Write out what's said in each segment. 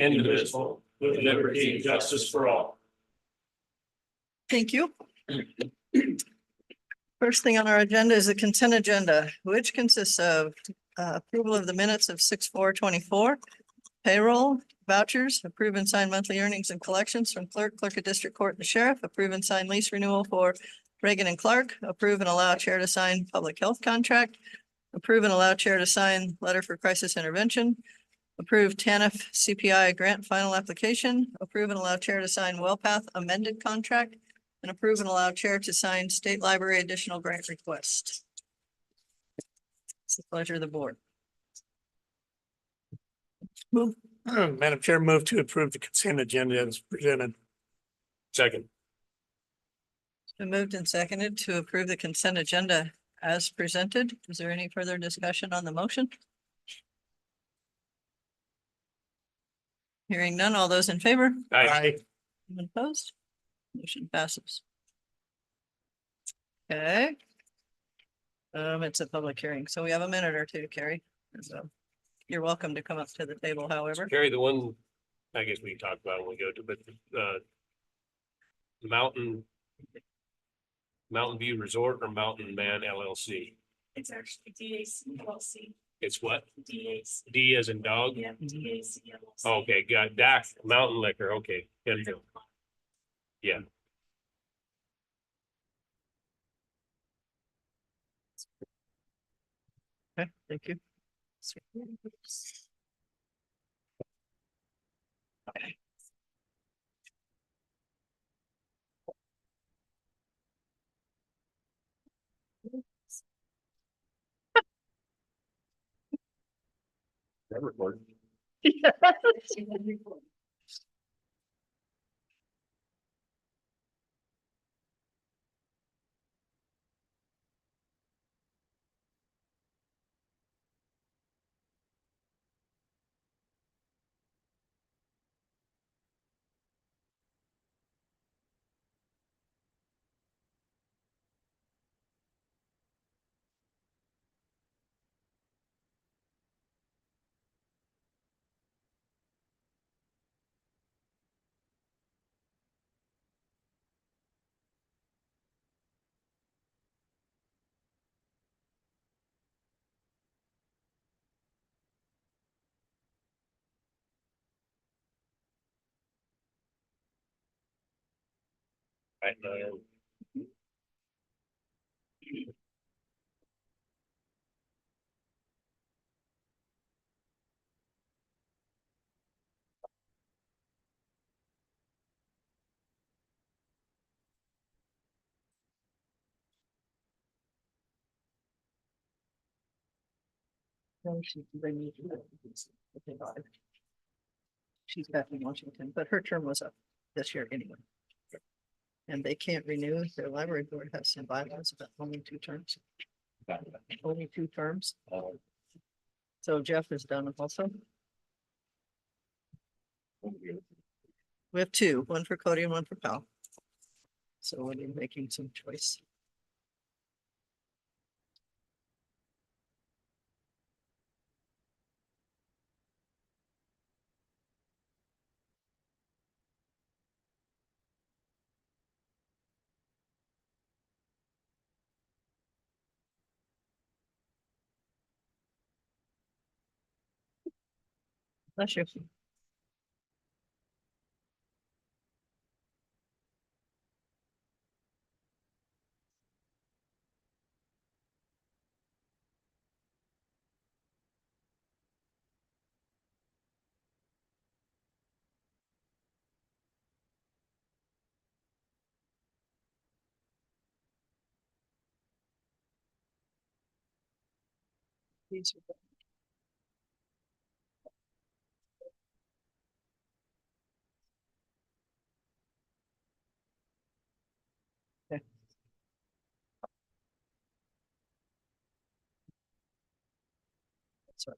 indivisible, with liberty and justice for all. Thank you. First thing on our agenda is the consent agenda, which consists of approval of the minutes of 6/4/24, payroll, vouchers, approve and sign monthly earnings and collections from clerk of district court, and the sheriff, approve and sign lease renewal for Reagan and Clark, approve and allow chair to sign public health contract, approve and allow chair to sign letter for crisis intervention, approve TANF CPI grant final application, approve and allow chair to sign WellPath amended contract, and approve and allow chair to sign state library additional grant request. It's the pleasure of the board. Madam Chair, move to approve the consent agenda as presented. Second. It's been moved and seconded to approve the consent agenda as presented. Is there any further discussion on the motion? Hearing none, all those in favor? Aye. Anyone opposed? Motion passes. Okay. It's a public hearing, so we have a minute or two, Carrie. So you're welcome to come up to the table, however. Carry the one, I guess we can talk about it when we go to, but Mountain View Resort or Mountain Man LLC. It's actually DAC LLC. It's what? DAC. D as in dog? Yeah, DAC LLC. Okay, got DAC, Mountain Liquor, okay. Good deal. Yeah. Okay, thank you. Okay. Right now. She's back in Washington, but her term was up this year anyway. And they can't renew. Their library board has some bylaws about only 2 terms. Only 2 terms. So Jeff is done also. We have 2, one for Cody and one for Pal. So we'll be making some choice. Bless you. These are the- Okay. That's right.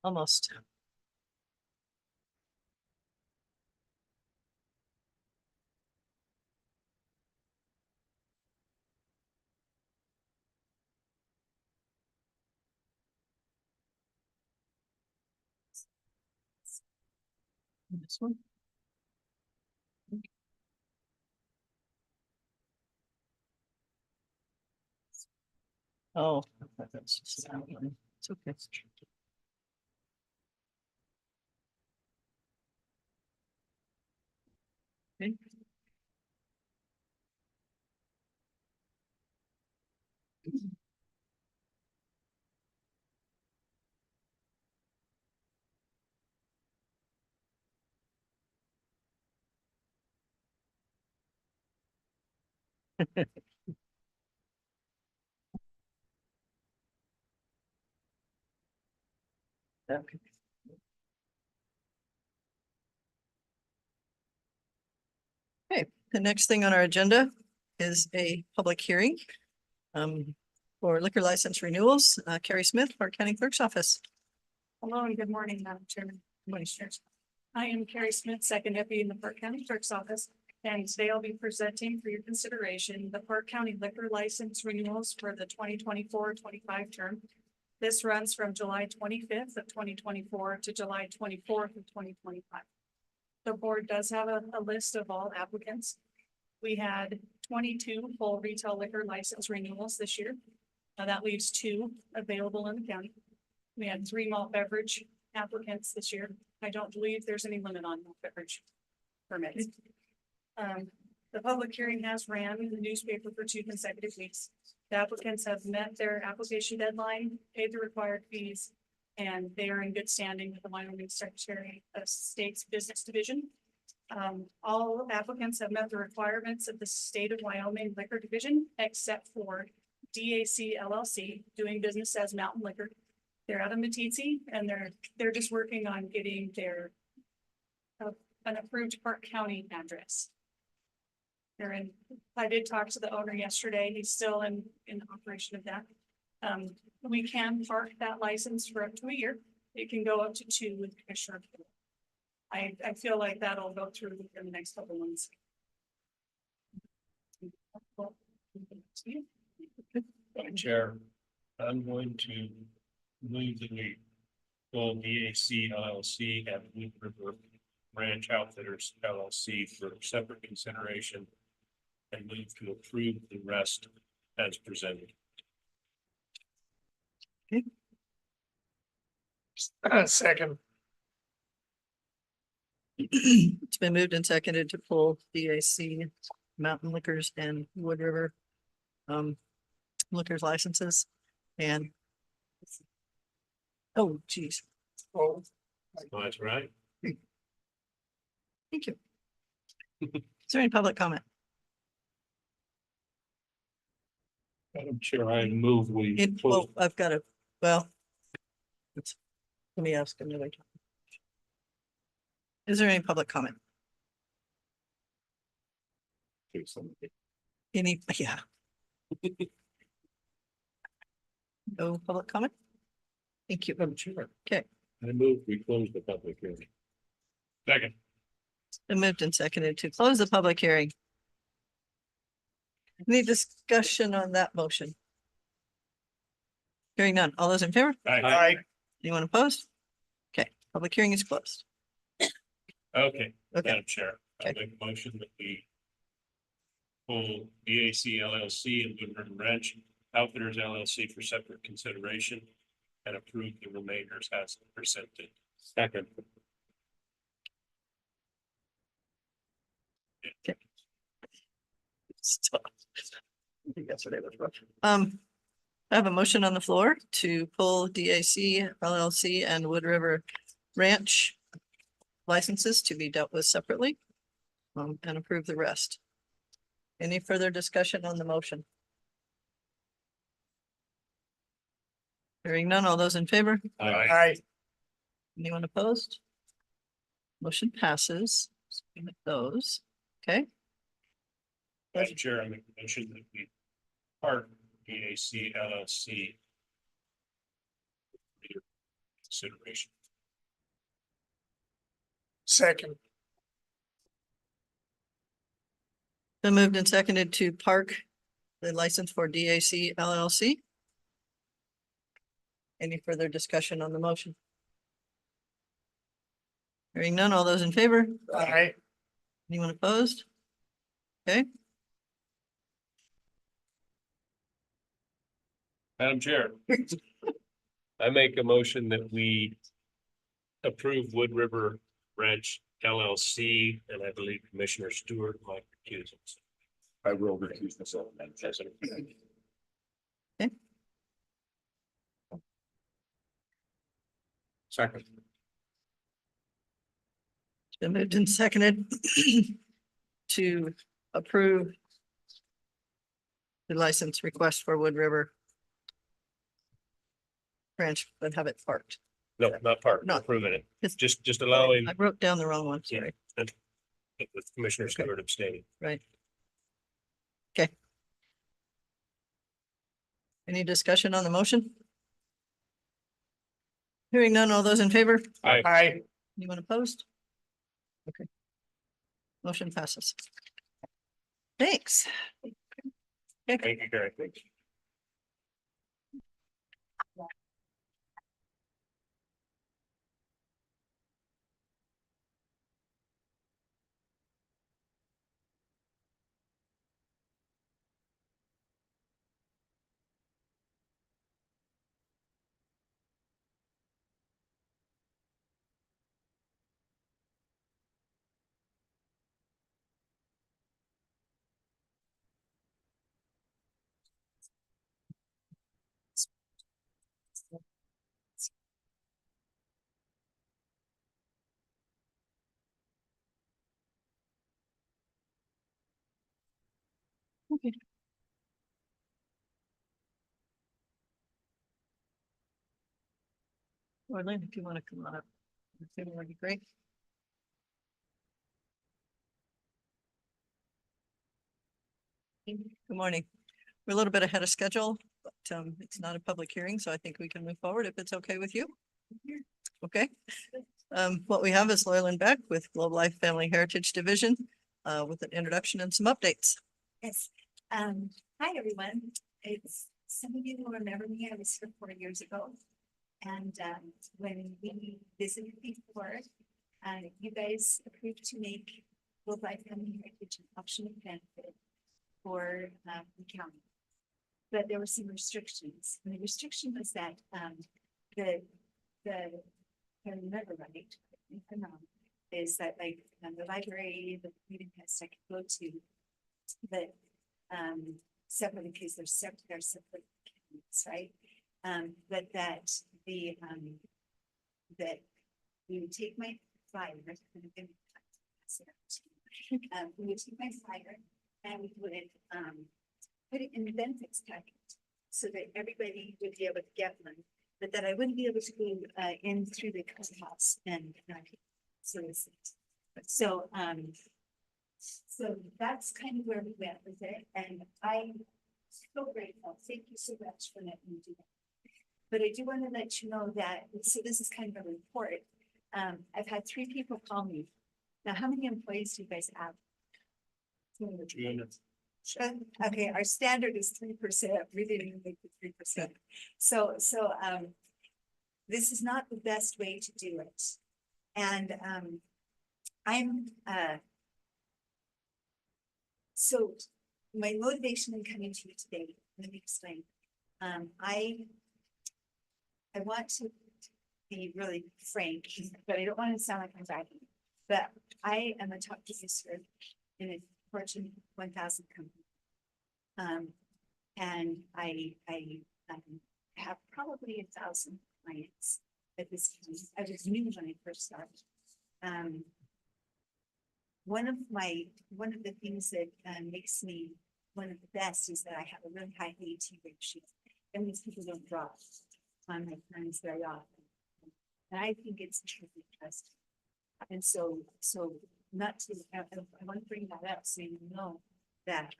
Almost. This one. Oh. That's just that one. It's okay. Okay. Okay. Okay, the next thing on our agenda is a public hearing for liquor license renewals. Carrie Smith, Park County Clerk's Office. Hello and good morning, Madam Chairman, Commissioners. I am Carrie Smith, Second Deputy in the Park County Clerk's Office. And today I'll be presenting for your consideration the Park County liquor license renewals for the 2024-25 term. This runs from July 25th of 2024 to July 24th of 2025. The board does have a list of all applicants. We had 22 full retail liquor license renewals this year. Now that leaves 2 available in the county. We had 3 malt beverage applicants this year. I don't believe there's any limit on malt beverage permits. The public hearing has ran in the newspaper for 2 consecutive weeks. The applicants have met their application deadline, paid the required fees, and they are in good standing with the Wyoming Secretary of State's Business Division. All applicants have met the requirements of the State of Wyoming Liquor Division, except for DAC LLC, doing business as Mountain Liquor. They're out of Meeteetse, and they're just working on getting their an approved Park County address. I did talk to the owner yesterday. He's still in operation of that. We can park that license for up to a year. It can go up to 2 with Commissioner. I feel like that'll go through in the next couple months. Madam Chair, I'm going to move that we pull DAC LLC and Blue River Ranch Outfitters LLC for separate consideration and move to approve the rest as presented. Second. It's been moved and seconded to pull DAC, Mountain Liquors and Wood River liquors licenses and oh, geez. Oh, Oh, that's right. Thank you. Is there any public comment? Madam Chair, I move we Well, I've got a, well. Let me ask another. Is there any public comment? Any, yeah. No public comment? Thank you. Madam Chair. Okay, I move we close the public hearing. Second. been moved and seconded to close the public hearing. Any discussion on that motion? Hearing none. All those in favor? aye. Anyone opposed? Okay, public hearing is closed. Okay, Okay, Madam Chair, I Okay. make a motion that we pull DAC LLC and Wood River Ranch Outfitters LLC for separate consideration and approve the remainders as presented. Second. Stop. I think that's what I was wrong. I have a motion on the floor to pull DAC LLC and Wood River Ranch licenses to be dealt with separately and approve the rest. Any further discussion on the motion? Hearing none, all those in favor? Aye. Anyone opposed? Motion passes. With those, okay, Madam Chair, I make a motion that we park DAC LLC. for your consideration. Second. been moved and seconded to park the license for DAC LLC. Any further discussion on the motion? Hearing none, all those in favor? Aye. Anyone opposed? Okay, Madam Chair. I make a motion that we approve Wood River Ranch LLC, and I believe Commissioner Stewart might recuse himself. I will recuse myself. Madam Chair. Second. it's been moved and seconded to approve the license request for Wood River Ranch, but have it parked. No, not part, No. not approving it. It's- Just allowing I wrote down the wrong one, sorry. with Commissioner Okay. Stewart abstaining. Right. Okay. Any discussion on the motion? Hearing none, all those in favor? Aye. Anyone opposed? Okay. Motion passes. Thanks. Thank you, Gary. Okay. Orlando, if you want to come on up, that would be great. Good morning. We're a little bit ahead of schedule, but it's not a public hearing, so I think we can move forward if it's okay with you. Okay. What we have is Loyal Beck with Globe Life Family Heritage Division with an introduction and some updates. Yes. Hi, everyone. It's, some of you will remember me. I was here 4 years ago. And, when we visited before, you guys approved to make Globe Life Family Heritage an optional benefit for, the county. But there were some restrictions. And the restriction was that, if I remember right, if I'm wrong, is that like, the library, the meeting place I could go to, but separately, because they're separate, accounts, right? But that the that we would take my flyer, we would take my flyer and we would put it in the benefits packet so that everybody would be able to get one, but that I wouldn't be able to go in through the courthouse and solicit. So so that's kind of where we went with it, and I'm so grateful. Thank you so much for letting me do that. But I do want to let you know that, so this is kind of a report. I've had 3 people call me. Now, how many employees do you guys have? 200. Okay, our standard is 3%. We didn't even make the 3%. So, this is not the best way to do it. And so my motivation in coming to you today, let me explain. I want to be really frank, but I don't want to sound like I'm bragging. But I am a top producer in a Fortune 1000 company. And I have probably 1,000 clients at this point. I was new when I first started. One of the things that makes me one of the best is that I have a really high AT ratio. And these people don't drop on my friends very often. And I think it's truly trust. And so not to, I want to bring that up so you know that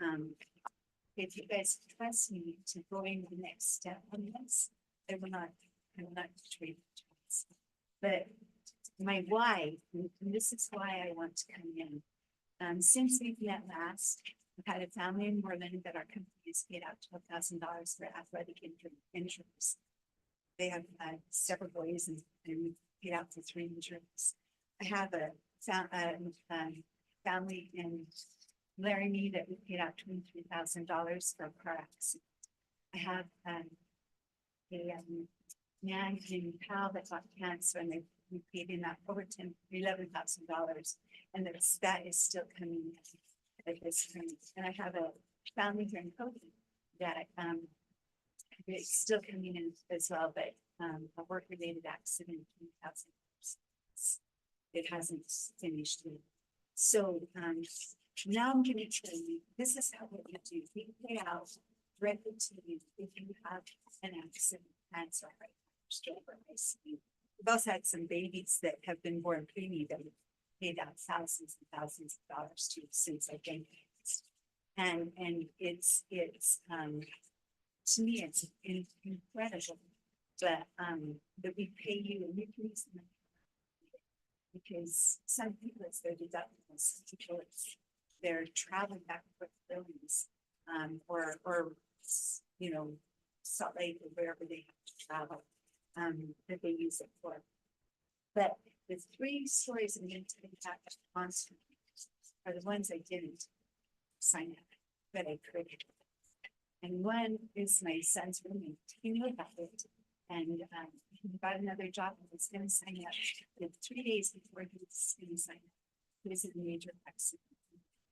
if you guys trust me to going the next step on this, I will not trade trust. But my why, and this is why I want to come in. Since we've met last, I've had a family in Moreland that our company has paid out $12,000 for athletic injuries. They have several boys and we paid out for 3 injuries. I have a family in Laramie that we paid out $23,000 for a car accident. I have a man in Powell that got cancer and we paid in that over $11,000. And that is still coming at this point. And I have a family here in Cody that it's still coming in as well, but a work-related accident, $20,000. It hasn't finished yet. So now I'm gonna tell you, this is how what we do. We pay out directly to you if you have an accident, cancer, right? Stroke or ICU. We've also had some babies that have been born preemie that have paid out thousands and thousands of dollars to since I've been here. And it's to me, it's incredible that we pay you and you can use them. Because some people it's their deductibles, some people it's they're traveling back and forth to buildings, or you know, Salt Lake or wherever they have to travel, that they use it for. But the three stories I'm going to tell you about constantly are the ones I didn't sign up, but I could. And one is my son's roommate. He knew about it. And he got another job and was going to sign up. And 3 days before he was going to sign up, he was in a major accident.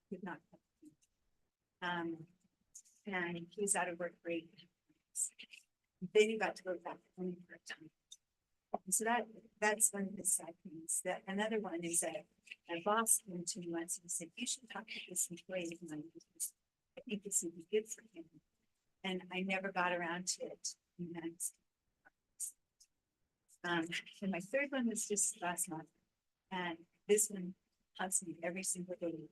He could not come. And he was out of work for 8 months. Then he got to go back only part time. And so that's one of the sad things. That another one is that my boss came to me once and said, "You should talk to this employee of mine because I think this would be good for him." And I never got around to it. And my third one was just last month, and this one haunts me every single day.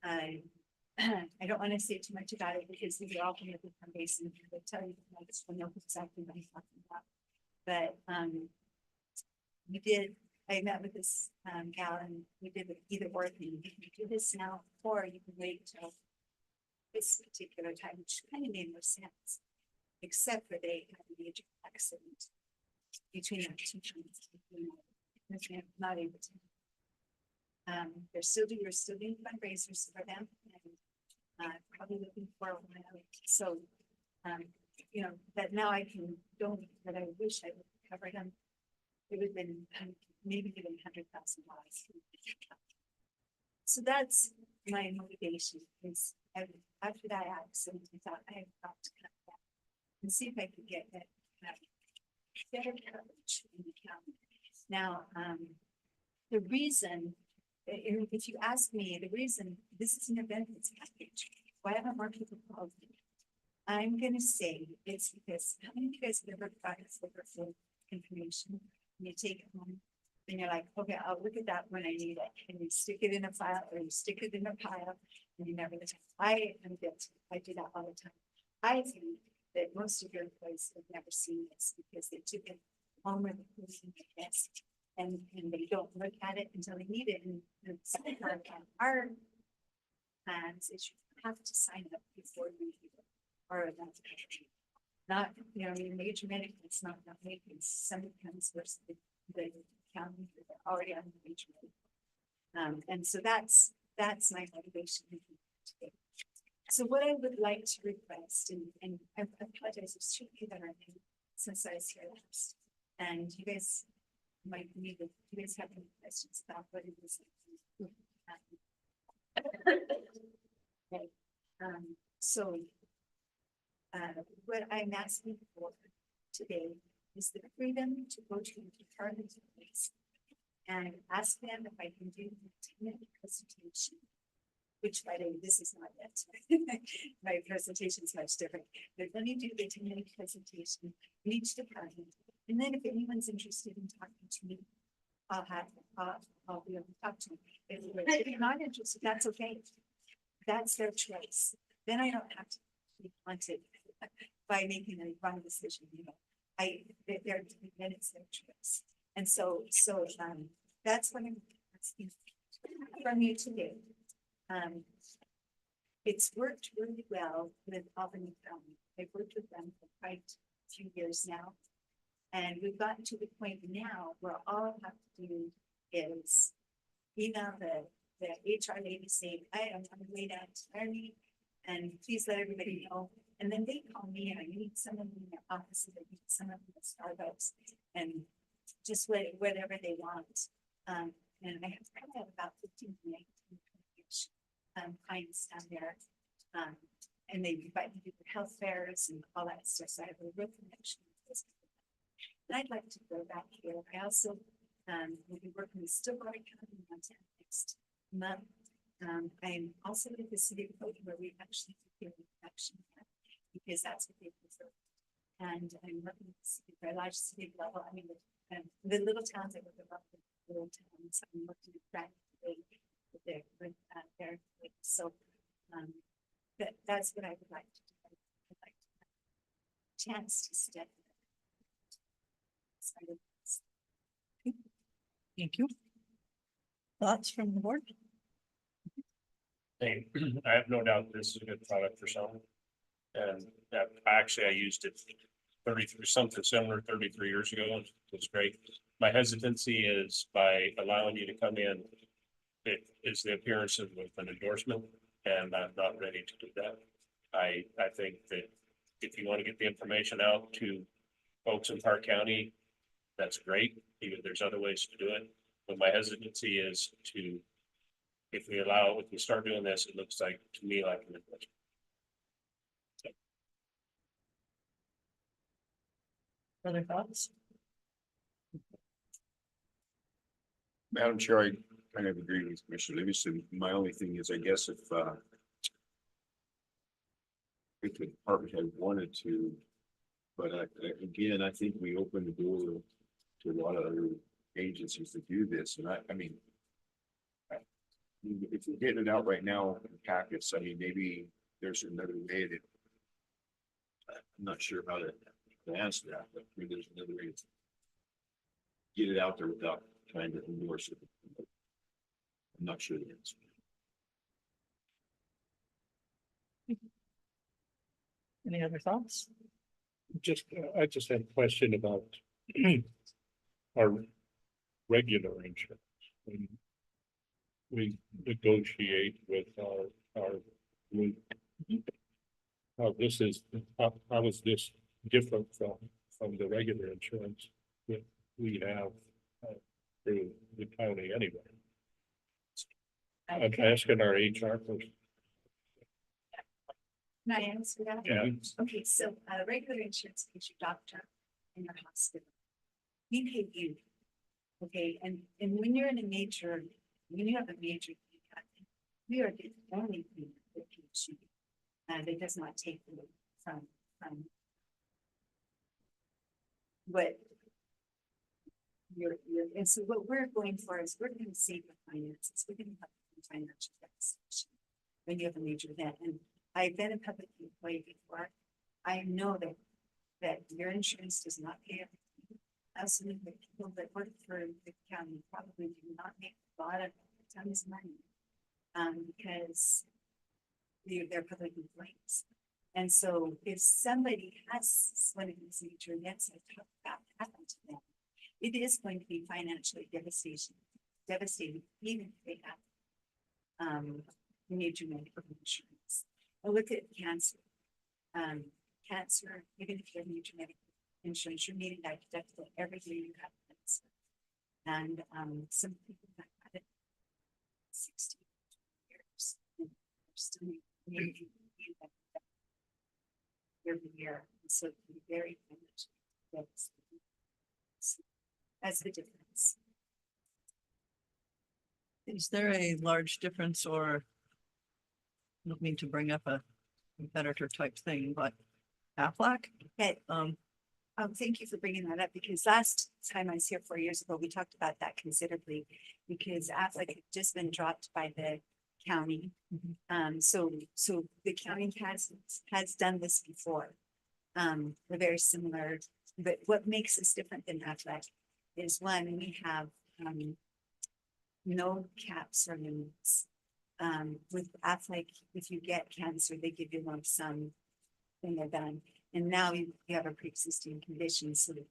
I don't want to say too much about it because these are all from a different base, and I tell you, I just know exactly what I'm talking about. But I met with this gal, and we did either or thing. You can do this now, or you can wait till this particular time, which kind of made no sense, except for they had a major accident between our 2 times. Not able to. We're still doing fundraisers for them, and probably looking for a while. So, you know, that now I can donate, that I wish I would have covered them. It would have been maybe even $100,000. So that's my motivation. Is after that accident, I thought I had got to cut back and see if I could get that better coverage in the county. Now, the reason, if you ask me, the reason this is an benefits package, why haven't more people called me? I'm going to say it's because how many of you guys have ever gotten for information and you take it home and you're like, okay, I'll look at that when I need it, and you stick it in a file or you stick it in a pile and you never. I am guilty. I do that all the time. I think that most of your employees have never seen this because they took it home or they put it in the desk and they don't look at it until they need it. And our plans is you have to sign up before you need it, or that's not, you know, your major medical, it's not making sometimes versus the county that are already on the major medical. And so that's my motivation today. So what I would like to request, and I apologize, there's 2 people that are in since I was here last, and you guys might need to, you guys have any questions about what it is. Okay. So what I'm asking for today is the freedom to go to the Department of Police and ask them if I can do the 10-minute presentation. Which, by the way, this is not yet. My presentation is much different. But let me do the 10-minute presentation in each department. And then if anyone's interested in talking to me, I'll be able to talk to them. If you're not interested, that's okay. That's their choice. Then I don't have to be haunted by making a wrong decision, you know. Then it's their choice. And so that's what I'm asking from you today. It's worked really well with Albany County. I've worked with them for quite a few years now. And we've gotten to the point now where all I have to do is email the HR lady saying, I am on the way down to Laramie, and please let everybody know. And then they call me, and I need someone in their office, and I need someone in the Starbucks, and just whatever they want. And I have probably about 15 to 19 ish, clients down there. And they invite me to the health fairs and all that stuff, so I have a real connection with this. And I'd like to go back here. I also, will be working with Stillwater County, Montana next month. I'm also with the city of Cody, where we actually do action, because that's what they prefer. And I'm working with the city, very large city level. I mean, the little towns that were up, the little towns, I'm working with that with their, so, that's what I would like to do. I'd like to have a chance to step. Thank you. Thoughts from the board? Hey, I have no doubt this is a good product for some. And actually, I used it 33, something similar 33 years ago, and it's great. My hesitancy is by allowing you to come in, it is the appearance of an endorsement, and I'm not ready to do that. I think that if you want to get the information out to folks in Park County, that's great. Even there's other ways to do it, but my hesitancy is to, if we start doing this, it looks like, to me, like an endorsement. Other thoughts? Madam Chair, I kind of agree with Commissioner Livingston. My only thing is, I guess if the department had wanted to, but again, I think we opened the door to a lot of other agencies to do this, and I mean, if we're getting it out right now in packets, I mean, maybe there's another way that I'm not sure how to answer that, but maybe there's another way to get it out there without trying to endorse it. I'm not sure the answer. Any other thoughts? I just had a question about our regular insurance. When we negotiate with our group, how is this different from the regular insurance that we have through the county anyway? I'm asking our HR person. Can I answer that? Yeah. Okay, so, regular insurance pays your doctor and your hospital. We pay you. Okay, and when you're in a major, when you have a major, we are the only thing that pays you. And it does not take away from what and so what we're going for is we're going to save the finances. We're going to have financial devastation when you have a major event. And I've been a public employee before. I know that your insurance does not pay everything. Absolutely, the people that work for the county probably do not make a lot of tons of money, because they're public employees. And so if somebody has one of these major events that talk about happen to them, it is going to be financially devastating, even if they have major medical insurance. Well, look at cancer. Cancer, even if you have major medical insurance, you're meeting that deductible every year you have cancer. And some people have had it 60 years and they're still making that every year. And so it can be very financially devastating. So that's the difference. Is there a large difference, or I don't mean to bring up a competitor type thing, but Aflac? Okay. Thank you for bringing that up, because last time I was here 4 years ago, we talked about that considerably, because Aflac had just been dropped by the county. So the county has done this before. We're very similar, but what makes us different than Aflac is, one, we have no caps or limits. With Aflac, if you get cancer, they give you lump sum when they're done. And now you have a pre-existing condition, so that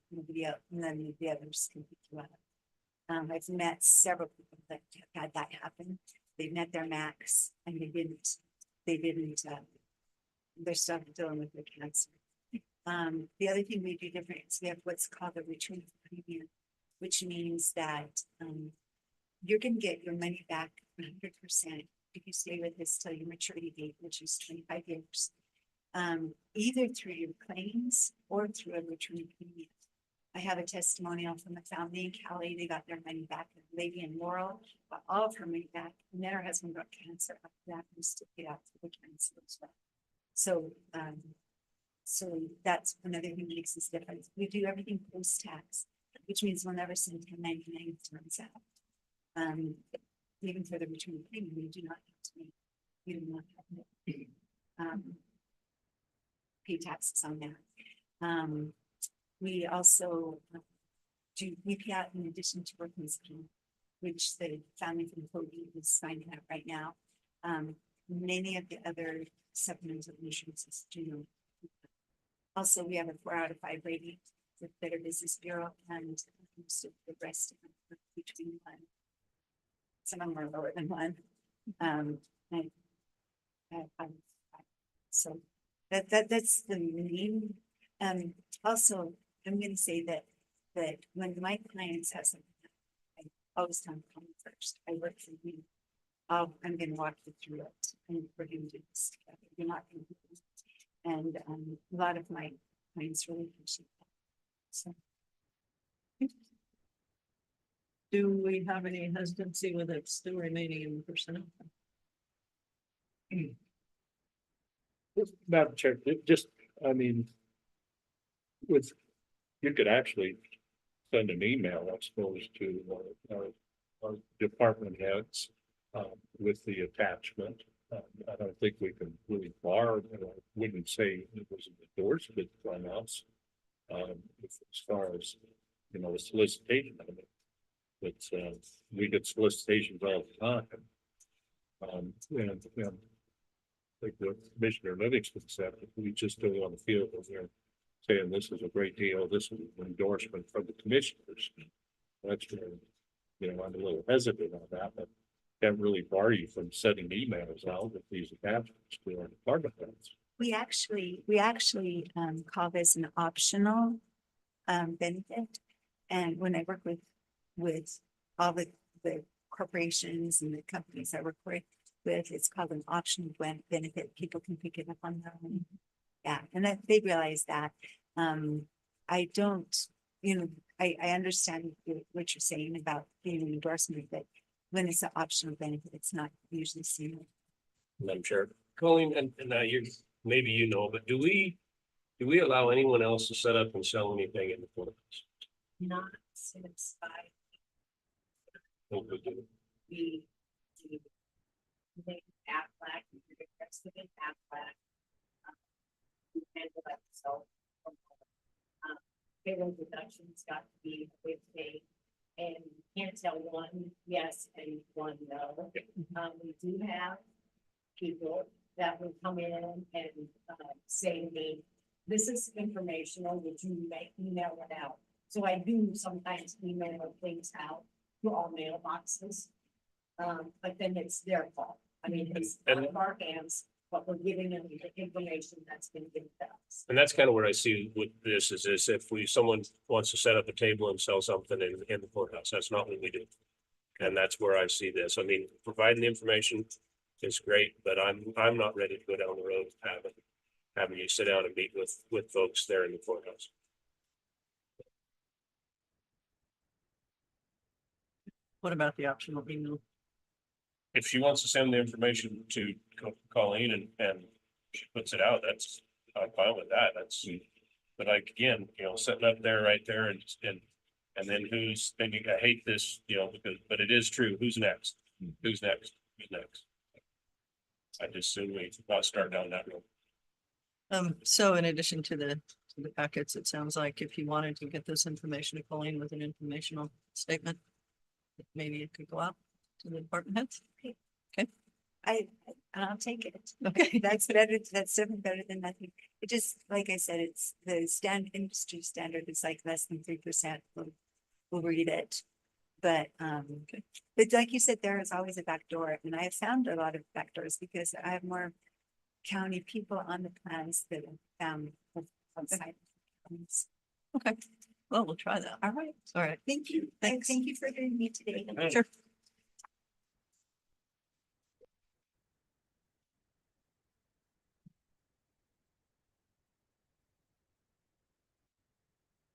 none of the others can pick you up. I've met several people that have had that happen. They met their max and they're still dealing with their cancer. The other thing we do different is we have what's called a return premium, which means that, you're gonna get your money back 100% if you stay with us till your maturity date, which is 25 years. Either through your claims or through a return premium. I have a testimonial from a family in Cali. They got their money back. A lady in Laurel got all of her money back, and then her husband got cancer after that, and still get out for the cancer as well. So, so that's another thing that makes this difference. We do everything post-tax, which means we'll never send 1099 returns out. Even for the return premium, we do not have to make, we do not have to pay taxes on that. We also do VPAT in addition to workman's comp, which the family from Cody is finding out right now. Many of the other supplemental insurances do not. Also, we have a 4 out of 5 rating with Better Business Bureau, and most of the rest of them are between 1. Some of them are lower than 1. So that's the main. Also, I'm going to say that when my clients have something, I always tell them to come first. I work for you. I'm going to walk you through it, and we're going to do this together. You're not going to do it. And a lot of my clients really appreciate that. So. Do we have any hesitancy with it still remaining in personnel? Madam Chair, I mean, you could actually send an email, I suppose, to our department heads with the attachment. I don't think we can really bar, wouldn't say it was an endorsement from us. As far as, the solicitation of it. But we get solicitations all the time. And like the Commissioner Livingston said, we just don't want to feel that they're saying this is a great deal, this is an endorsement from the commissioners. That's where, I'm a little hesitant on that, but can't really bar you from sending emails out with these attachments to our department heads. We actually call this an optional benefit. And when I work with all the corporations and the companies I work with, it's called an optional benefit. People can pick it up on their own. Yeah, and that they realize that. I don't, I understand what you're saying about being an endorsement, but when it's an optional benefit, it's not usually seen. Madam Chair, Colleen, and now maybe but do we allow anyone else to set up and sell anything in the courthouse? Not since Think we do? we made Aflac, the rest of it Aflac. Handle that, so. Payroll deductions got to be with pay, and you can't tell one yes and one no. We do have people that will come in and say to me, this is informational, would you email it out? So I do sometimes email things out to all mailboxes. But then it's their fault. I mean, it's out of our hands, but we're giving them the information that's been given to us. And that's kind of what I see with this is if someone wants to set up a table and sell something in the courthouse, that's not what we do. And that's where I see this. I mean, providing the information is great, but I'm not ready to go down the road having you sit down and meet with folks there in the courthouse. What about the optional email? If she wants to send the information to Colleen and she puts it out, I'm fine with that. But like, again, sitting up there right there and then who's thinking, I hate this, but it is true. Who's next? Who's next? Who's next? I just assume we not start down that road. So in addition to the packets, it sounds like if you wanted to get this information to Colleen with an informational statement, maybe it could go out to the department heads. I'll take it. Okay. That's better. That's certainly better than nothing. It just, like I said, it's the industry standard is like less than 3%. We'll read it. But like you said, there is always a back door, and I have found a lot of back doors because I have more county people on the plans that have found outside. Okay, well, we'll try that. All right, All right. thank you. Thanks. Thank you for hearing me today. Sure.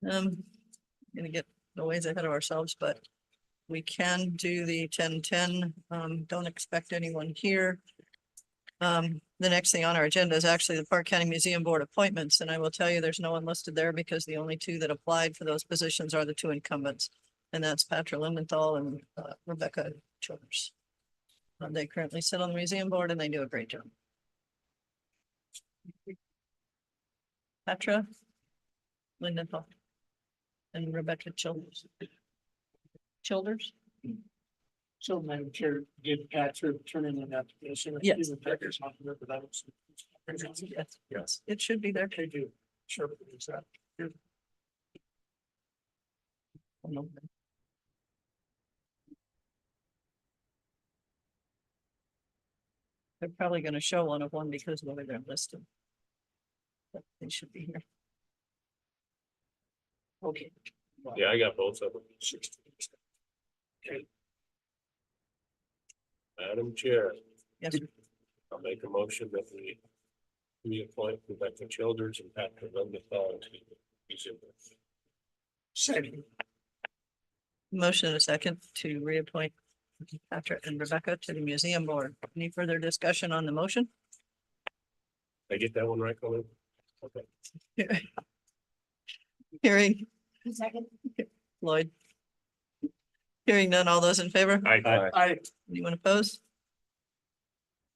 Gonna get a ways ahead of ourselves, but we can do the 10-10. Don't expect anyone here. The next thing on our agenda is actually the Park County Museum Board appointments, and I will tell you, there's no one listed there because the only two that applied for those positions are the two incumbents. And that's Patra Lindenthal and Rebecca Childers. They currently sit on the museum board and they do a great job. Patra Lindenthal and Rebecca Childers. Childers? So Madam Chair, did Patrick turn in an application? Yes. Is the Packers on there, but that was. Yes, yes, it should be there. They do. Sure. Is that? They're probably gonna show one of one because of the way they're listed. But they should be here. Okay. Yeah, I got both of them. Okay. Madam Chair, Yes, sir. I'll make a motion that we reappoint Rebecca Childers and Patrick Lindenthal to the museum. Second. Motion and a second to reappoint Patrick and Rebecca to the museum board. Any further discussion on the motion? Did I get that one right, Colin? Okay. Hearing Second. Lloyd. Hearing none, all those in favor? I, Anyone opposed?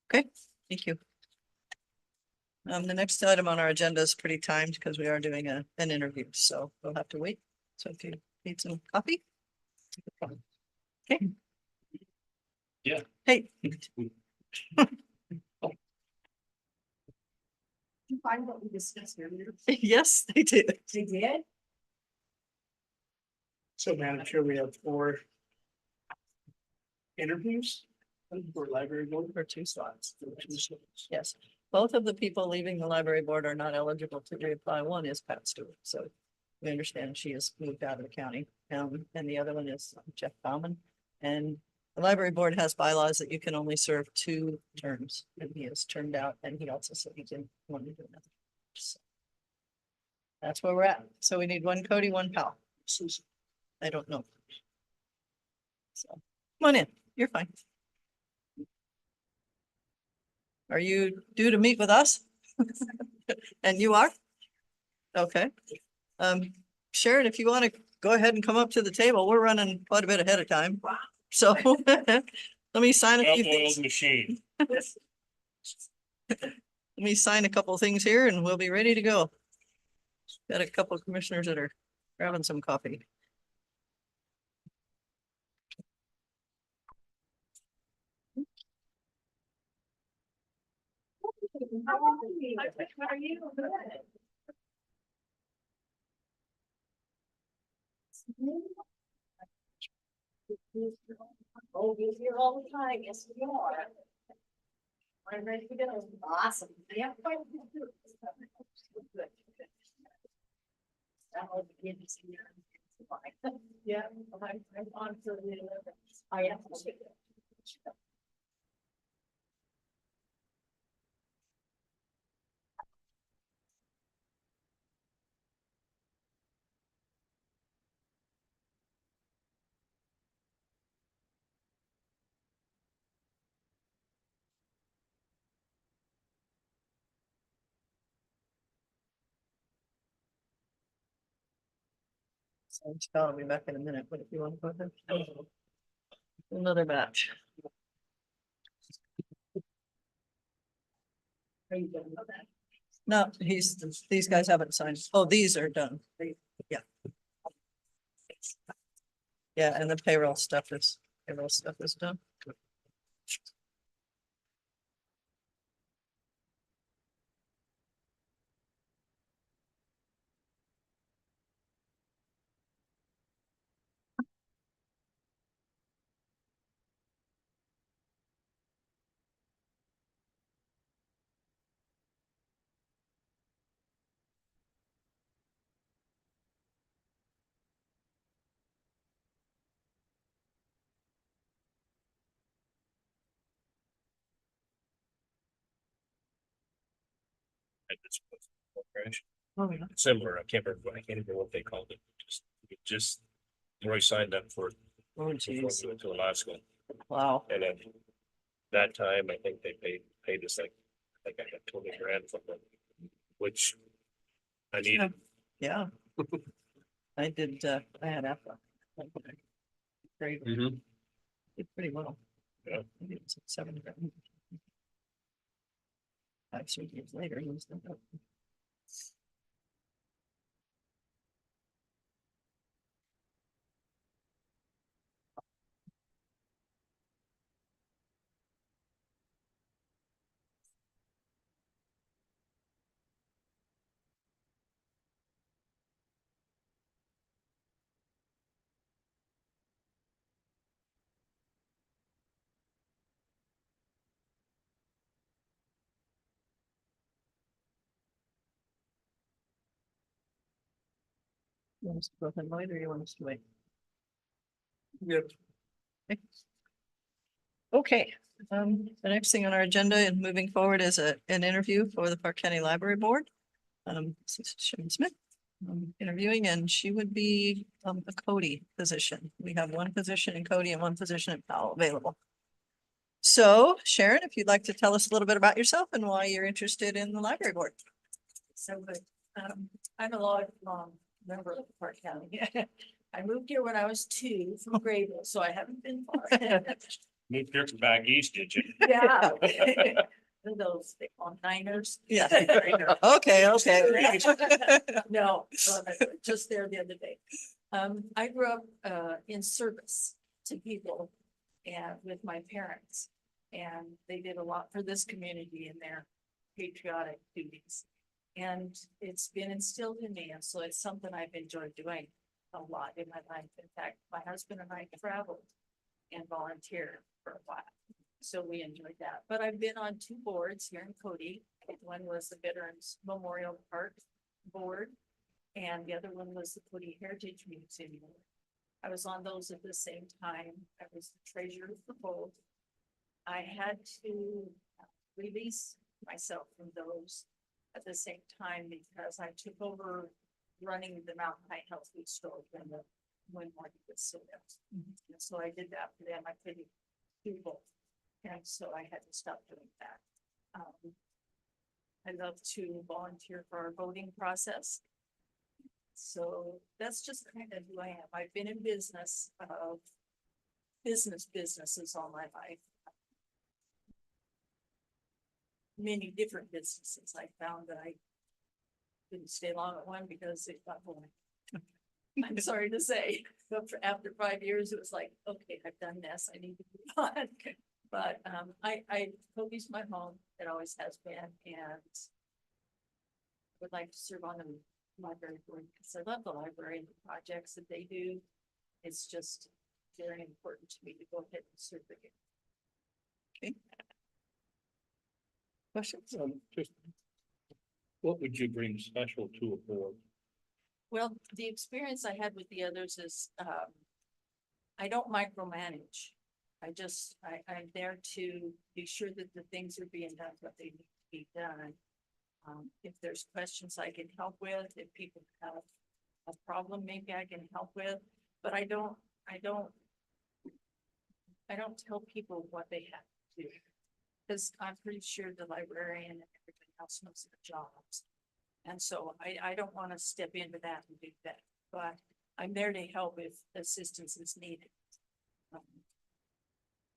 Okay, thank you. The next item on our agenda is pretty timed because we are doing an interview, so we'll have to wait. So if you need some coffee. Okay. Yeah. Hey. You find what we discussed earlier? Yes, they did. You did? so Madam Chair, we have 4 interviews for library board. For 2 slots. For 2 slots. Yes, both of the people leaving the library board are not eligible to reapply. One is Pat Stewart, so we understand she has moved out of the county. And the other one is Jeff Bauman. And the library board has bylaws that you can only serve 2 terms, and he has turned out, and he also said he didn't want to do another. So that's where we're at. So we need 1 Cody, 1 Powell. Susan. I don't know. So come on in, you're fine. Are you due to meet with us? And you are? Okay. Sharon, if you want to go ahead and come up to the table, we're running quite a bit ahead of time. So let me sign a few things. Well-oiled machine. Let me sign a couple things here and we'll be ready to go. Got a couple of commissioners that are grabbing some coffee. How are you? Oh, you're here all the time. Yes, you are. I'm ready to go. Awesome. Yeah. Yeah, I'm on for the 11th. I am. So Scott will be back in a minute, but if you want to go ahead. Another batch. No, these guys haven't signed. Oh, these are done. Yeah. Yeah, and the payroll stuff is done. had this crash. Oh, yeah. Similar, I can't remember what they called it. Just Roy signed up for it Oh, before geez. we went to Alaska. Wow. And at that time, I think they paid us like, I think I got 20 grand from them, which I needed. Yeah. I did, I had APA. Great, Mhm. did pretty well. Yeah. I think it was 7 grand. 5 years later, he was still up. You want us to go ahead and wait, or you want us to wait? Yep. Okay, the next thing on our agenda and moving forward is an interview for the Park County Library Board. This is Sharon Smith, interviewing, and she would be, a Cody position. We have one position in Cody and one position in Powell available. So Sharon, if you'd like to tell us a little bit about yourself and why you're interested in the library board. So, but, I'm a lifelong member of Park County. I moved here when I was 2 from Grayville, so I haven't been far. Moved here from back east, did you? Yeah. Those, they call them Niners. Yeah. Okay, okay. No, just there the other day. I grew up, in service to people and with my parents. And they did a lot for this community in their patriotic duties. And it's been instilled in me, and so it's something I've enjoyed doing a lot in my life. In fact, my husband and I traveled and volunteered for a while. So we enjoyed that, but I've been on 2 boards here in Cody. One was the Veterans Memorial Park Board, and the other one was the Cody Heritage Museum. I was on those at the same time. I was the treasurer for both. I had to release myself from those at the same time because I took over running the Mountain High Health Food Store when Marty was still there. And so I did that for them. I couldn't do both. And so I had to stop doing that. I love to volunteer for our voting process. So that's just kind of who I am. I've been in business of businesses all my life. Many different businesses. I found that I didn't stay long at one because it got boring. I'm sorry to say, but after 5 years, it was like, okay, I've done this. I need to move on. But Kobe's my home. It always has been, and would like to serve on the library board because I love the library and the projects that they do. It's just very important to me to go ahead and serve again. Okay. Questions? Just what would you bring special to a board? Well, the experience I had with the others is, I don't micromanage. I'm there to be sure that the things are being done, what they need to be done. If there's questions I can help with, if people have a problem, maybe I can help with, but I don't tell people what they have to do. Cause I'm pretty sure the librarian and everybody else knows their jobs. And so I don't want to step into that and do that, but I'm there to help if assistance is needed.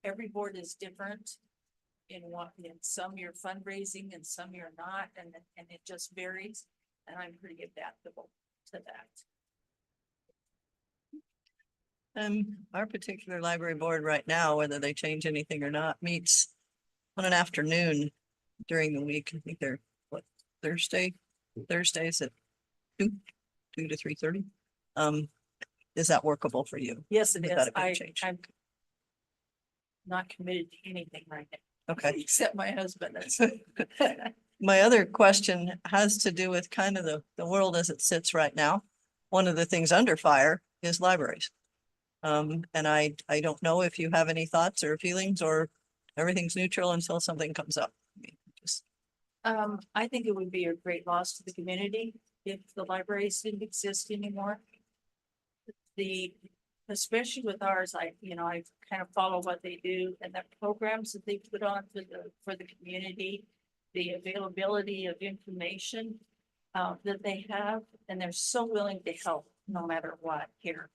Every board is different in some you're fundraising and some you're not, and it just varies. And I'm pretty adaptable to that. Our particular library board right now, whether they change anything or not, meets on an afternoon during the week. I think they're Thursdays at 2 to 3:30. Is that workable for you? Yes, it Is is. that a big change? I'm not committed to anything right now. Okay. Except my husband. That's My other question has to do with kind of the world as it sits right now. One of the things under fire is libraries. And I don't know if you have any thoughts or feelings, or everything's neutral until something comes up. I mean, just I think it would be a great loss to the community if the libraries didn't exist anymore. Especially with ours, I kind of follow what they do and the programs that they put on for the community, the availability of information that they have, and they're so willing to help no matter what here.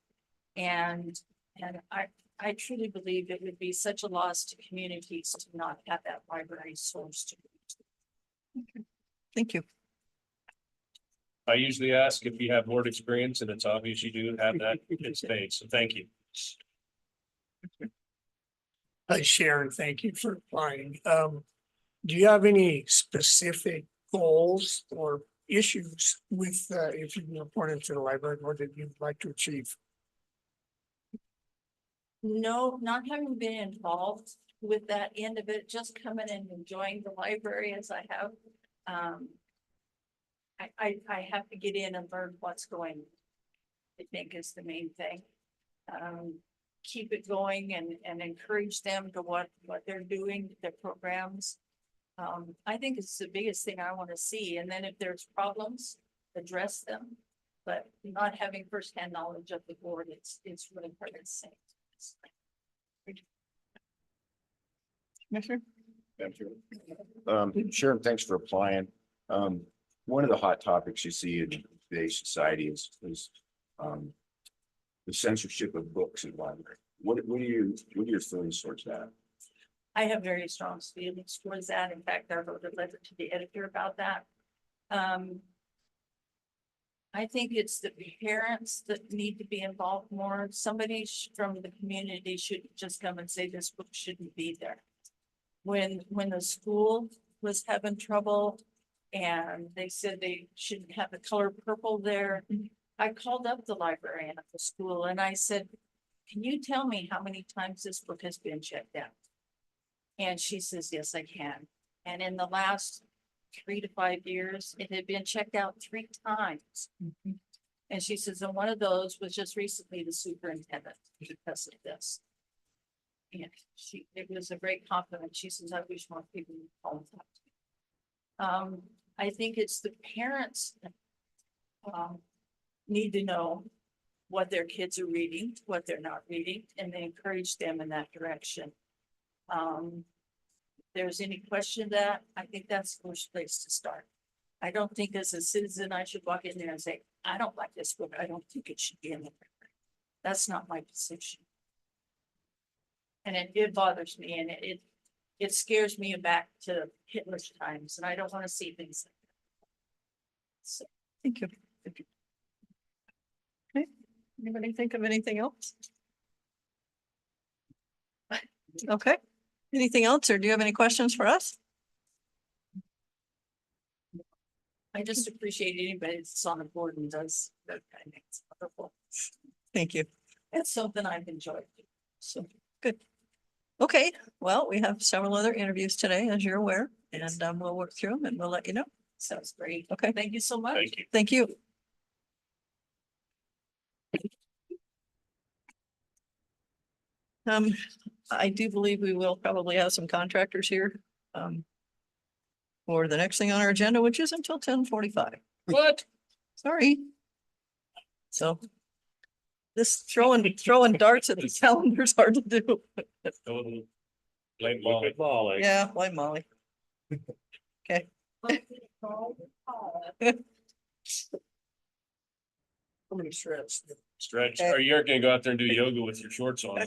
And I truly believe it would be such a loss to communities to not have that library source to. Thank you. I usually ask if you have board experience, and it's obvious you do have that in spades, so thank you. Hi Sharon, thank you for applying. Do you have any specific goals or issues with, if you report to the library, what that you'd like to achieve? No, not having been involved with that end of it, just coming and enjoying the library as I have. I have to get in and learn what's going. I think is the main thing. Keep it going and encourage them to what they're doing, their programs. I think it's the biggest thing I want to see. And then if there's problems, address them. But not having firsthand knowledge of the board, it's really hard to say. Commissioner? Sharon, thanks for applying. One of the hot topics you see in today's society is the censorship of books in library. What are your feelings towards that? I have very strong feelings towards that. In fact, I wrote a letter to the editor about that. I think it's the parents that need to be involved more. Somebody from the community should just come and say this book shouldn't be there. When the school was having trouble and they said they shouldn't have the color purple there, I called up the librarian at the school and I said, can you tell me how many times this book has been checked out? And she says, yes, I can. And in the last 3 to 5 years, it had been checked out 3 times. And she says, and one of those was just recently the superintendent because of this. And it was a great compliment. She says, I wish more people would call and talk to me. I think it's the parents that need to know what their kids are reading, what they're not reading, and they encourage them in that direction. If there's any question that, I think that's the first place to start. I don't think as a citizen, I should walk in there and say, I don't like this book. I don't think it should be in the library. That's not my position. And it bothers me and it scares me back to Hitler's times and I don't want to see things like that. So, Thank you. Thank you. Okay, anybody think of anything else? Okay, anything else or do you have any questions for us? I just appreciate anybody that's on the board and does that kind of thing. It's wonderful. Thank you. It's something I've enjoyed. So Good. Okay, well, we have several other interviews today, as you're aware, and we'll work through them and we'll let you know. sounds great. Okay, Thank you so much. Thank you. thank you. I do believe we will probably have some contractors here. For the next thing on our agenda, which is until 10:45. What? Sorry. So. This throwing darts at the calendar is hard to do. Total. Blame Molly. Yeah, blame Molly. Okay. How many shreds? Stretch, Okay. or you're gonna go out there and do yoga with your shorts on.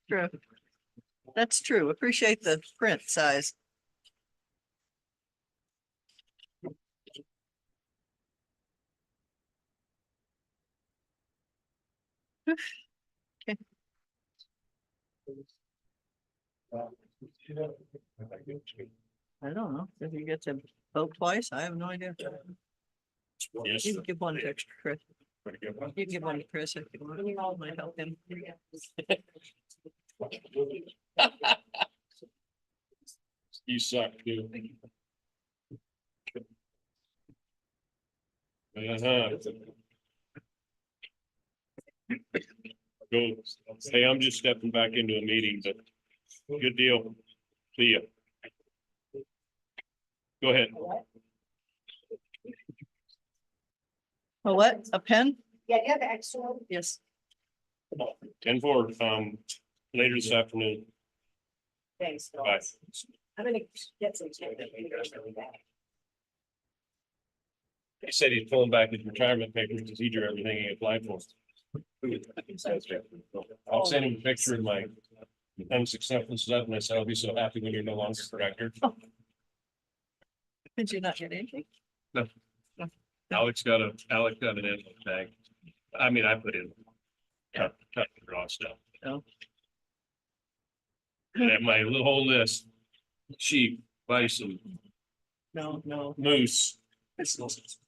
True. That's true. Appreciate the print size. I don't know. If you get to vote twice, I have no idea. Yes. You can give one to extra Chris. Pretty good one. You can give one to Chris if you want. Might help him. You suck too. Uh-huh. Go. Hey, I'm just stepping back into a meeting, but good deal. See ya. Go ahead. Oh, what? A pen? Yeah, you have extra. Yes. 10-4, later this afternoon. Thanks. Bye. I'm gonna get some. He said he's pulling back his retirement papers because he drew everything he applied for. I'll send him a picture of my unsuccessful stuff and I said, I'll be so happy when you're no longer director. Did you not get anything? Alex got an envelope tag. I mean, I put in cut and draw stuff. Oh. And at my little whole list, sheep, bison, No, moose,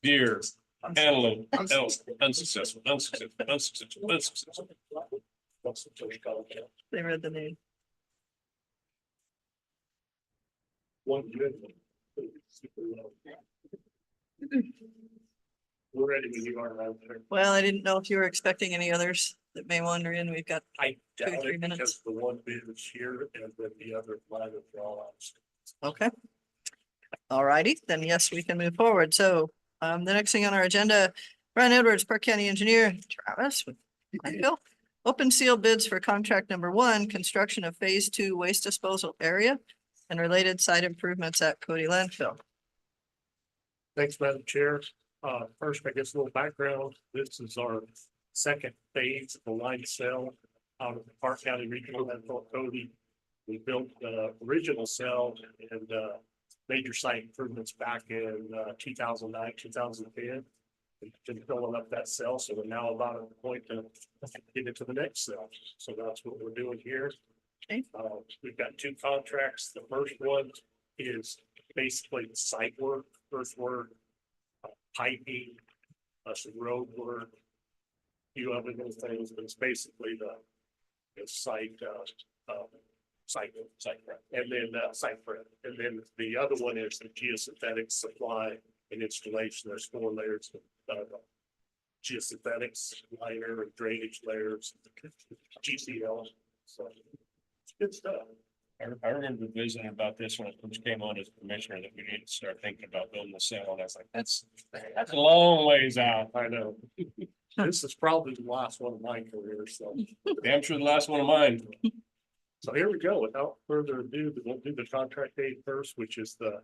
deer, antelope, elk, unsuccessful. they read the name. We're ready when you are around there. Well, I didn't know if you were expecting any others that may wander in. We've got, I doubt 2 or 3 it minutes. because the one bid is here and then the other line of drawouts. okay. All righty, then yes, we can move forward. So the next thing on our agenda, Brian Edwards, Park County Engineer, Travis. Hi, Bill. Open seal bids for contract number 1, construction of phase 2 waste disposal area and related site improvements at Cody landfill. Thanks, Madam Chair. First, I guess a little background. This is our second phase of the line cell out of the Park County Regional Landfill Cody. We built the original cell and major site improvements back in 2009, 2010. We've been filling up that cell, so we're now about at the point to get into the next cell. So that's what we're doing here. Okay. We've got 2 contracts. The first one is basically the site work, earthwork, piping, some road work, few other little things, but it's basically the site, site prep, and then site prep. And then the other one is the geosynthetics supply and installation. There's 4 layers of geosynthetics, liner, and drainage layers, GCL. So it's good stuff. I remember visiting about this when it first came on as commissioner, that we needed to start thinking about building the cell, and I was like, that's a long ways out. I know. This is probably the last one of my career, so. Damn sure the last one of mine. So here we go. Without further ado, we'll do the contract date first, which is the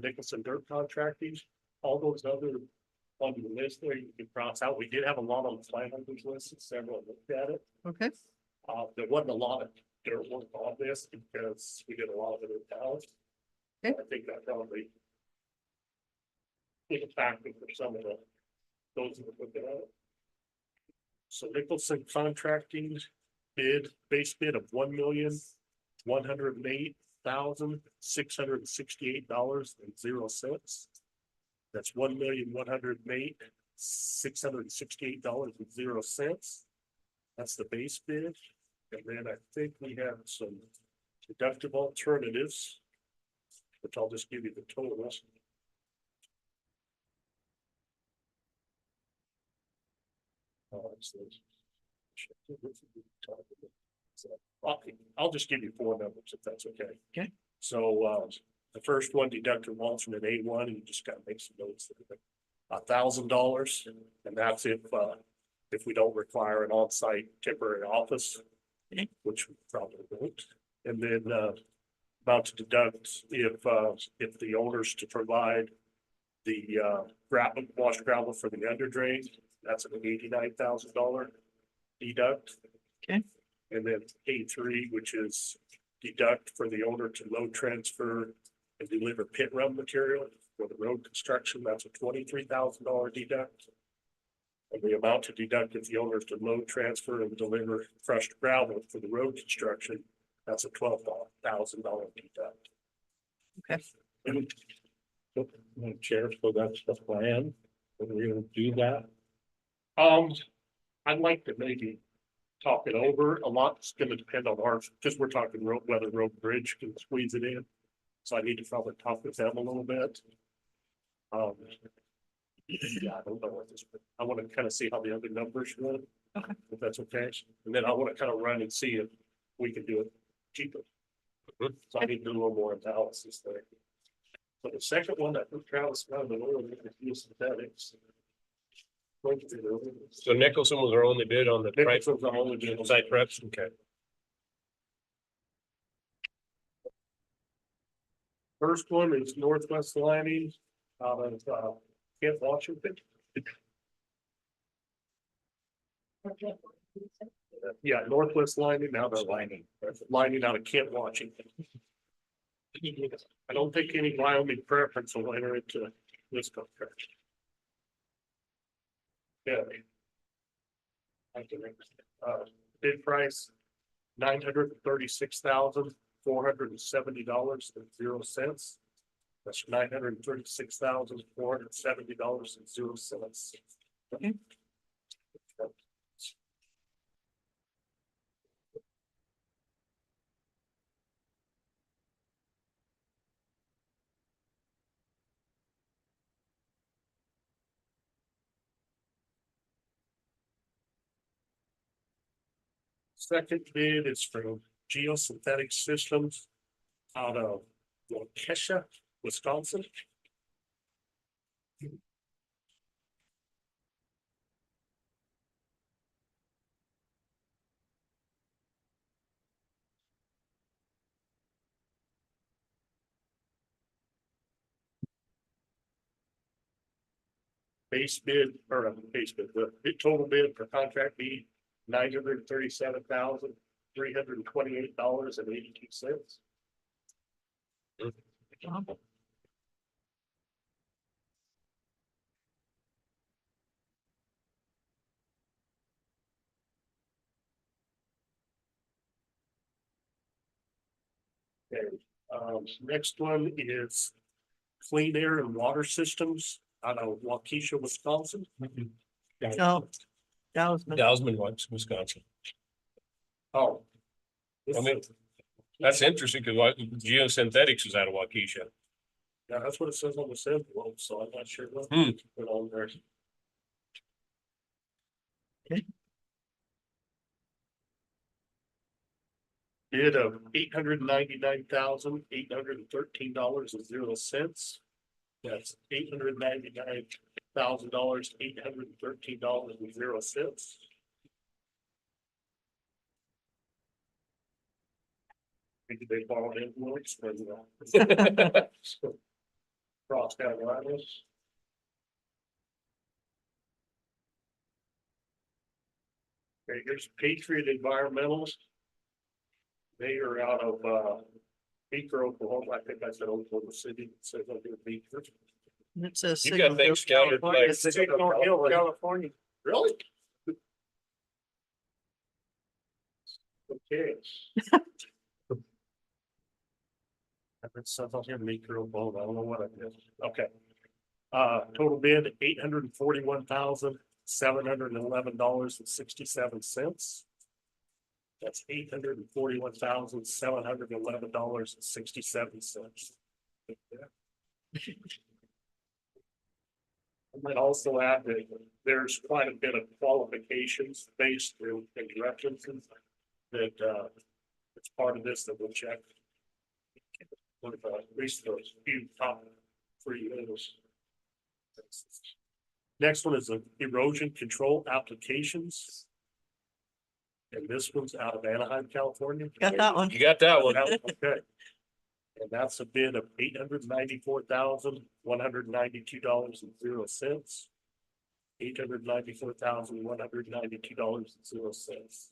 Nicholson Dirt Contracting. All those other on the list there, you can cross out. We did have a lot on the plan on this list, and several looked at it. Okay. There wasn't a lot of dirt work on this because we did a lot of it in house. Okay. I think that probably is a factor for some of those that looked at it. So Nicholson Contracting base bid of $1,108,668.00. That's $1,108,668.00. That's the base bid. And then I think we have some deductible alternatives, which I'll just give you the totals. I'll just give you 4 numbers if that's okay. Okay. So the first one, deductible alternate A1, and you just gotta make some notes. $1,000, and that's if we don't require an on-site temporary office, Okay. which we probably won't. And then about to deduct if the owners to provide the gravel, washed gravel for the under drain, that's an $89,000 deduct. Okay. And then A3, which is deduct for the owner to load transfer and deliver pit run material for the road construction. That's a $23,000 deduct. And the amount to deduct if the owner is to load transfer and deliver crushed gravel for the road construction. That's a $12,000 deduct. Okay. And Chair, so that's the plan. We're gonna do that. I'd like to maybe talk it over. A lot's gonna depend on ours, because we're talking road, whether road bridge can squeeze it in. So I need to probably talk with them a little bit. Yeah, I don't know what this, but I want to kind of see how the other numbers run. Okay. If that's okay. And then I want to kind of run and see if we can do it cheaper. So I need to do a little more analysis there. But the second one that Travis found, the oil synthetics. So Nicholson was our only bid on the price Nicholson's the only bid. site preps, okay. First one is Northwest Lining out of Kent, Washington. Yeah, Northwest Lining, now they're lining out of Kent, Washington. I don't think any Wyoming preference will enter into this contract. Yeah. Bid price, $936,470.00. That's $936,470.00. Okay. Second bid is from Geosynthetic Systems out of Waukesha, Wisconsin. Base bid, or base bid, the total bid for contract B, $937,328.82. Okay, next one is Clean Air and Water Systems out of Waukesha, Wisconsin. No, that was. Dowsman, Wisconsin. Oh. I mean, that's interesting because geosynthetics is out of Waukesha. Yeah, that's what it says on the envelope, so I'm not sure what. Hmm. Put on there. Okay. Bid of $899,813.00. That's $899,000, $813.00. Maybe they borrowed influence from Cross Carolinas. Okay, here's Patriot Environmentals. They are out of Beaker, Oklahoma. I think I said Oklahoma City. It says I'm gonna be. It says. You got Signal Hill, things scouted California. like. Signal Hill, California. Really? Okay. I've been stuff out here, Meeker, Oklahoma. I don't know what I did. Okay. Total bid, $841,711.67. That's $841,711.67. I might also add that there's quite a bit of qualifications based in references that it's part of this that we'll check. At least those few top three items. Next one is erosion control applications. And this one's out of Anaheim, California. Got that one. You got that one. Okay. And that's a bid of $894,192.00. $894,192.00.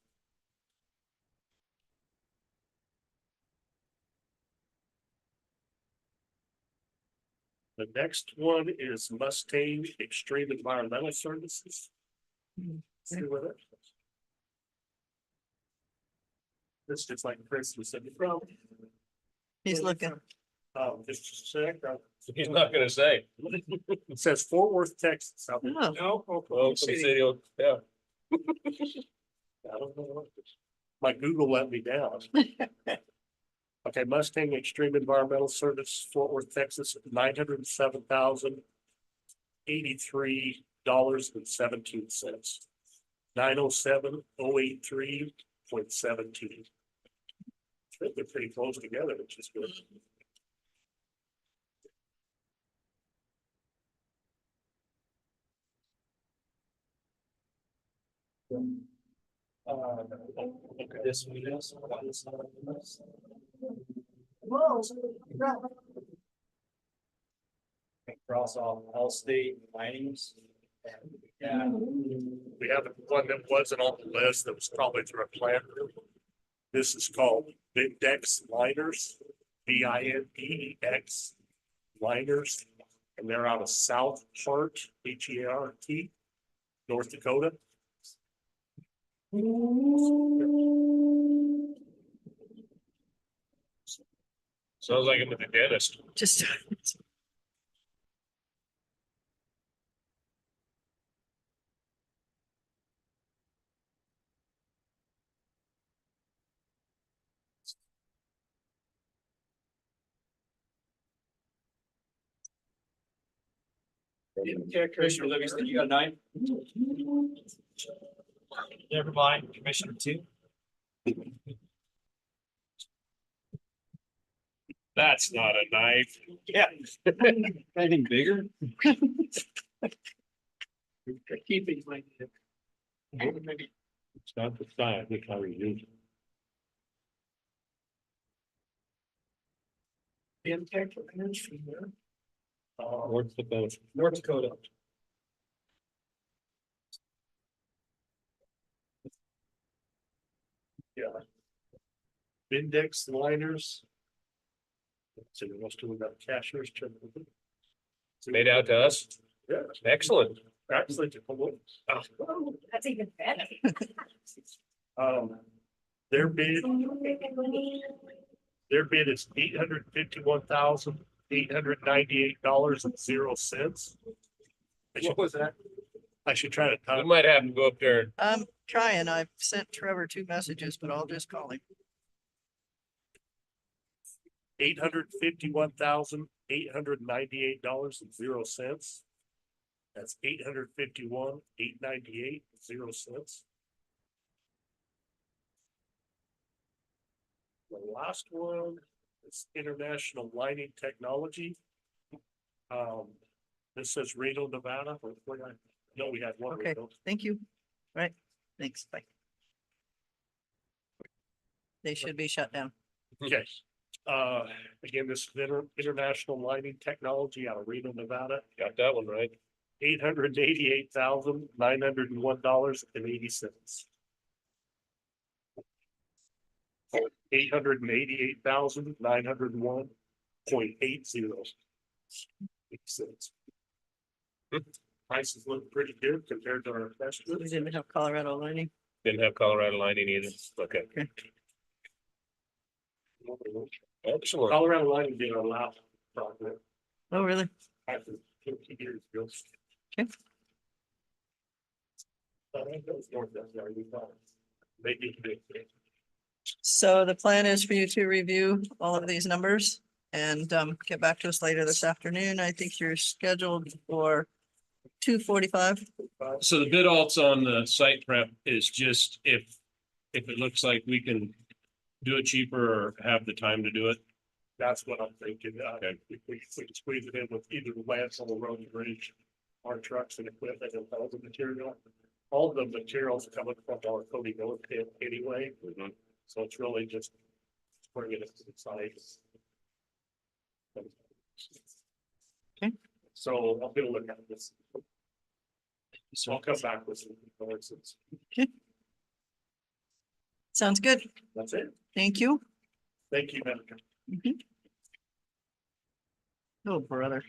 The next one is Mustang Extreme Environmental Services. See what it is. This is like Chris was saying from. He's looking. Just a sec. He's not gonna say. It says Fort Worth, Texas. Oh, No, Well, some city, yeah. I don't know what this- My Google let me down. Okay, Mustang Extreme Environmental Service, Fort Worth, Texas, $907,083.17. 907,083.17. They're pretty close together, which is good. Okay. This one is. Across all state minings. Yeah. We have one that wasn't on the list that was probably through a plant. This is called Vindex Liners, Vindex Liners. And they're out of South Hart, Hert, North Dakota. Sounds like I'm at the dentist. just. Okay, Commissioner Livingston, you got 9? Never mind, Commissioner 2. That's not a knife. Yeah. Anything bigger? Keeping my. It's not the size, it's how you use it. Impact for energy there. What's the benefit? North Dakota. Yeah. Index liners. So we must have got cashiers. Made out to us. Yeah, Excellent. actually. That's even better. Their bid is $851,898.00. What was that? I should try to We type might have to go up there. I'm trying. I've sent Trevor 2 messages, but I'll just call him. $851,898.00. That's $851,898.00. The last one is International Lighting Technology. This says Reno, Nevada. No, we had one. Okay. Thank you. Right. Thanks. Bye. They should be shut down. Okay. Again, this is International Lighting Technology out of Reno, Nevada, Got that one right. $888,901.80. $888,901.80. Prices look pretty good compared to our We estimates. didn't have Colorado lighting. Didn't have Colorado lighting either. Okay. Excellent. Colorado Lighting did our last project Oh, really? after 50 years ago. Okay. They did big. So the plan is for you to review all of these numbers and get back to us later this afternoon. I think you're scheduled for 2:45. So the bid alts on the site prep is just if it looks like we can do it cheaper or have the time to do it. That's what I'm thinking. If we can squeeze it in with either Lance on the road and bridge, our trucks and equipment and all the material. All the materials coming from our Cody Miller pit anyway. So it's really just bringing it to the site. Okay. So I'm gonna look at this. So I'll come back with some proposals. Sounds good. That's it. Thank you. Thank you, Madam. Oh, brother.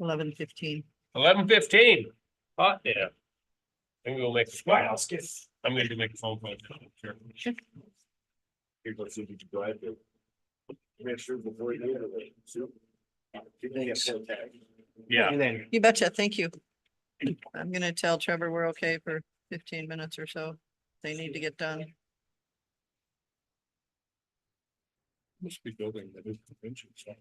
11:15. 11:15. Hot, yeah. I'm gonna make, Right, I'll skip. I'm going to make a phone call. Sure. Here's what you need to go ahead and make sure before you do it. So, you can get full tag. Yeah. And then You betcha. Thank you. I'm gonna tell Trevor we're okay for 15 minutes or so. They need to get done. Must be building that is convention. So.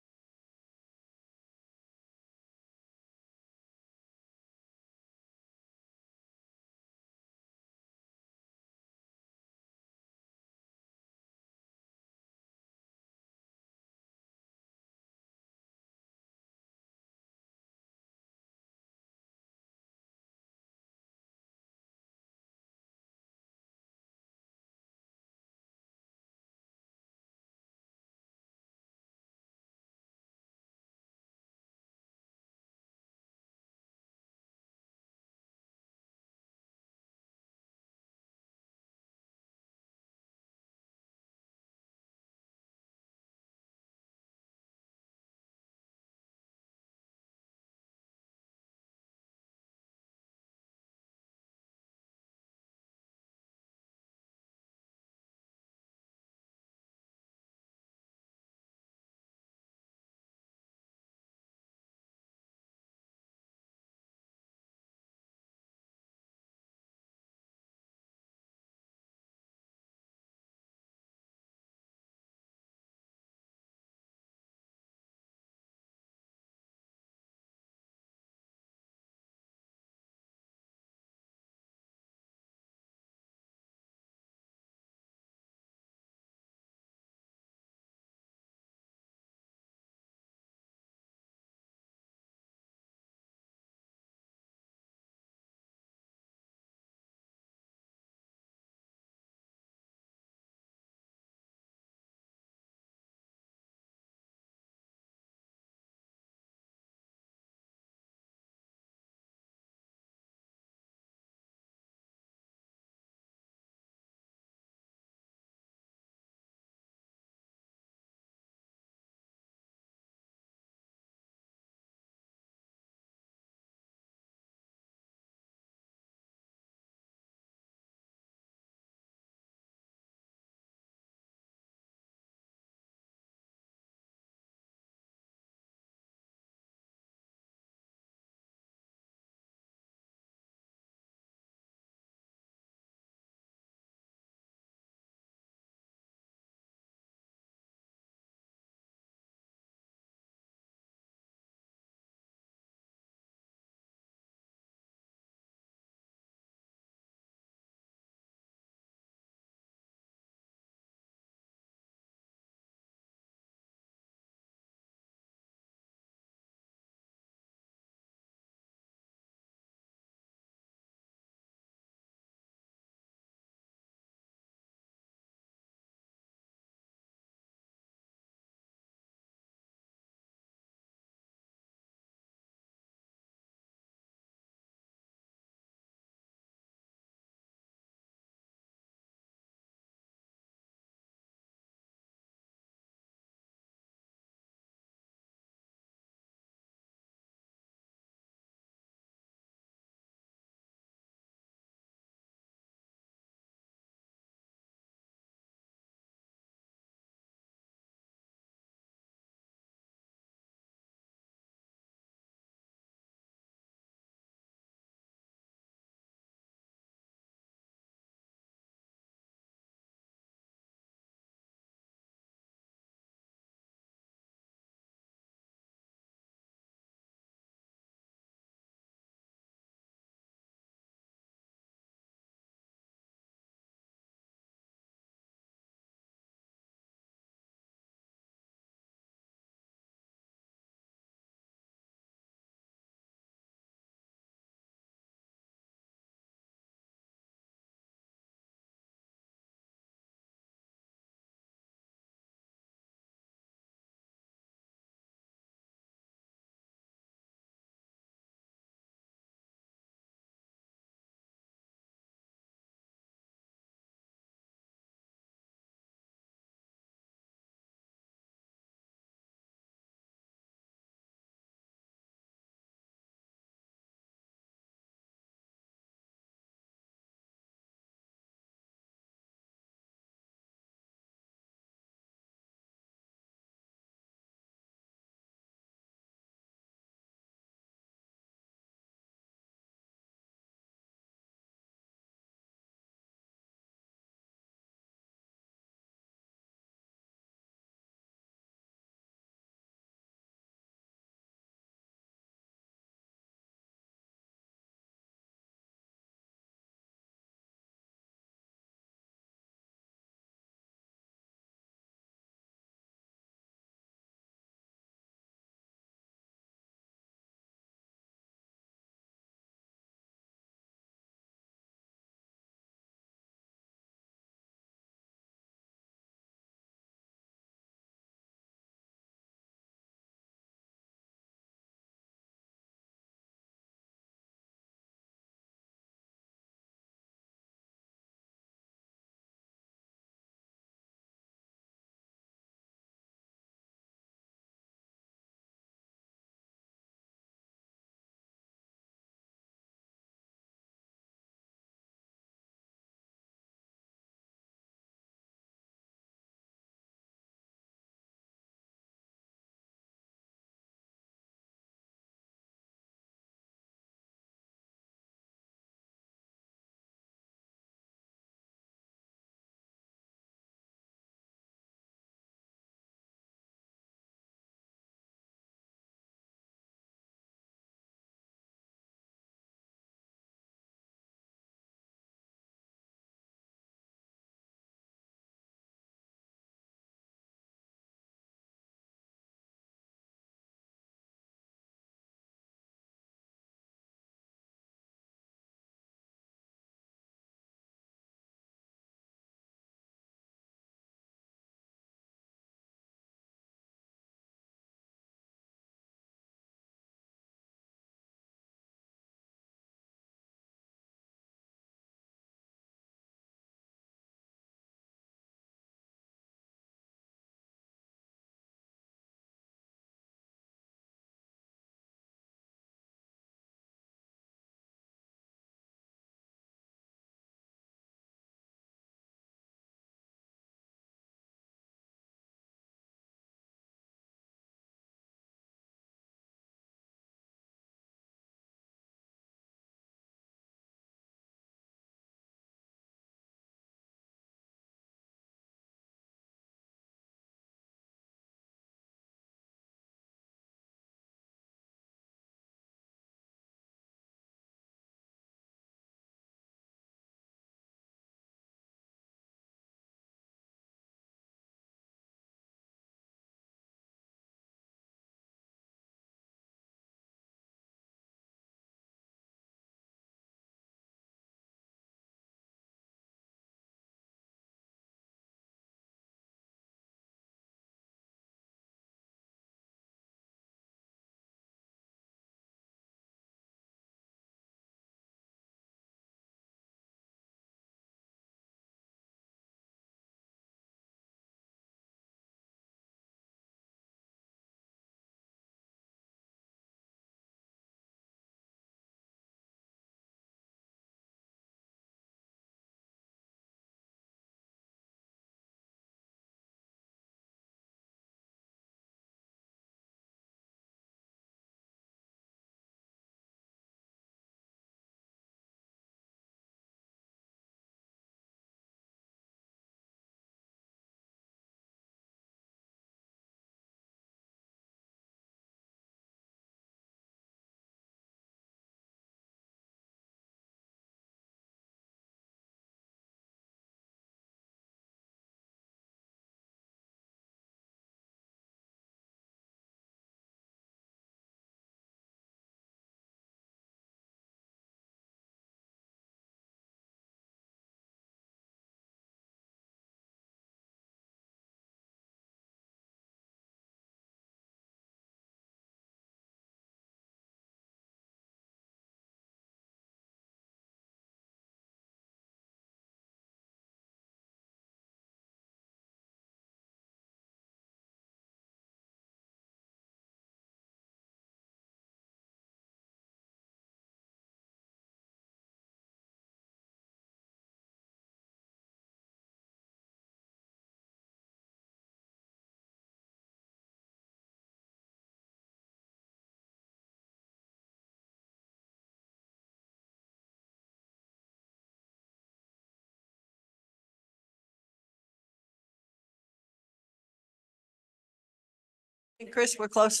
Hey, Chris, we're close.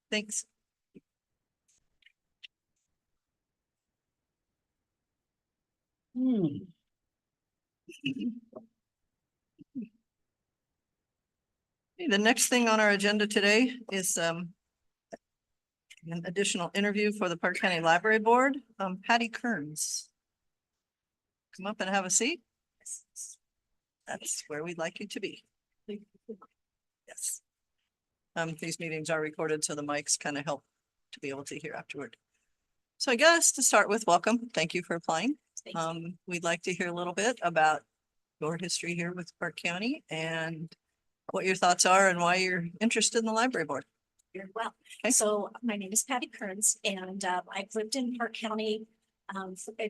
Thanks. Okay, the next thing on our agenda today is an additional interview for the Park County Library Board. Patty Kearns. Come up and have a seat. That's where we'd like you to be. Yes. These meetings are recorded, so the mics kind of help to be able to hear afterward. So I guess to start with, welcome. Thank you for applying. Thank you. We'd like to hear a little bit about your history here with Park County and what your thoughts are and why you're interested in the library board. Very well. Okay. So my name is Patty Kearns and I've lived in Park County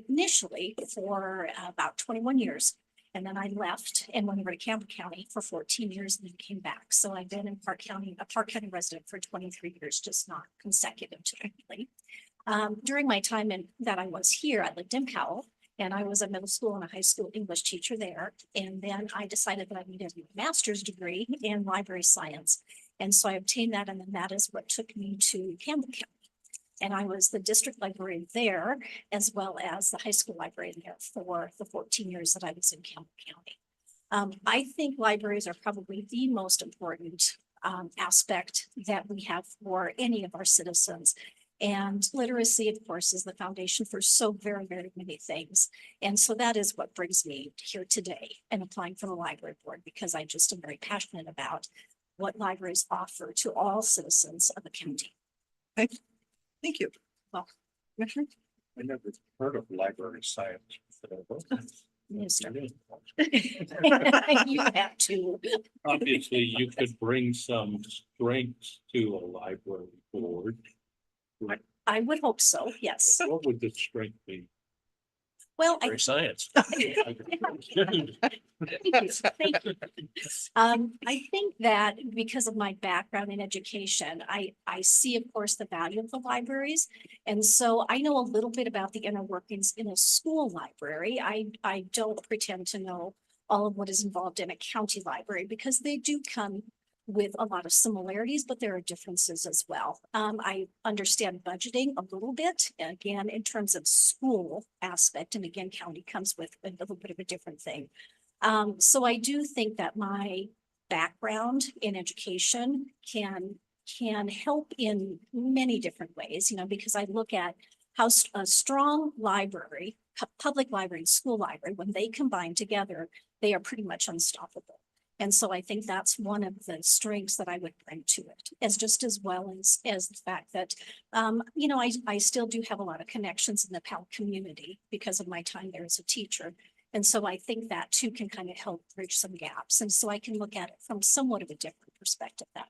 initially for about 21 years. And then I left and went over to Campbell County for 14 years and then came back. So I've been in Park County, a Park County resident for 23 years, just not consecutively. During my time that I was here, I lived in Powell. And I was a middle school and a high school English teacher there. And then I decided that I needed a master's degree in library science. And so I obtained that, and then that is what took me to Campbell County. And I was the district librarian there, as well as the high school librarian there for the 14 years that I was in Campbell County. I think libraries are probably the most important aspect that we have for any of our citizens. And literacy, of course, is the foundation for so very, very many things. And so that is what brings me here today and applying for the library board, because I just am very passionate about what libraries offer to all citizens of the county. Okay, thank you. Well, Commissioner? I never heard of library science. Minister. You have to. Obviously, you could bring some strengths to a library board. I would hope so, yes. What would the strength be? Well, I Very science. I think that because of my background in education, I see, of course, the value of the libraries. And so I know a little bit about the inner workings in a school library. I don't pretend to know all of what is involved in a county library, because they do come with a lot of similarities, but there are differences as well. I understand budgeting a little bit, again, in terms of school aspect, and again, county comes with a little bit of a different thing. So I do think that my background in education can help in many different ways, because I look at how a strong library, public library and school library, when they combine together, they are pretty much unstoppable. And so I think that's one of the strengths that I would bring to it, as well as the fact that, I still do have a lot of connections in the Powell community because of my time there as a teacher. And so I think that too can kind of help bridge some gaps. And so I can look at it from somewhat of a different perspective that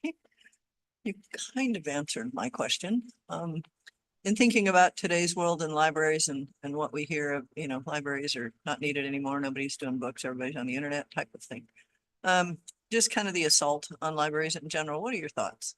way. You kind of answered my question. In thinking about today's world and libraries and what we hear of, libraries are not needed anymore. Nobody's doing books, everybody's on the internet type of thing. Just kind of the assault on libraries in general. What are your thoughts?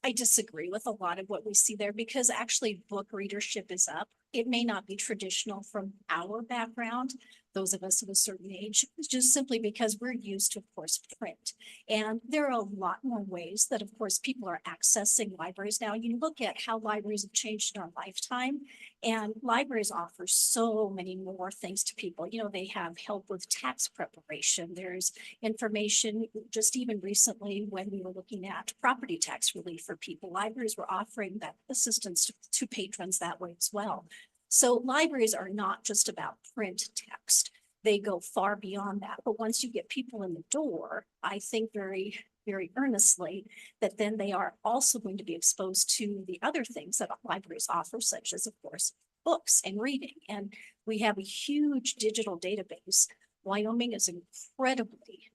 I disagree with a lot of what we see there, because actually book readership is up. It may not be traditional from our background, those of us of a certain age, just simply because we're used to, of course, print. And there are a lot more ways that, of course, people are accessing libraries now. You look at how libraries have changed in our lifetime, and libraries offer so many more things to people. They have help with tax preparation. There's information, just even recently when we were looking at property tax relief for people, libraries were offering that assistance to patrons that way as well. So libraries are not just about print text. They go far beyond that. But once you get people in the door, I think very, very earnestly that then they are also going to be exposed to the other things that libraries offer, such as, of course, books and reading. And we have a huge digital database. Wyoming is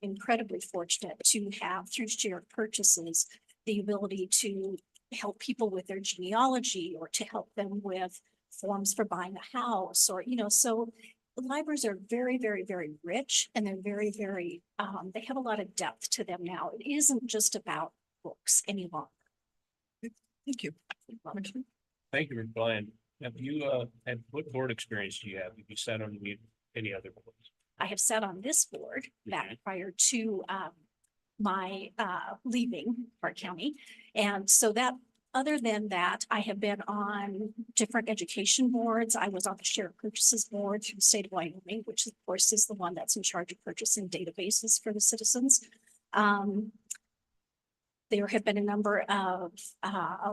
incredibly fortunate to have, through shared purchases, the ability to help people with their genealogy or to help them with forms for buying a house, or, so the libraries are very, very, very rich, and they're very, very, they have a lot of depth to them now. It isn't just about books any longer. Thank you. Thank you for applying. Have you, what board experience do you have? Have you sat on any other boards? I have sat on this board back prior to my leaving Park County. And so that, other than that, I have been on different education boards. I was on the Share Purchases Board through the state of Wyoming, which of course is the one that's in charge of purchasing databases for the citizens. There have been a number of,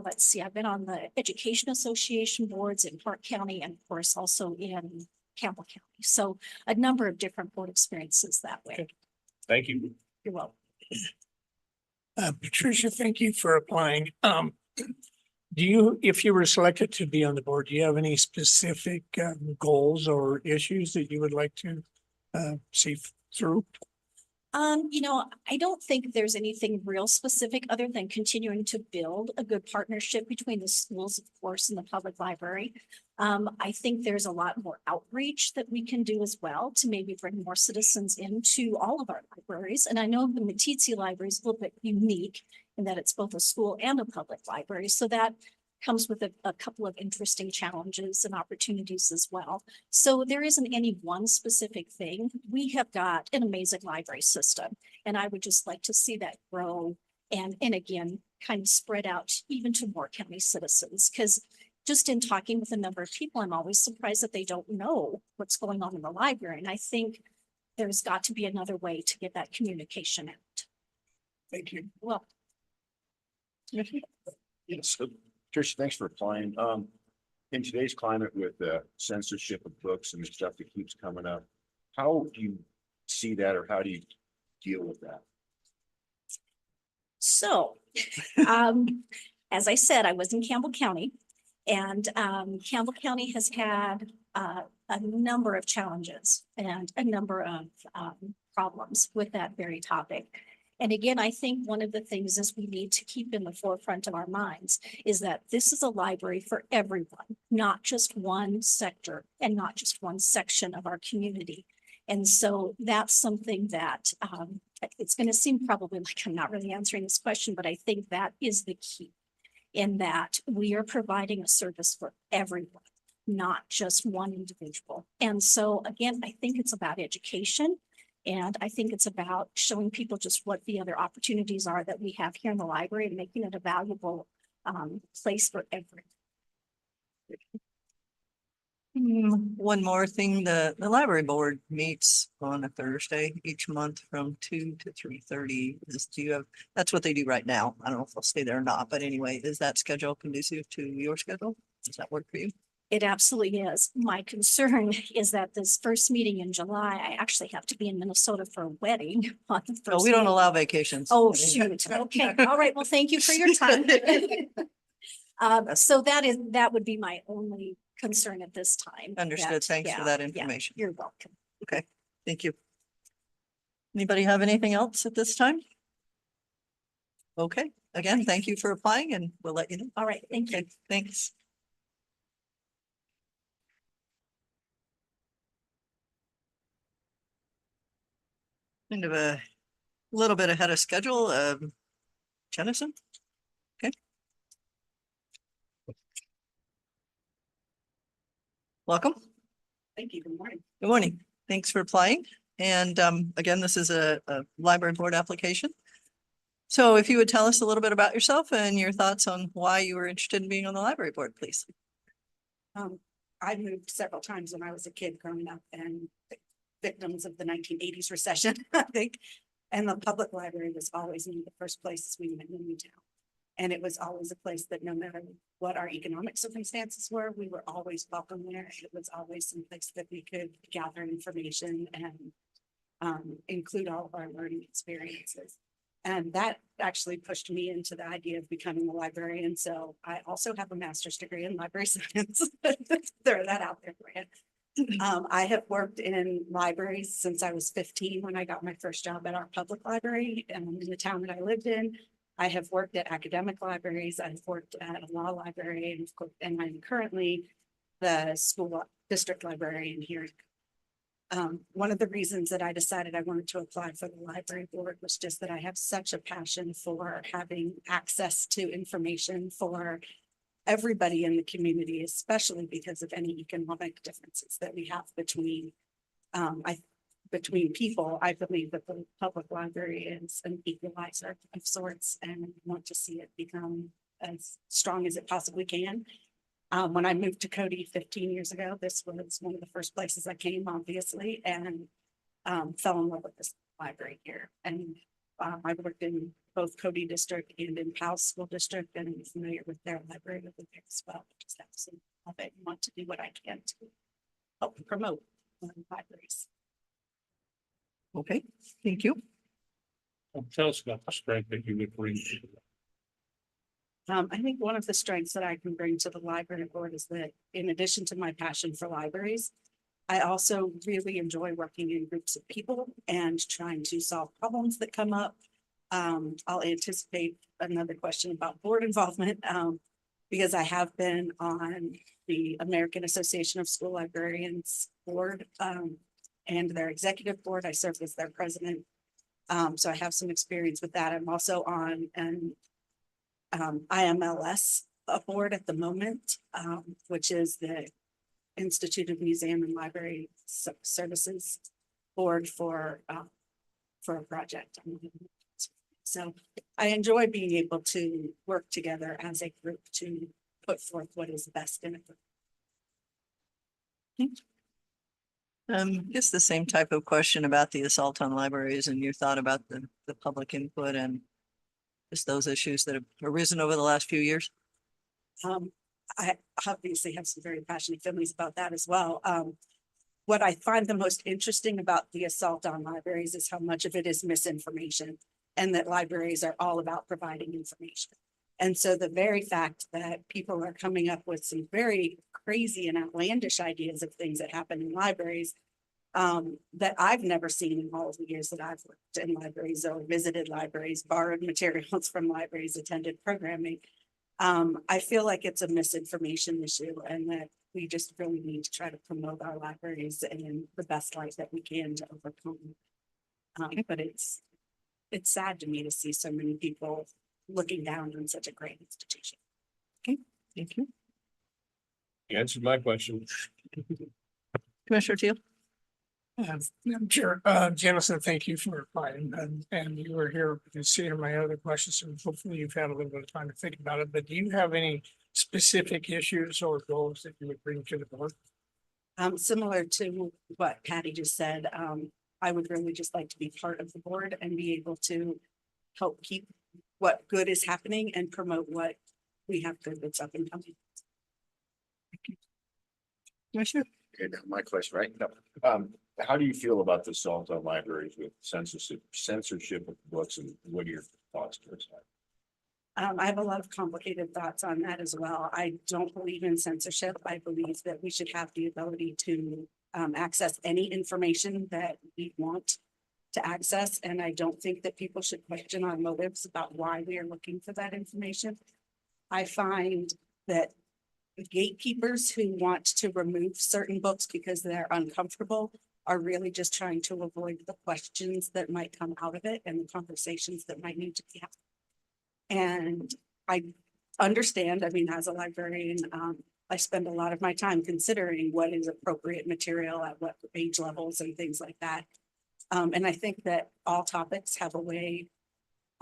let's see, I've been on the Education Association boards in Park County and of course also in Campbell County. So a number of different board experiences that way. Thank you. You're welcome. Patricia, thank you for applying. Do you, if you were selected to be on the board, do you have any specific goals or issues that you would like to see through? You know, I don't think there's anything real specific other than continuing to build a good partnership between the schools, of course, and the public library. I think there's a lot more outreach that we can do as well to maybe bring more citizens into all of our libraries. And I know the Meeteetse Library is a little bit unique in that it's both a school and a public library. So that comes with a couple of interesting challenges and opportunities as well. So there isn't any one specific thing. We have got an amazing library system, and I would just like to see that grow and again, kind of spread out even to more county citizens. Because just in talking with a number of people, I'm always surprised that they don't know what's going on in the library. And I think there's got to be another way to get that communication out. Thank you. Well, Yes, Tricia, thanks for applying. In today's climate with the censorship of books and the stuff that keeps coming up, how do you see that or how do you deal with that? so, as I said, I was in Campbell County, and Campbell County has had a number of challenges and a number of problems with that very topic. And again, I think one of the things is we need to keep in the forefront of our minds is that this is a library for everyone, not just one sector and not just one section of our community. And so that's something that it's going to seem probably like I'm not really answering this question, but I think that is the key in that we are providing a service for everyone, not just one individual. And so again, I think it's about education. And I think it's about showing people just what the other opportunities are that we have here in the library and making it a valuable place for everyone. One more thing, the library board meets on a Thursday each month from 2 to 3:30. Do you have, that's what they do right now. I don't know if they'll stay there or not, but anyway, is that schedule conducive to your schedule? Does that work for you? It absolutely is. My concern is that this first meeting in July, I actually have to be in Minnesota for a wedding on the No, first. we don't meeting. allow vacations. Oh, shoot. Okay. All right. Well, thank you for your time. So that would be my only concern at this time. Understood. that- Thanks for yeah, that yeah, information. You're welcome. Thank you. Anybody have anything else at this time? Okay, again, thank you for applying and we'll let you know. All right. Thank you. Okay, thanks. Kind of a little bit ahead of schedule, Jennison. Okay. Welcome. Thank you. Good morning. Good morning. Thanks for applying. And again, this is a library board application. So if you would tell us a little bit about yourself and your thoughts on why you were interested in being on the library board, please. I moved several times when I was a kid growing up and victims of the 1980s recession, I think. And the public library was always one of the first places we went in town. And it was always a place that no matter what our economic circumstances were, we were always welcome there. It was always some place that we could gather information and include all of our learning experiences. And that actually pushed me into the idea of becoming a librarian. So I also have a master's degree in library science. Throw that out there for you. I have worked in libraries since I was 15 when I got my first job at our public library in the town that I lived in. I have worked at academic libraries. I've worked at a law library, and I'm currently the school district librarian here. One of the reasons that I decided I wanted to apply for the library board was just that I have such a passion for having access to information for everybody in the community, especially because of any economic differences that we have between between people, I believe that the public library is an equalizer of sorts and want to see it become as strong as it possibly can. When I moved to Cody 15 years ago, this was one of the first places I came, obviously, and fell in love with this library here. And I worked in both Cody District and in Powell School District, and I'm familiar with their library over there as well. Just absolutely love it and want to do what I can to help promote libraries. Okay, thank you. Tell us about the strength that you would bring to I think one of the strengths that I can bring to the library board is that in addition to my passion for libraries, I also really enjoy working in groups of people and trying to solve problems that come up. I'll anticipate another question about board involvement, because I have been on the American Association of School Librarians board, and their executive board. I served as their president. So I have some experience with that. I'm also on an IMLS board at the moment, which is the Institute of Museum and Library Services board for a project. So I enjoy being able to work together as a group to put forth what is best in it. Just the same type of question about the assault on libraries and your thought about the public input and just those issues that have arisen over the last few years. I obviously have some very passionate feelings about that as well. What I find the most interesting about the assault on libraries is how much of it is misinformation, and that libraries are all about providing information. And so the very fact that people are coming up with some very crazy and outlandish ideas of things that happen in libraries that I've never seen in all of the years that I've worked in libraries or visited libraries, borrowed materials from libraries, attended programming. I feel like it's a misinformation issue and that we just really need to try to promote our libraries in the best light that we can to overcome. But it's sad to me to see so many people looking down on such a great institution. Thank you. You answered my question. Commissioner Teal. Madam Chair, Jennison, thank you for replying, and you were here to see my other questions, and hopefully you've had a little bit of time to think about it, but do you have any specific issues or goals that you would bring to the board? Similar to what Patty just said, I would really just like to be part of the board and be able to help keep what good is happening and promote what we have good that's up and coming. Commissioner. Okay, now my question, right? No. How do you feel about the assault on libraries with censorship of books, and what are your thoughts towards that? I have a lot of complicated thoughts on that as well. I don't believe in censorship. I believe that we should have the ability to access any information that we want to access. And I don't think that people should question our motives about why we are looking for that information. I find that gatekeepers who want to remove certain books because they're uncomfortable are really just trying to avoid the questions that might come out of it and the conversations that might need to be had. And I understand, I mean, as a librarian, I spend a lot of my time considering what is appropriate material at what age levels and things like that. And I think that all topics have a way,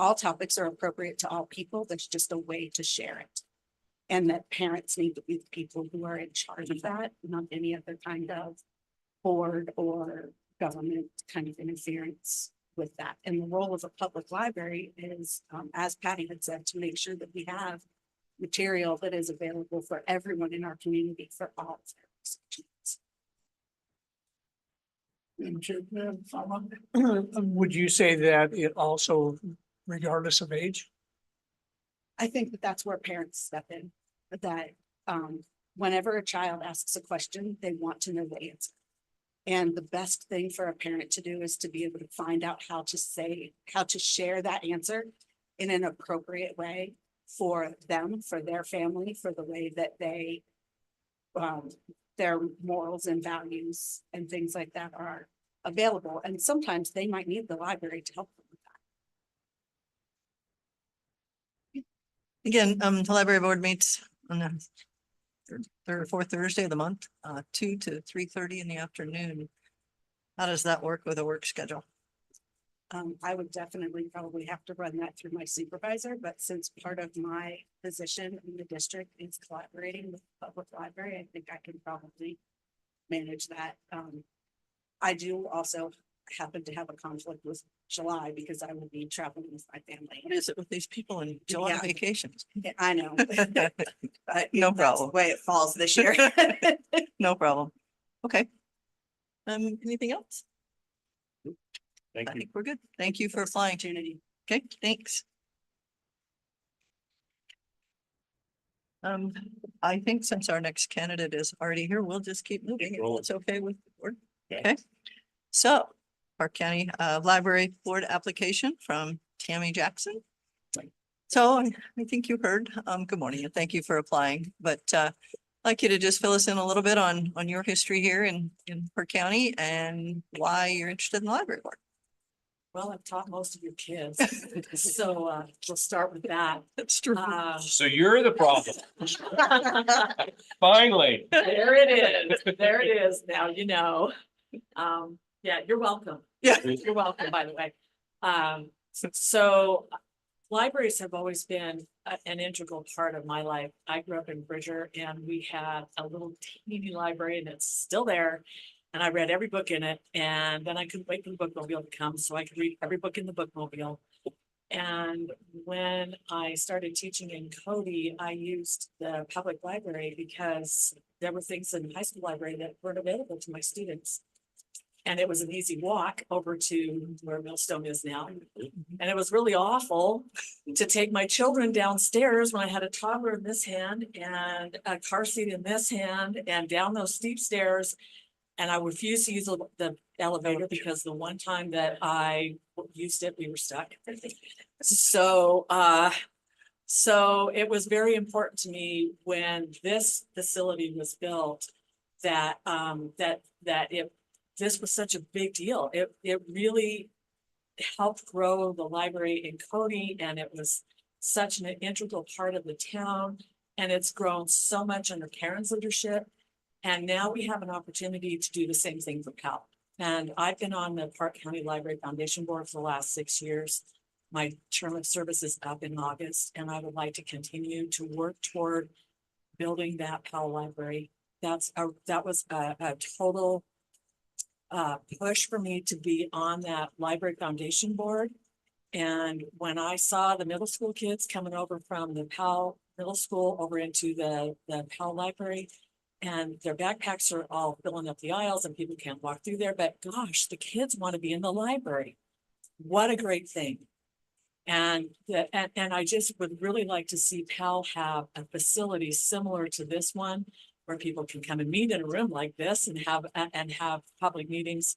all topics are appropriate to all people. There's just a way to share it. And that parents need to be the people who are in charge of that, not any other kind of board or government kind of interference with that. And the role of a public library is, as Patty had said, to make sure that we have material that is available for everyone in our community for all of their constituents. Would you say that it also, regardless of age? I think that that's where parents step in, that whenever a child asks a question, they want to know the answer. And the best thing for a parent to do is to be able to find out how to share that answer in an appropriate way for them, for their family, for the way that they, their morals and values and things like that are available. And sometimes they might need the library to help them with that. Again, the library board meets on the third or fourth Thursday of the month, 2 to 3:30 in the afternoon. How does that work with a work schedule? I would definitely probably have to run that through my supervisor, but since part of my position in the district is collaborating with the public library, I think I can probably manage that. I do also happen to have a conflict with July because I will be traveling with my family. What is it with these people in July Yeah. vacations? Yeah, I know. But No that's the problem. way it falls this year. No problem. Okay. Anything else? Thank I you. think we're good. Thank you for applying. Opportunity. Okay, thanks. I think since our next candidate is already here, we'll just keep moving. If rolling. it's okay with the board. Okay. Okay. So Park County Library Board application from Tammy Jackson. So I think you heard, good morning and thank you for applying, but I'd like you to just fill us in a little bit on your history here in Park County and why you're interested in the library board. Well, I've taught most of your kids, so we'll start with that. That's true. So you're the problem. Finally. There it is. There it is. Now you know. Yeah, you're welcome. Yeah. You're welcome, by the way. So libraries have always been an integral part of my life. I grew up in Bridger and we had a little teeny library and it's still there. And I read every book in it and then I couldn't wait for the bookmobile to come so I could read every book in the bookmobile. And when I started teaching in Cody, I used the public library because there were things in the high school library that weren't available to my students. And it was an easy walk over to where Millstone is now. And it was really awful to take my children downstairs when I had a toddler in this hand and a car seat in this hand and down those steep stairs. And I refused to use the elevator because the one time that I used it, we were stuck. So, so it was very important to me when this facility was built that, this was such a big deal. It really helped grow the library in Cody and it was such an integral part of the town. And it's grown so much under Karen's leadership. And now we have an opportunity to do the same thing for Cal. And I've been on the Park County Library Foundation Board for the last 6 years. My term of service is up in August, and I would like to continue to work toward building that Powell Library. That was a total push for me to be on that Library Foundation Board. And when I saw the middle school kids coming over from the Powell Middle School over into the Powell Library, and their backpacks are all filling up the aisles and people can't walk through there, but gosh, the kids want to be in the library. What a great thing. And I just would really like to see Powell have a facility similar to this one where people can come and meet in a room like this and have public meetings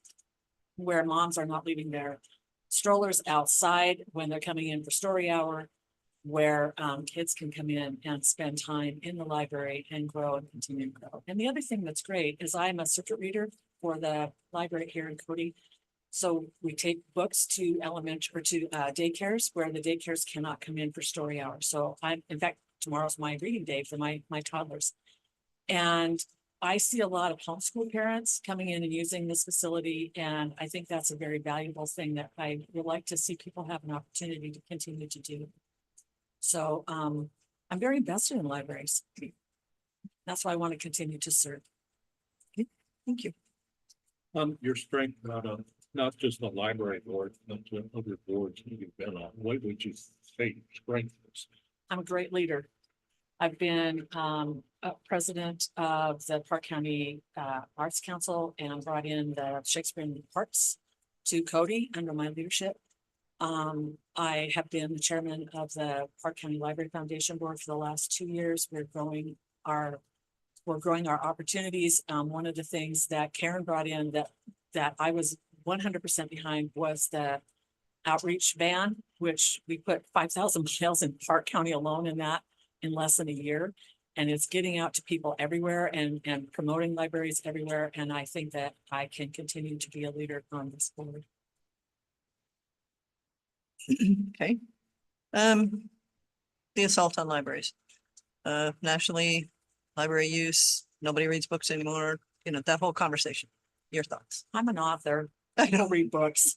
where moms are not leaving their strollers outside when they're coming in for story hour, where kids can come in and spend time in the library and grow and continue to grow. And the other thing that's great is I'm a circuit reader for the library here in Cody. So we take books to elementary or to daycares where the daycares cannot come in for story hour. So in fact, tomorrow's my reading day for my toddlers. And I see a lot of homeschool parents coming in and using this facility. And I think that's a very valuable thing that I would like to see people have an opportunity to continue to do. So I'm very invested in libraries. That's why I want to continue to serve. Thank you. Your strength, not just the library board, but the other boards that you've been on. What would you say your strength is? I'm a great leader. I've been president of the Park County Arts Council and brought in the Shakespeare Arts to Cody under my leadership. I have been the chairman of the Park County Library Foundation Board for the last 2 years. We're growing our opportunities. One of the things that Karen brought in that I was 100% behind was the outreach van, which we put 5,000 miles in Park County alone in that in less than a year. And it's getting out to people everywhere and promoting libraries everywhere. And I think that I can continue to be a leader on this board. Okay. The assault on libraries. Nationally, library use, nobody reads books anymore, that whole conversation. your thoughts. I'm an author. I I don't know. read books.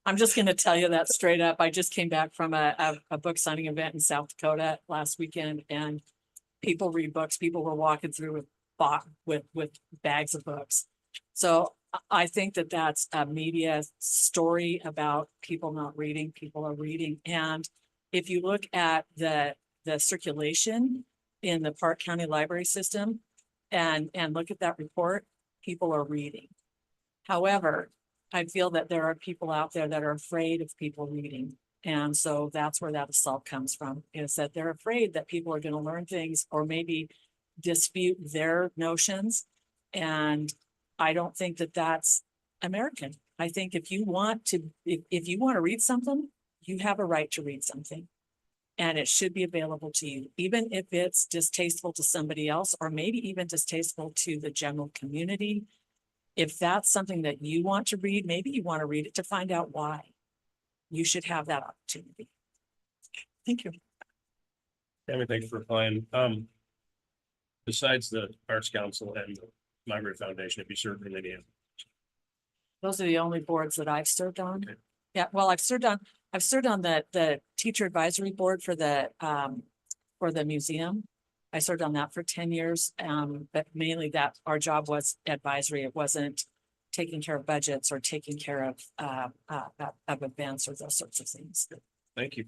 I'm just gonna tell you that straight up. I just came back from a book signing event in South Dakota last weekend and people read books. People were walking through with bags of books. So I think that that's a media story about people not reading, people are reading. And if you look at the circulation in the Park County Library System and look at that report, people are reading. However, I feel that there are people out there that are afraid of people reading. And so that's where that assault comes from, is that they're afraid that people are going to learn things or maybe dispute their notions. And I don't think that that's American. I think if you want to, if you want to read something, you have a right to read something. And it should be available to you, even if it's distasteful to somebody else, or maybe even distasteful to the general community. If that's something that you want to read, maybe you want to read it to find out why. You should have that opportunity. Thank you. Tammy, thanks for applying. Besides the Arts Council and the Library Foundation, have you served in any? Those are the only boards that I've served on. Okay. Yeah, well, I've served on the teacher advisory board for the museum. I served on that for 10 years, but mainly that our job was advisory. It wasn't taking care of budgets or taking care of events or those sorts of things. Thank you.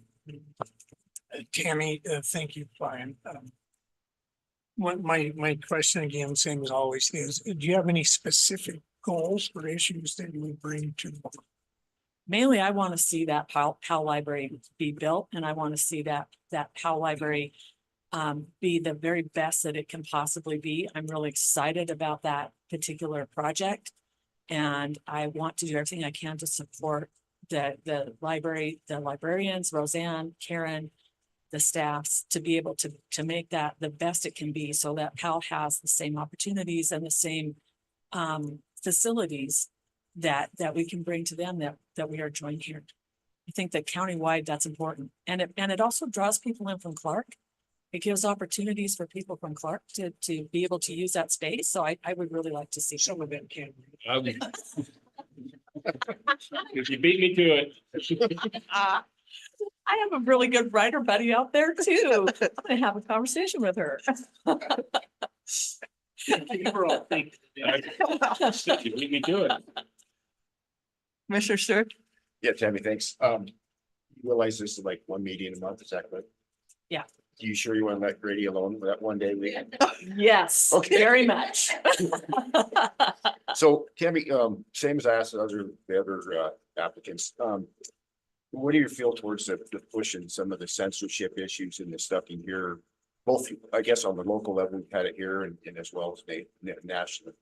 Tammy, thank you, Brian. My question again, same as always, is do you have any specific goals or issues that you would bring to the board? Mainly, I want to see that Powell Library be built, and I want to see that Powell Library be the very best that it can possibly be. I'm really excited about that particular project. And I want to do everything I can to support the library, the librarians, Roseanne, Karen, the staffs, to be able to make that the best it can be, so that Powell has the same opportunities and the same facilities that we can bring to them that we are joined here. I think that countywide, that's important. And it also draws people in from Clark. It gives opportunities for people from Clark to be able to use that space. So I would really like to see Some of them can. If you beat me to it. I have a really good writer buddy out there too. I'm gonna have a conversation with her. If you beat me to it. Commissioner Stewart? Yeah, Tammy, thanks. You realize this is like one meeting a month, is that correct? Yeah. You sure you want to let Grady alone for that one day week? Yes, Okay. very much. So Tammy, same as I asked the other applicants, what do you feel towards the push and some of the censorship issues and the stuff in here? Both, I guess, on the local level, we've had it here and as well as nationally.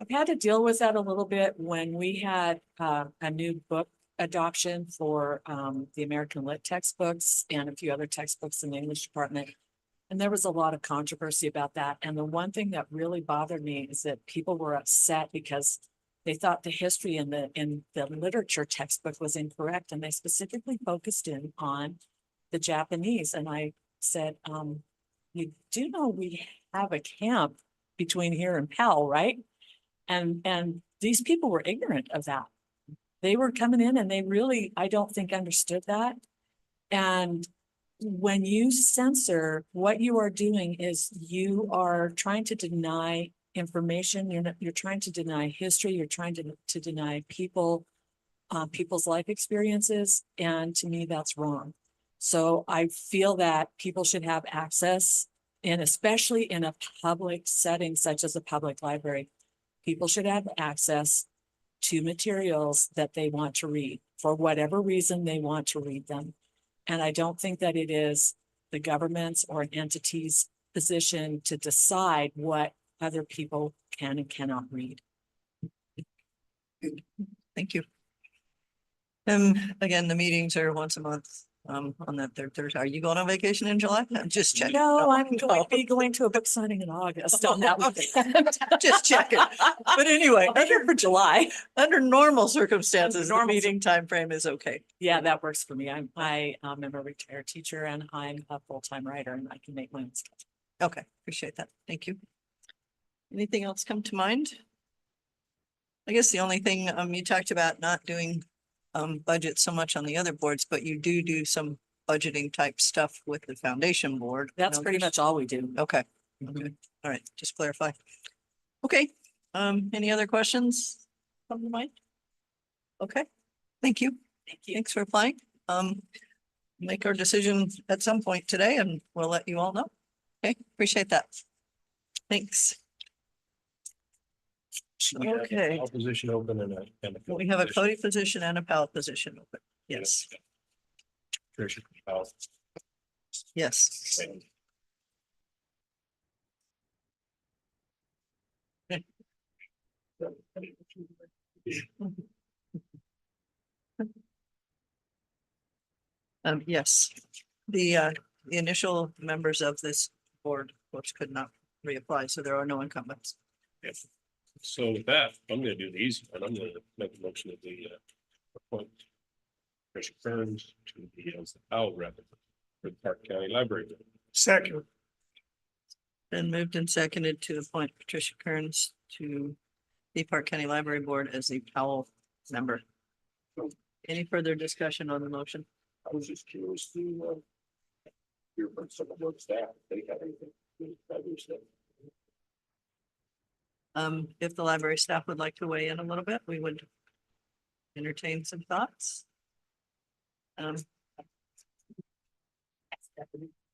I've had to deal with that a little bit when we had a new book adoption for the American Lit textbooks and a few other textbooks in the English department. And there was a lot of controversy about that. And the one thing that really bothered me is that people were upset because they thought the history in the literature textbook was incorrect. And they specifically focused in on the Japanese. And I said, you do know we have a camp between here and Powell, right? And these people were ignorant of that. They were coming in and they really, I don't think, understood that. And when you censor, what you are doing is you are trying to deny information. You're trying to deny history. You're trying to deny people's life experiences. And to me, that's wrong. So I feel that people should have access, and especially in a public setting such as a public library, people should have access to materials that they want to read for whatever reason they want to read them. And I don't think that it is the government's or an entity's position to decide what other people can and cannot read. Thank you. Again, the meetings are once a month, on that third. Are you going on vacation in July? I'm just checking. No, I'm going to be going to a book signing in August on that weekend. Just checking. But anyway, I'll be here for July. under normal circumstances, the Normal meeting timeframe is okay. Yeah, that works for me. I'm a retired teacher and I'm a full-time writer and I can make my own schedule. Okay, appreciate that. Thank you. Anything else come to mind? I guess the only thing, you talked about not doing budget so much on the other boards, but you do some budgeting type stuff with the foundation board. That's No, pretty much all we do. Okay, okay, all right, just clarify. Okay, any other questions from the mind? Okay, thank you. Thank you. Thanks for applying. Make our decision at some point today and we'll let you all know. Okay, appreciate that. Thanks. Okay. Opposition open and a. We have a Cody position and a Powell position open. Yes, Tricia, Powell. yes. Yes, the initial members of this board, of course, could not reapply, so there are no incumbents. Yes. So with that, I'm gonna do the easy one. I'm gonna make a motion that we appoint Tricia Kearns to be as the Powell rep for the Park County Library. Second, Been moved and seconded to appoint Patricia Kearns to the Park County Library Board as the Powell member. Any further discussion on the motion? I was just curious to hear from some of those staff, if they have anything. If the library staff would like to weigh in a little bit, we would entertain some thoughts. I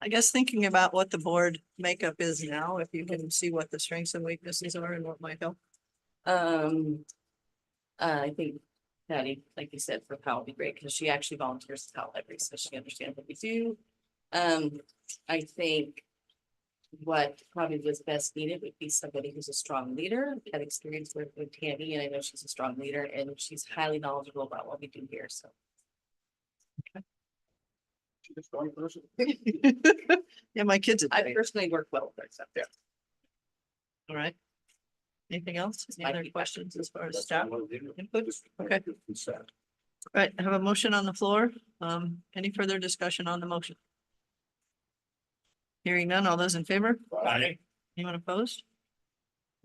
guess thinking about what the board makeup is now, if you can see what the strengths and weaknesses are and what might help. I think Patty, like you said, for Powell would be great because she actually volunteers at Powell Library, so she understands what we do. I think what probably was best needed would be somebody who's a strong leader, had experience with Tammy, and I know she's a strong leader and she's highly knowledgeable about what we do here, so. She's a strong person. Yeah, my kids. would I say it. personally work well with her, so. Yeah. All right. Anything else? Any my other feedback. questions as far as That's staff what I wanted to do. input? Just- Okay. Just that. All right, I have a motion on the floor. Any further discussion on the motion? Hearing none, all those in favor? Aye. Anyone opposed?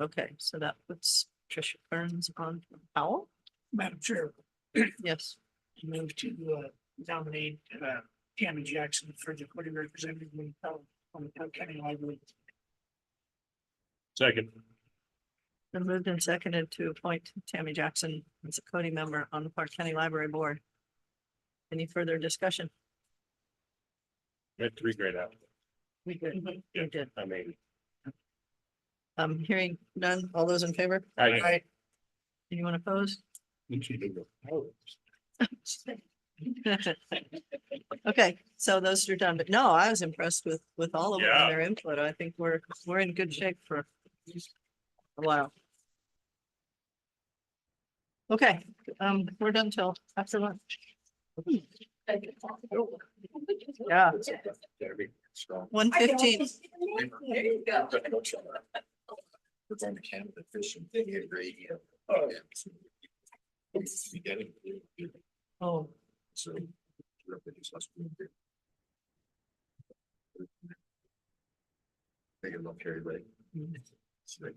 Okay, so that puts Tricia Kearns on Powell. Madam Chair, Yes, move to nominate Tammy Jackson for the Cody representative on the Park County Library. Second. been moved and seconded to appoint Tammy Jackson as a Cody member on the Park County Library Board. Any further discussion? We had 3 great applicants. We did. We did. I mean. Hearing none, all those in favor? I. Anyone opposed? Okay, so those are done, but no, I was impressed with all of them Yeah. and their input. I think we're in good shape for a while. Okay, we're done till after lunch. Yeah, Gotta be strong. 1:15. There you go. It's on the Canada fishing thing, yeah, great. Oh. You get it. Oh, So. They get a little carried away. It's like,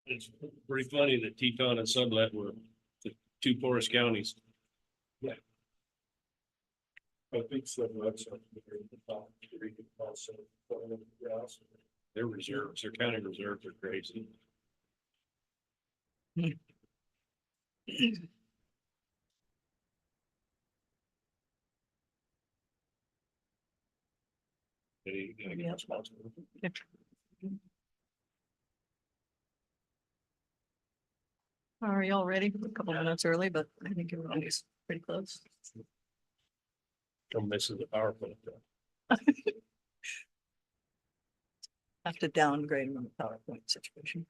It's pretty funny that Teton and Sublette were the two poorest counties. Yeah. I think Sublette's up there in the top three also. Their reserves, their county reserves are crazy. They gotta get responsible. Are y'all ready? A couple minutes early, but I think everybody's pretty close. Don't miss the power plant. Have to downgrade them on the PowerPoint situation.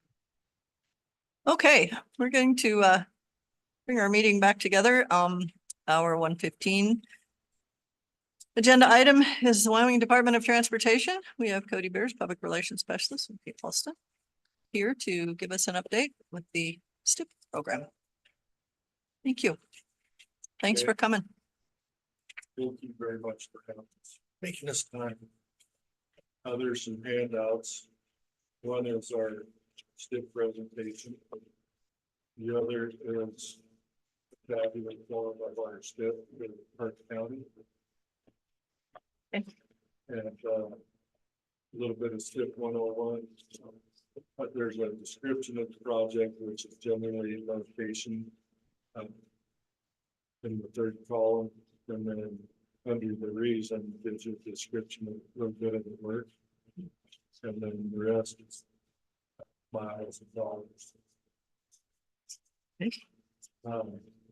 Okay, we're going to bring our meeting back together. Hour 1:15. Agenda item is the Wyoming Department of Transportation. We have Cody Beers, Public Relations Specialist, and Kate Halston here to give us an update with the STIP program. Thank you. Thanks for coming. Thank you very much for making this time. There's some handouts. One is our STIP presentation. The other is fabulous form of our STIP in Park County. Okay. And a little bit of STIP 101. But there's a description of the project, which is generally location in the third column, and then under the reason, gives you a description of a little bit of the work. And then the rest is miles and dollars.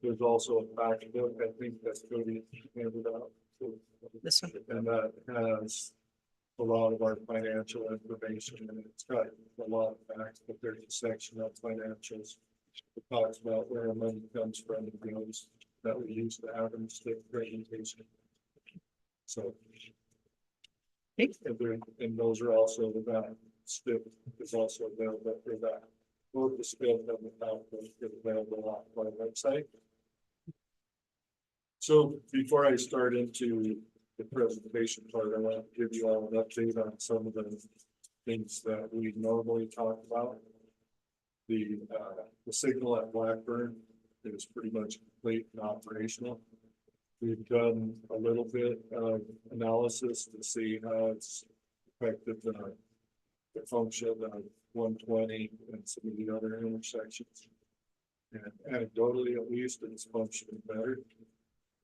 There's also a fact book, I think that's Cody handed out. This one. And that has a lot of our financial information, and it's got a lot of facts, but there's a section of financials that talks about where our money comes from and goes that we used to have in the STIP presentation. So. And those are also that STIP is also available for that. Both the STIP and the PowerPoint is available on our website. So before I start into the presentation part, I want to give you all an update on some of the things that we normally talk about. The signal at Blackburn is pretty much complete and operational. We've done a little bit of analysis to see how it's affected the function of 120 and some of the other intersections. And anecdotally, at least, it's functioning better.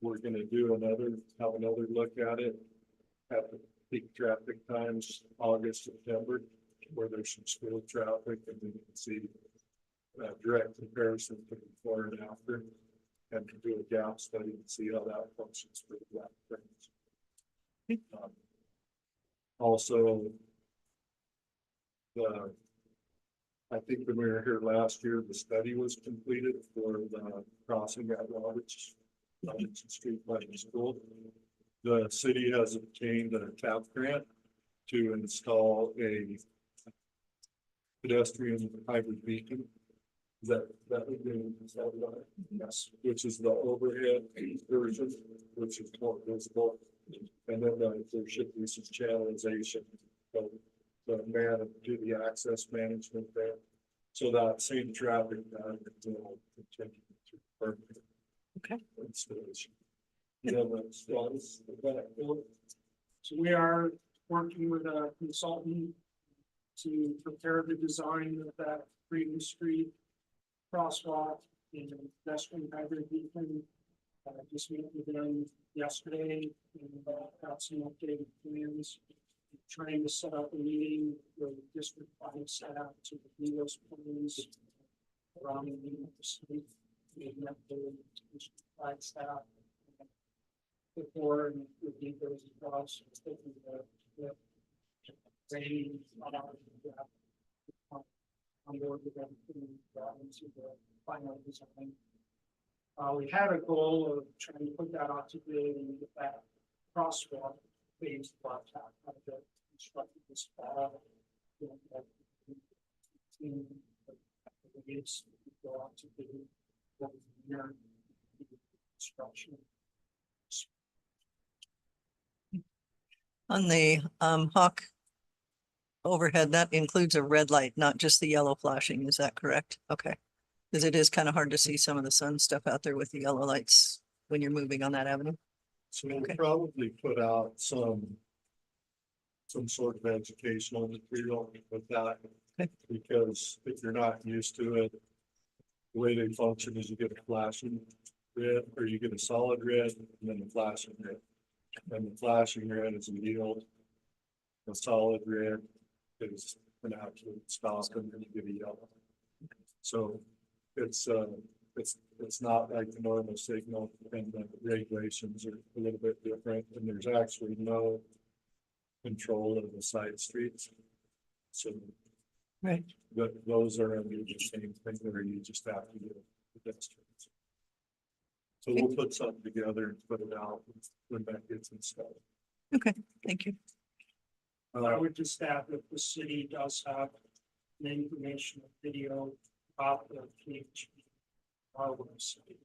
We're going to have another look at it at the peak traffic times, August, September, where there's some school traffic, and we can see a direct comparison to before and after, and to do a gap study and see how that functions for the black trains. Also, I think when we were here last year, the study was completed for the crossing at Robertson Street by the school. The city has obtained a TAP grant to install a pedestrian hybrid beacon. That would be, yes, which is the overhead version, which is more visible. And then there should be some channelization of the do the access management there. So that same traffic will continue to permit. Okay. Installation. Yeah, So we are working with a consultant to prepare the design of that Freedom Street crosswalk and pedestrian hybrid beacon. Just met with them yesterday and got some updated plans. Trying to set up a meeting with district finance staff to review those plans around the street. We met the district finance staff before and review those across. On board with them into the final design. We had a goal of trying to put that out to bid and get that crosswalk phase blacktop project constructed this fall. Go out to bid construction. On the Hawk overhead, that includes a red light, not just the yellow flashing. Is that correct? Okay. Because it is kind of hard to see some of the sun stuff out there with the yellow lights when you're moving on that avenue. So we'll Okay. probably put out some sort of educational material with that. Okay. Because if you're not used to it, the way they function is you get a flashing red, or you get a solid red, and then a flashing red. And the flashing red is a yield. The solid red is an absolute stop, and then you get a yellow. So it's not like the normal signal, and the regulations are a little bit different, and there's actually no control of the side streets. So Right. those are under the same thing where you just have to get pedestrians. So we'll put something together and put it out when that gets installed. Okay, thank you. I would just add that the city does have an informational video about the PhD. Our website.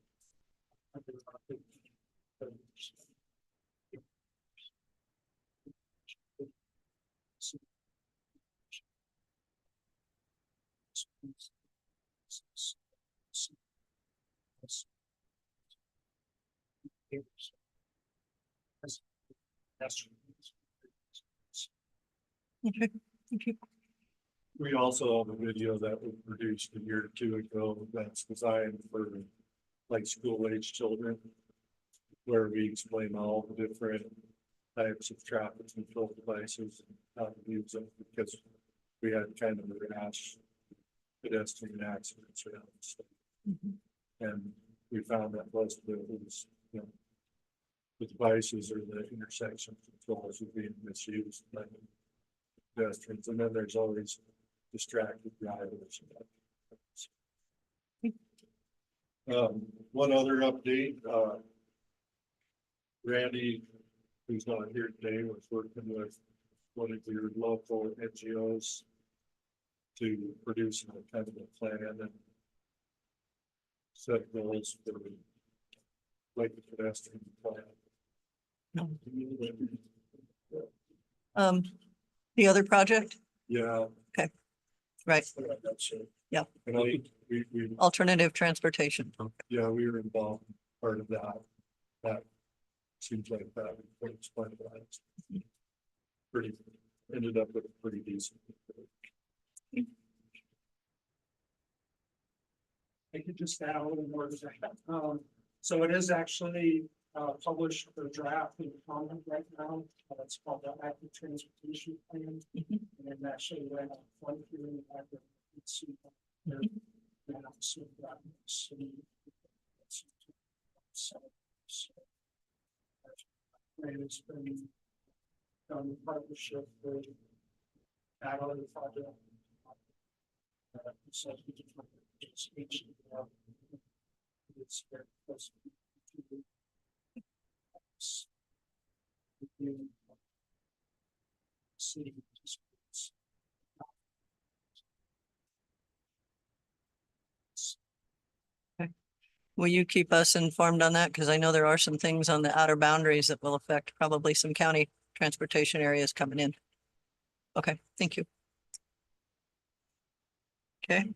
Okay, thank you. We also have a video that was produced a year or two ago that's designed for like school age children. Where we explain all the different types of traffic control devices and how to use them, because we had kind of a rash pedestrian accidents around the state. Mhm. And we found that most of it was, you know, the devices or the intersection controls are being misused by pedestrians, and then there's always distracted drivers. One other update, Randy, who's not here today, was working with one of your local NGOs to produce a kind of a plan and set goals for like the pedestrian plan. The other project, Yeah. right, That's it. Yeah. And we, alternative transportation. yeah, we were involved in part of that. That seems like that would explain that. Pretty, ended up with a pretty decent. I could just add a little more to that. So it is actually published for draft and comment right now. It's called the Active Transportation Plan. And it actually went on one hearing. It's been done in partnership with that other project. So it's very close to the city. Will you keep us informed on that? Because I know there are some things on the outer boundaries that will affect probably some county transportation areas coming in. Okay, thank you. Okay,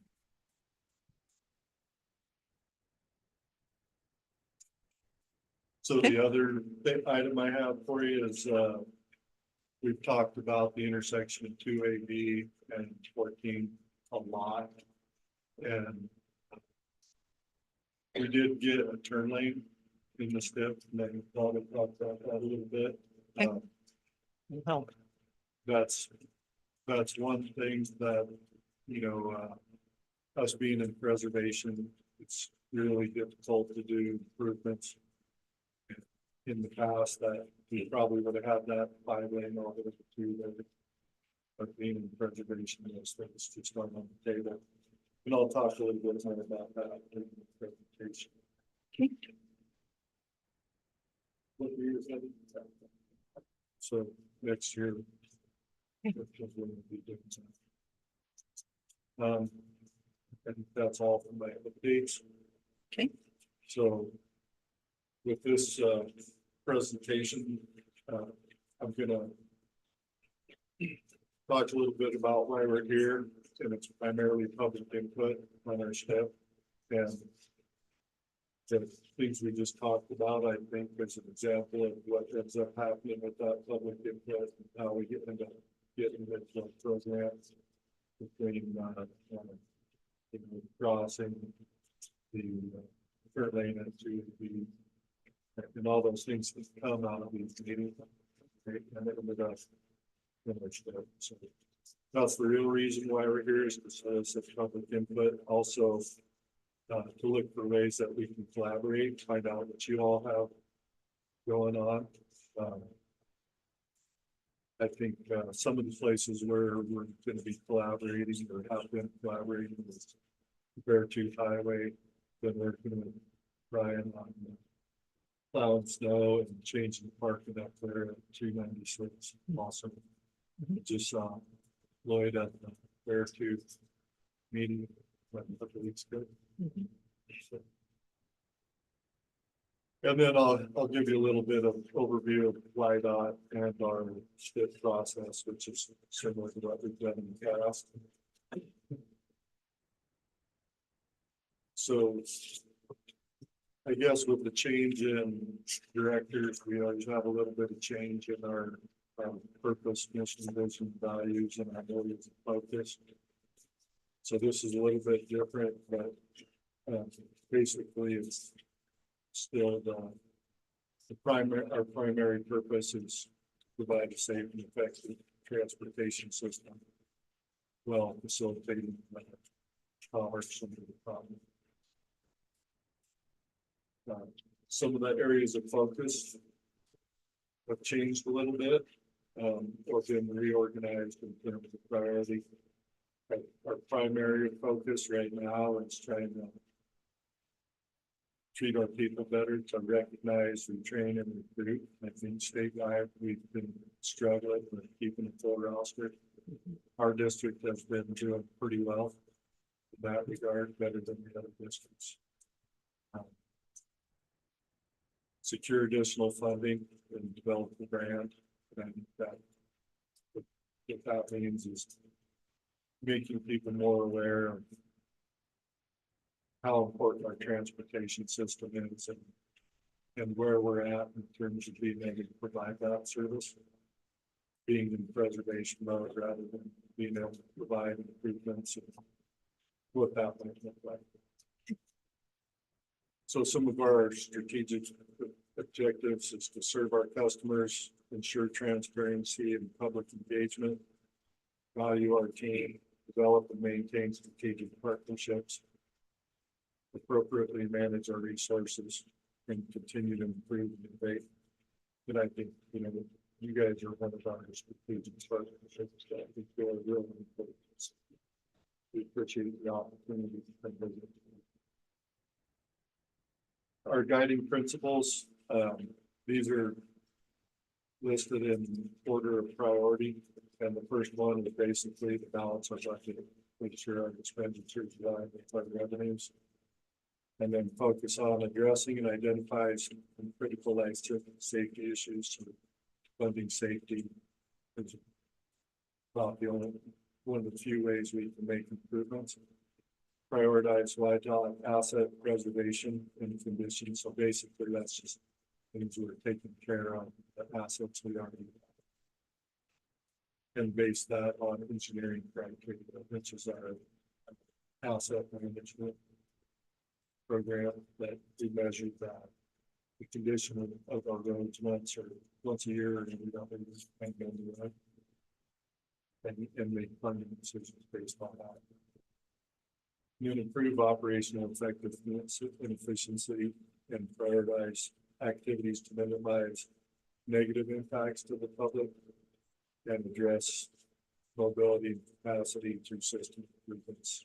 So the other item I have for you is, we've talked about the intersection of 2AB and 14 a lot. And we did get a turn lane in the STIP, and then thought about that a little bit. Okay. Um, help. That's one thing that, you know, us being in preservation, it's really difficult to do improvements. In the past, that we probably would have had that 5-lane all the way to there. But being in preservation, those things just aren't on the table. And I'll talk a little bit more about that in the presentation. Okay. What year is that? So next year. Okay. Because we're gonna be doing something. And that's all for my updates. Okay. So with this presentation, I'm gonna talked a little bit about why we're here, and it's primarily public input on our step. And the things we just talked about, I think, is an example of what ends up happening with that public input, and how we end up getting the programs between, you know, crossing the third lane into the, and all those things that come out of these meetings. Right, and it ended up finished up. So that's the real reason why we're here, is to solicit public input, also to look for ways that we can collaborate, find out what you all have going on. I think some of the places where we're going to be collaborating or have been collaborating is Beartooth Highway, been working with Brian on plowing snow and changing the parking up there at 296. Awesome. Just saw Lloyd at the Beartooth meeting a couple weeks ago. So, and then I'll give you a little bit of overview of YDOT and our STIP process, which is similar to what we've done in the past. So I guess with the change in directors, we always have a little bit of change in our purpose, mission, vision, values, and our areas of focus. So this is a little bit different, but basically it's still our primary purpose is provide a safe and effective transportation system, well facilitating commerce and the problem. Some of the areas of focus have changed a little bit, or been reorganized in terms of priority. Our primary focus right now is trying to treat our people better, to recognize, retrain, and recruit. I think statewide, we've been struggling with keeping a full roster. Our district has been doing pretty well in that regard, better than the other districts. Secure additional funding and develop the brand. And that, what that means is making people more aware of how important our transportation system is, and where we're at in terms of being able to provide that service. Being in preservation mode rather than being able to provide improvements and what that might look like. So some of our strategic objectives is to serve our customers, ensure transparency and public engagement, value our team, develop and maintain strategic partnerships, appropriately manage our resources, and continue to improve and innovate. And I think, you know, you guys are one of our strategic partnerships that we feel are really important. We appreciate the opportunity to come visit. Our guiding principles, these are listed in order of priority. And the first one is basically the balance our budget, make sure our expenditures align with our revenues. And then focus on addressing and identifying some critical life safety issues, so funding safety is about the only one of the few ways we can make improvements. Prioritize YDOT asset preservation and condition. So basically that's just things we're taking care of, the assets we already have. And base that on engineering criteria, which is our asset management program that we measure that the condition of our roads once a year, and we don't really just can't go into that. And make funding decisions based on that. You can improve operational effectiveness and efficiency and prioritize activities to minimize negative impacts to the public and address mobility and capacity through system improvements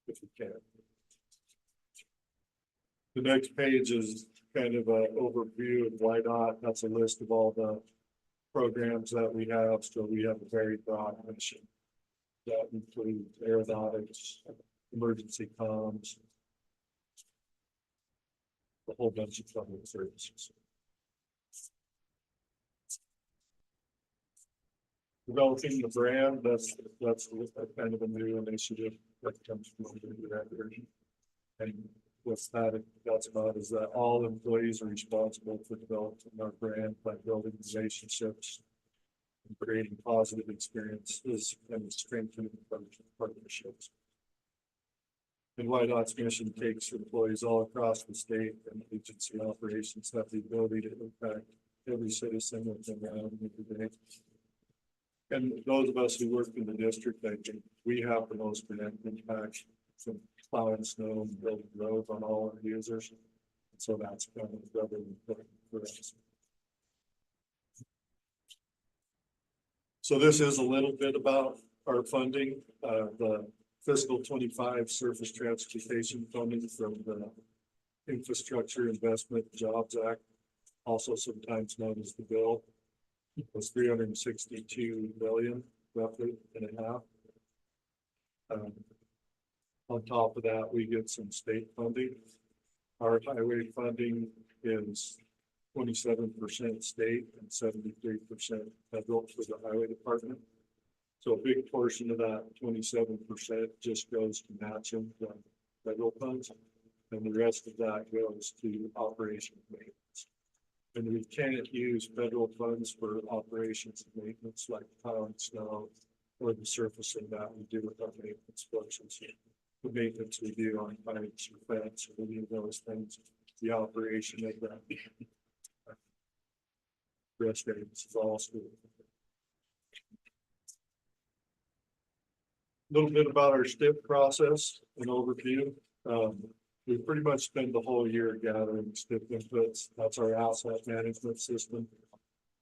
if we can. The next page is kind of an overview of YDOT. That's a list of all the programs that we have. So we have a very broad mission that includes aeronautics, emergency comms, a whole bunch of public services. Developing the brand, that's kind of a new initiative that comes from the director. And what's that's about is that all employees are responsible for developing our brand by building relationships and creating positive experiences and strengthening partnerships. And YDOT's mission takes employees all across the state, and agency operations have the ability to impact every citizen within their own every day. And those of us who work in the district, I think we have the most direct impact from plowing snow and building roads on all our users. So that's kind of really important for us. So this is a little bit about our funding, the fiscal 25 surface transportation funding from the Infrastructure Investment Jobs Act, also sometimes known as the bill, was 362 billion, roughly, and a half. On top of that, we get some state funding. Our highway funding is 27% state and 73% federal for the highway department. So a big portion of that 27% just goes to matching the federal funds, and the rest of that goes to operation maintenance. And we can't use federal funds for operations and maintenance like plowing snow or the surfacing that we do with our maintenance functions. The maintenance we do on pipes or fence or any of those things, the operation of that rest areas is also. A little bit about our STIP process, an overview. We pretty much spend the whole year gathering STIP inputs. That's our asset management system.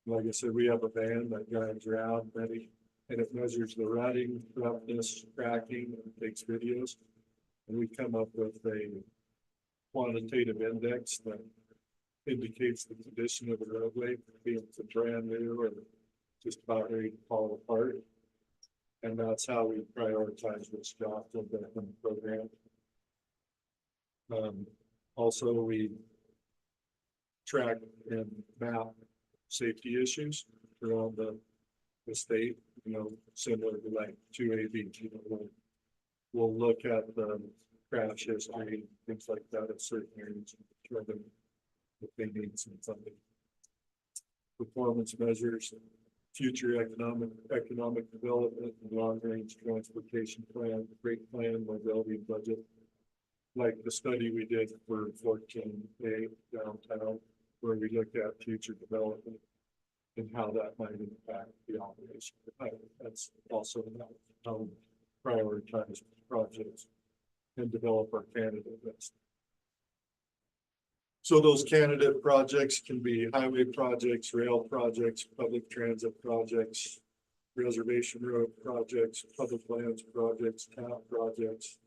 Like I said, we have a van that drives around ready, and it measures the rutting, roughness, cracking, and takes videos. And we come up with a quantitative index that indicates the condition of the roadway, being it's brand new or just about ready to fall apart. And that's how we prioritize this job in the program. Also, we track and map safety issues around the state, similar to like 2AV. We'll look at the crash history, things like that at certain areas, determine if they need some funding. Performance measures, future economic development, and long-range transportation plan, rate plan, mobility budget. Like the study we did for 14A downtown, where we looked at future development and how that might impact the operation. That's also how we prioritize projects and develop our candidate list. So those candidate projects can be highway projects, rail projects, public transit projects, reservation road projects, public lands projects, TAP projects.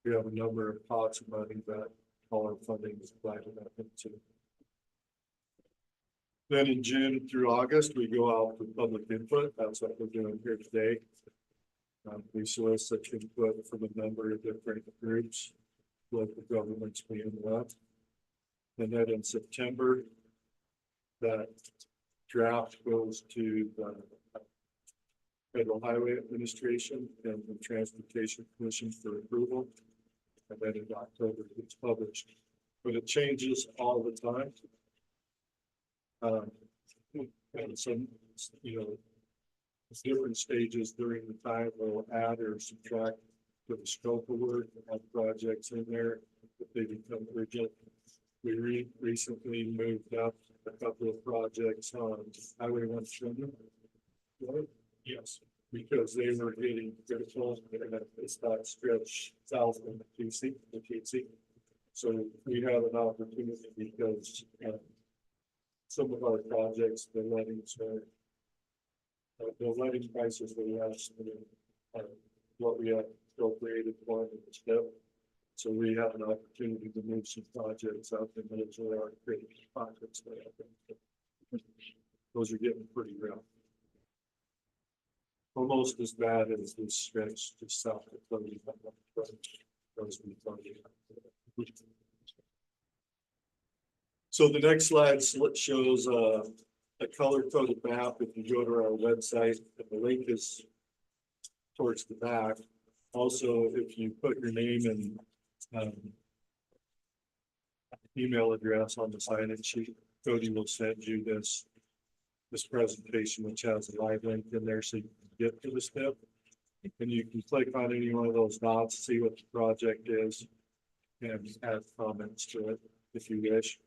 We have a number of pots of money that all our funding is applied into. Then in June through August, we go out with public input. That's what we're doing here today. We solicit input from a number of different groups, local governments being one. And then in September, that draft goes to the Federal Highway Administration and the Transportation Commission for approval. And then in October, it's published, but it changes all the time. And some, different stages during the time will add or subtract to the scope of work and have projects in there if they become urgent. We recently moved up a couple of projects on Highway 120. Yes, because they were getting critical and it's that stretch south of the TC. So we have an opportunity because some of our projects, the lettings are the letting prices that we have, what we have appropriated for in the step. So we have an opportunity to move some projects out and those are our great projects. Those are getting pretty rough. Almost as bad as this stretch just south of 30. So the next slide shows a color coded map. If you go to our website, and the link is towards the back. Also, if you put your name and email address on the sign-in sheet, Cody will send you this presentation, which has a live link in there, so you can get to the step. And you can click on any one of those dots, see what the project is, and add comments to it if you wish.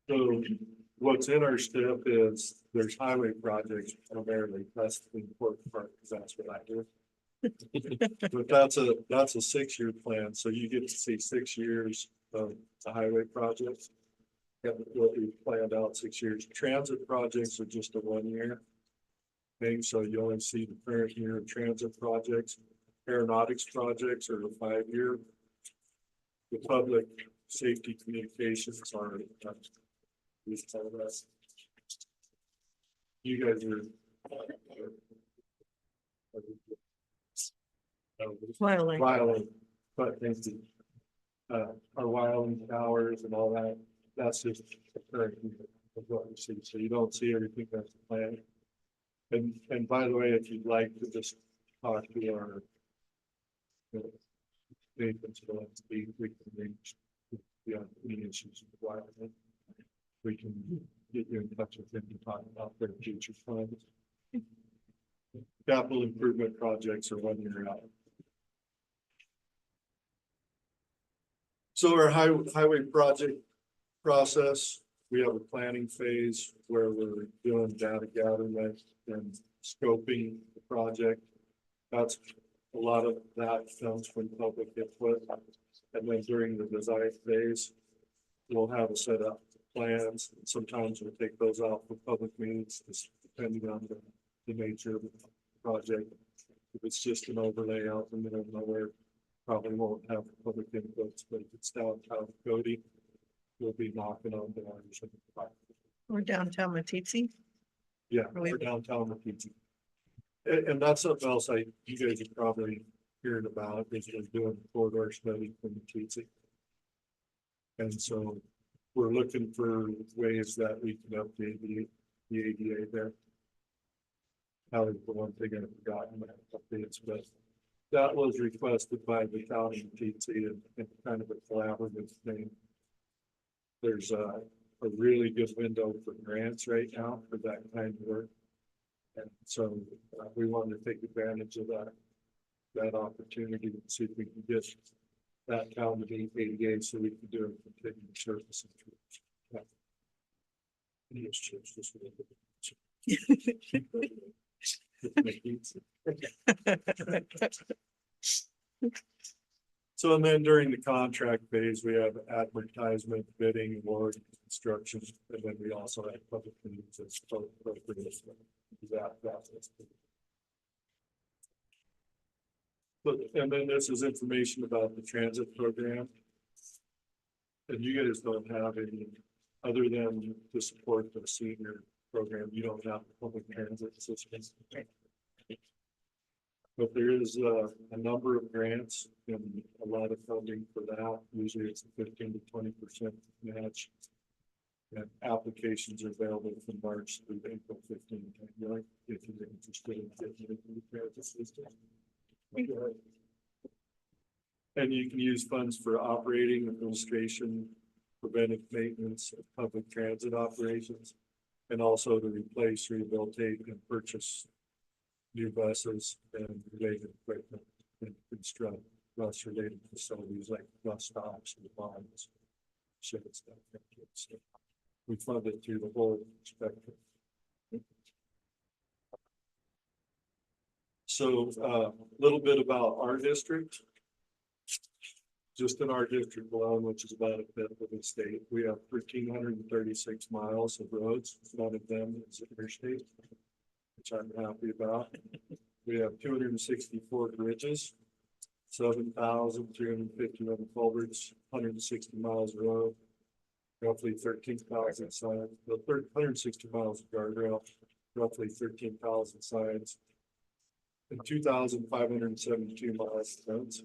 So what's in our step is there's highway projects primarily. That's the important part, because that's what I do. But that's a 6-year plan, so you get to see 6 years of the highway projects. And what we planned out 6 years. Transit projects are just a 1-year thing, so you only see the current year of transit projects. Aeronautics projects are a 5-year. The public safety communications are these tell us. You guys are Wyoming, but thanks to our Wyoming towers and all that, that's just the current year of what we see. So you don't see everything that's planned. And by the way, if you'd like to just talk to our Nathan's going to be, we can reach any issues with Wyoming. We can get you in touch with them to talk about their future plans. Capital improvement projects are 1 year out. So our highway project process, we have a planning phase where we're doing data gathering and scoping the project. That's a lot of that comes from public input. And then during the design phase, we'll have a set up plans. Sometimes we'll take those out for public meetings, just depending on the nature of the project. If it's just an overlay out in the middle of nowhere, probably won't have public input, but if it's downtown Cody, we'll be knocking on doors. Or downtown Matisse. Yeah, We- or downtown Matisse. And that's something else you guys are probably hearing about, is we're doing a corridor study from Matisse. And so we're looking for ways that we can update the ADA there. Probably the one thing I've forgotten about updates, but that was requested by the county and TT and kind of a collaborative thing. There's a really good window for grants right now for that kind of work. And so we wanted to take advantage of that opportunity and see if we can get that down to the ADA so we can do a continuing service. So, and then during the contract phase, we have advertisement, bidding, award, construction, and then we also have public meetings as appropriate. That process. But, and then this is information about the transit program. And you guys don't have any, other than to support the senior program, you don't have public transit systems. But there is a number of grants and a lot of funding for that. Usually it's a 15 to 20% match. And applications are available from March through April 15. If you're interested in getting into the transit system. And you can use funds for operating, administration, preventive maintenance of public transit operations, and also to replace, rehabilitate, and purchase new buses and related equipment and construct bus related facilities like bus stops and bonds. Shit, stuff. So we fund it through the whole spectrum. So a little bit about our district. Just in our district alone, which is about a fifth of the state, we have 1,336 miles of roads. None of them is interstate, which I'm happy about. We have 264 bridges, 7,351 culverts, 160 miles of road, roughly 13,000 signs, 160 miles of guardrail, roughly 13,000 signs, and 2,572 miles of fence.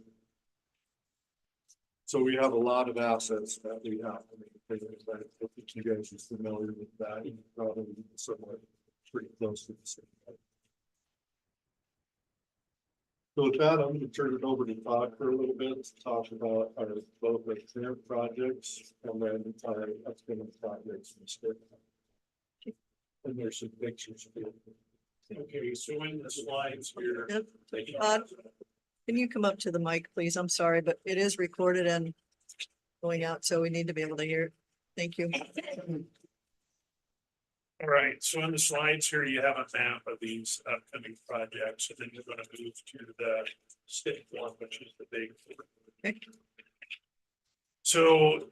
So we have a lot of assets that we have to maintain. I think you guys are familiar with that, and probably somewhat pretty close to the same. So with that, I'm gonna turn it over to Todd for a little bit to talk about our both our current projects and then our upcoming projects and stuff. And there's some pictures. Okay, so in the slides here. Yep. Thank you. Todd, can you come up to the mic, please? I'm sorry, but it is recorded and going out, so we need to be able to hear. It. Thank you. All right, so on the slides here, you have a map of these upcoming projects, and then you're gonna move to the state one, which is the big. Okay. So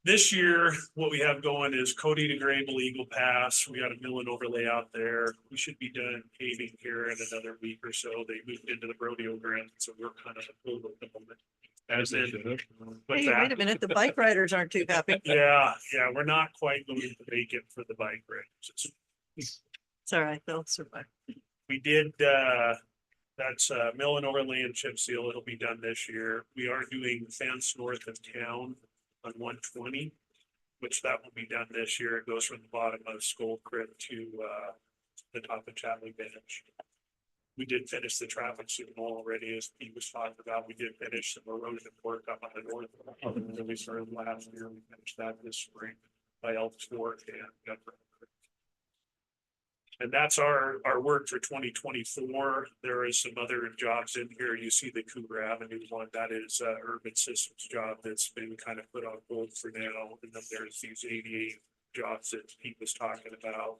this year, what we have going is Cody to Grable Eagle Pass. We got a mill and overlay out there. We should be done paving here in another week or so. They moved into the rodeo ground, so we're kind of over at the moment. As they And should then- have. What's Hey, wait that? a minute. The bike riders aren't too happy. Yeah, we're not quite going to make it for the bike rides. It's all right. They'll survive. We did, that's mill and overlay and chip seal. It'll be done this year. We are doing fence north of town on 120, which that will be done this year. It goes from the bottom of Skull Creek to the top of Chatley Bench. We did finish the traffic signal already, as Pete was talking about. We did finish some erosion work up on the north. That we started last year. We finished that this spring by Elks Fork and Gunner Creek. And that's our work for 2024. There is some other jobs in here. You see the Cougar Avenue one, that is urban systems job that's been kind of put on hold for now. And then there's these 88 jobs that Pete was talking about.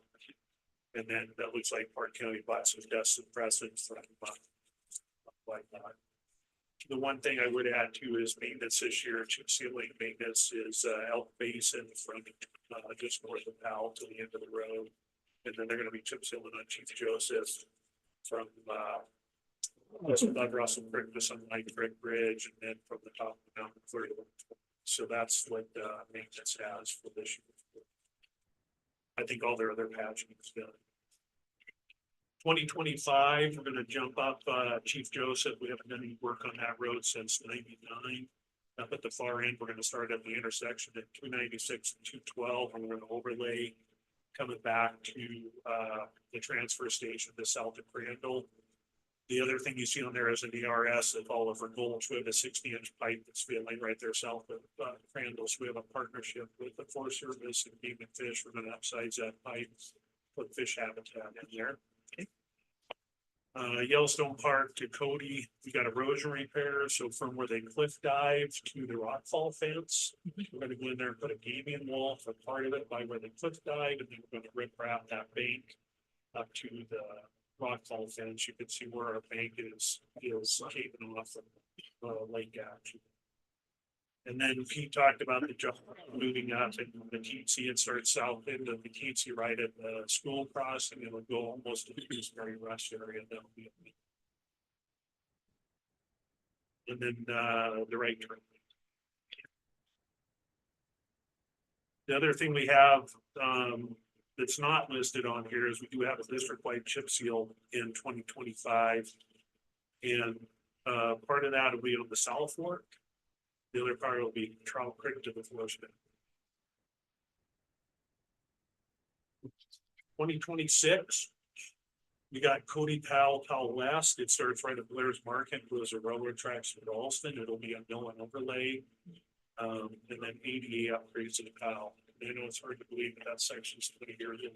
And then that looks like Park County bought some dust and precedents from like that. The one thing I would add to is maintenance this year, chip sealing maintenance is Elk Basin from just north of Powell to the end of the road. And then they're gonna be chip sealing on Chief Joseph from just above Russell Creek to some Light Creek Bridge, and then from the top of the mountain clear to the. So that's what maintenance has for this year. I think all their other patching is done. 2025, we're gonna jump up Chief Joseph. We haven't done any work on that road since 99. Up at the far end, we're gonna start at the intersection at 296 and 212, and we're gonna overlay coming back to the transfer station to south of Crandall. The other thing you see on there is an ERS at Oliver Gulch. We have a 60-inch pipe that's failing right there south of Crandall. So we have a partnership with the Forest Service and Game and Fish. We're gonna upsize that pipe, put fish habitat in there. Yellowstone Park to Cody, we got erosion repair. So from where they cliff dived to the rockfall fence, we're gonna go in there and put a gaming wall for part of it by where they cliff dived, and then we're gonna rip wrap that bank up to the rockfall fence. You can see where our bank is caving off of lake action. And then Pete talked about the job moving up and the Keatsy and start south into the Keatsy right at the school crossing. It'll go almost to the Gooseberry Rush area. That'll be. And then the right turn. The other thing we have that's not listed on here is we do have a district-wide chip seal in 2025. And part of that will be on the South Fork. The other part will be Trout Creek to the Forest. 2026, we got Cody Powell West. It starts right at Blair's Market, goes to railroad tracks to Ralston. It'll be a mill and overlay. And then ADA upgrades to the Powell. I know it's hard to believe that section's 20 years in.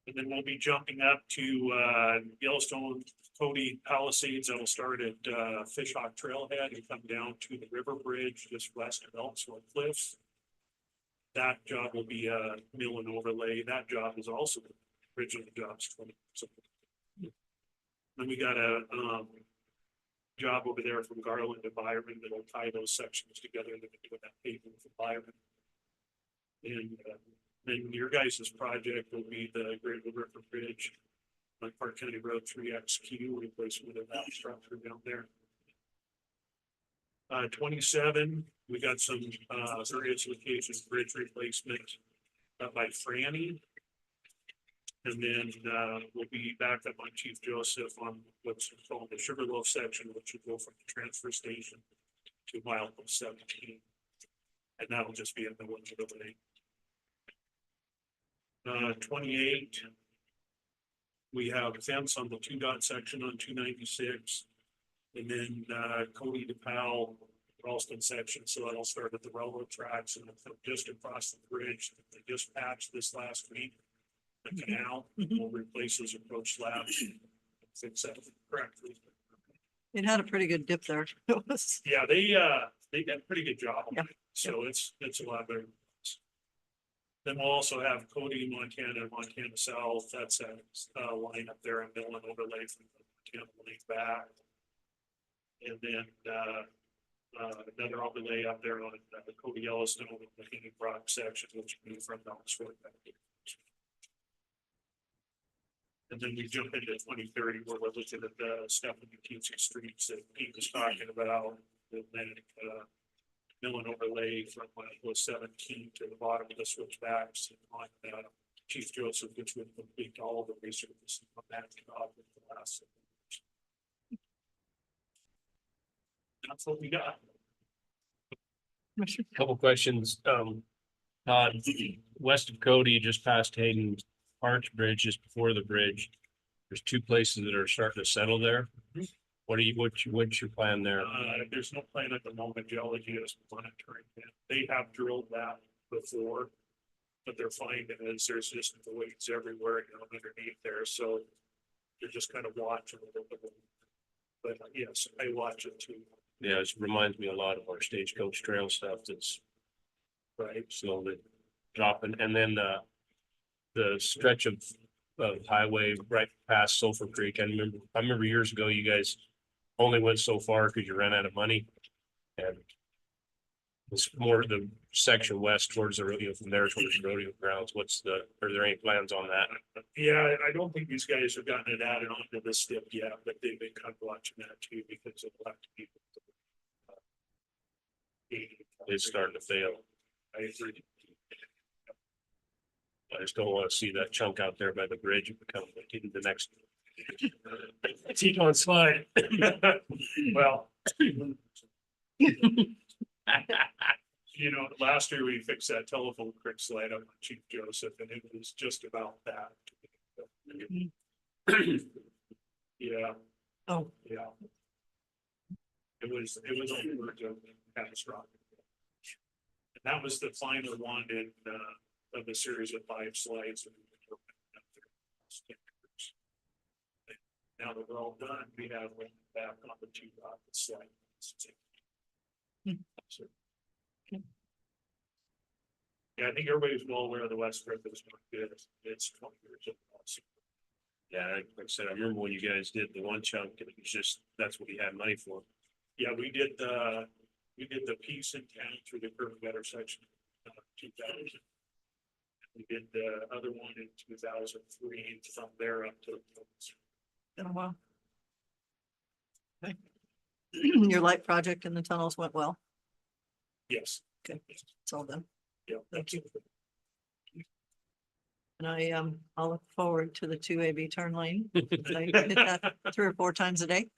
And then we'll be jumping up to Yellowstone Cody Palisades. That'll start at Fishhawk Trailhead and come down to the river bridge just west of Elksville Cliffs. That job will be a mill and overlay. That job is also the original job's 20. Then we got a job over there from Garland to Byron that'll tie those sections together. They're doing that paving for Byron. And then your guys' project will be the Great River Bridge on Park County Road 3XQ, replacement of that structure down there. 27, we got some various locations bridge replacement by Franny. And then we'll be back up on Chief Joseph on what's called the Sugarloaf section, which will go from the transfer station to milepost 17. And that'll just be in the one of 28. We have a fence on the 2 dot section on 296. And then Cody to Powell, Ralston section, so that'll start at the railroad tracks and just across the bridge. They just patched this last week. The canal will replace those approach slabs. Fix that correctly. It had a pretty good dip there. It was, Yeah, they did a pretty good job on Yeah. it, so it's a lot better. Then we'll also have Cody, Montana, Montana South, that's a line up there in Millen overlay from the Montana lane back. And then another overlay up there on the Cody Yellowstone, the Hanging Rock section, which will be from Knoxville back. And then we jump into 2030 where we're looking at the Stephanie McKenzie streets that Pete was talking about. And then Millen overlay from 17 to the bottom of the switchbacks and on Chief Joseph, which would complete all the resurfacing on that job in the last. That's what we got. Couple questions. West of Cody, just past Hayden Arch Bridge, just before the bridge. There's 2 places that are starting to settle there. What's your plan there? There's no plan at the moment. Geology is monitoring it. They have drilled that before. But they're finding is there's just voids everywhere underneath there, so they're just kind of watching a little bit. But yes, I watch it too. Yeah, it reminds me a lot of our stagecoach trail stuff that's Right. slowly dropping. And then the stretch of highway right past Sulphur Creek. I remember years ago, you guys only went so far because you ran out of money. And it's more the section west towards the rodeo, from there towards the rodeo grounds. Are there any plans on that? Yeah, I don't think these guys have gotten it added onto this step yet, but they've been kind of watching that too because it'll have to be. It's starting to fail. I agree. I just don't want to see that chunk out there by the bridge become the next. Keep on slide. Well. Last year we fixed that telephone creek slide up on Chief Joseph and it was just about that. Yeah. Oh. Yeah. It was on the verge of catastrophic. And that was the final one in, of a series of 5 slides. Now that we're all done, we have one back on the 2 dot slide. So, yeah, I think everybody's well aware of the West Rift is not good. It's 20 years old. Yeah, like I said, I remember when you guys did the one chunk, and it was just, that's what we had money for. Yeah, we did the piece in town through the curb gutter section, 2000. We did the other one in 2003 from there up to. oh, wow. Okay. Your light project in the tunnels went well. Yes. Okay, it's all done. Yeah. Thank you. And I'll look forward to the 2AB turn lane. I hit that 3 or 4 times a day.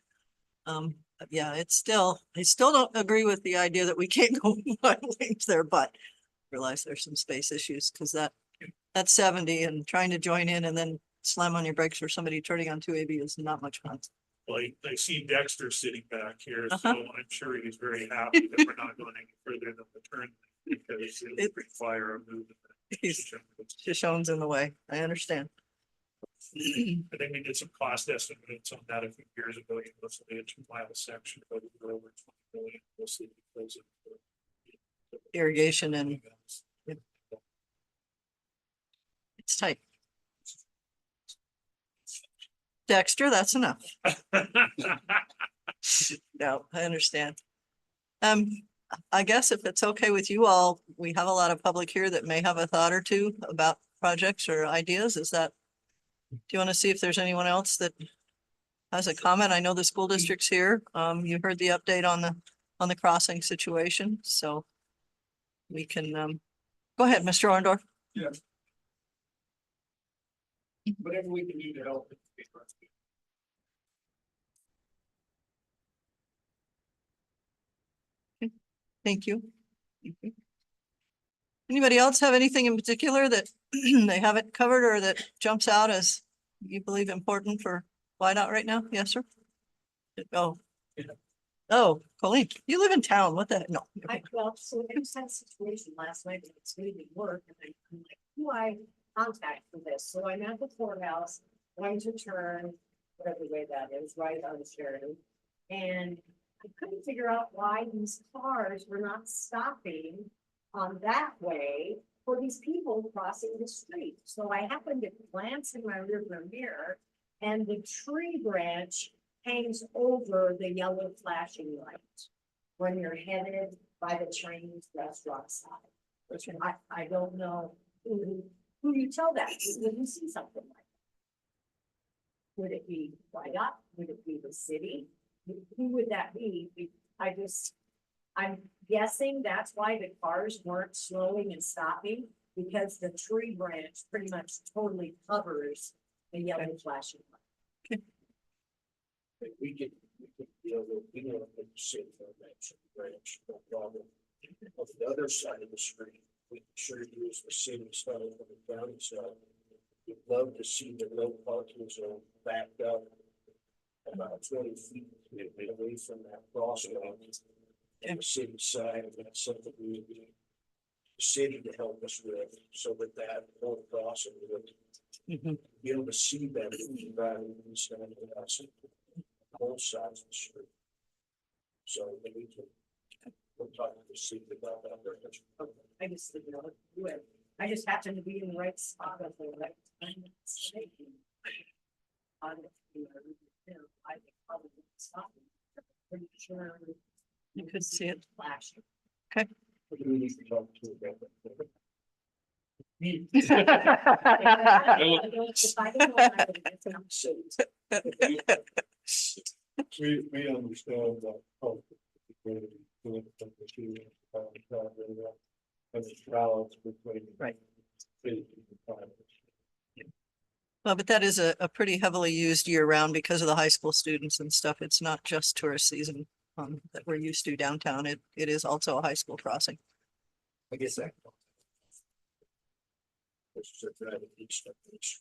But yeah, I still don't agree with the idea that we can't go 5 lanes there, but realize there's some space issues because that's 70 and trying to join in and then slam on your brakes for somebody turning on 2AB is not much fun. Well, I see Dexter sitting back here, so Uh-huh. I'm sure he's very happy that we're not going any further than the turn because it would require a move. He's- Shoshone's in the way. I understand. I think we did some cost estimates on that a few years ago. It was a 2-mile section, but we were over 20 million. We'll see if it goes in. Irrigation and it's tight. Dexter, that's enough. No, I understand. I guess if it's okay with you all, we have a lot of public here that may have a thought or two about projects or ideas. Is that? Do you want to see if there's anyone else that has a comment? I know the school district's here. You heard the update on the crossing situation, so we can, go ahead, Mr. Orndorff. Whatever we can do to help. Thank you. Thank you. Anybody else have anything in particular that they haven't covered or that jumps out as you believe important for Whiteout right now? Yes, sir. Oh. Oh, Colleen, you live in town. What the heck? No. Well, so I just had a situation last night, that it's made me work, and I'm like, who I contact for this? So I'm at the courthouse, going to turn, whatever way that is, right on Sheridan. And I couldn't figure out why these cars were not stopping on that way for these people crossing the street. So I happened to glance in my rearview mirror, and the tree branch hangs over the yellow flashing light when you're headed by the Chinese restaurant side. I don't know who you tell that to when you see something like that. Would it be Whiteout? Would it be the city? Who would that be? I'm guessing that's why the cars weren't slowing and stopping, because the tree branch pretty much totally covers the yellow flashing light. We can deal with, the city branch, no problem. On the other side of the street, we can sure use the city side and the county side. We'd love to see the no parking zone backed up about 20 feet away from that crosswalk. And the city side, and that's something we would be the city to help us with, so that whole crossing would be able to see that driving inside of the house. Both sides of the street. So we can, we'll talk to the city about that very much. I just didn't know who it. I just happened to be in the right spot at the right time. On I think probably stop. Pretty sure You could see it. flashing. We need to talk to about that. If I don't know, I would get some shit. We understand that. Oh, and the balance between. Right. safety and privacy. Well, but that is a pretty heavily used year round because of the high school students and stuff. It's not just tourist season that we're used to downtown. It is also a high school crossing. I guess that. It's just a private beach stuff, which,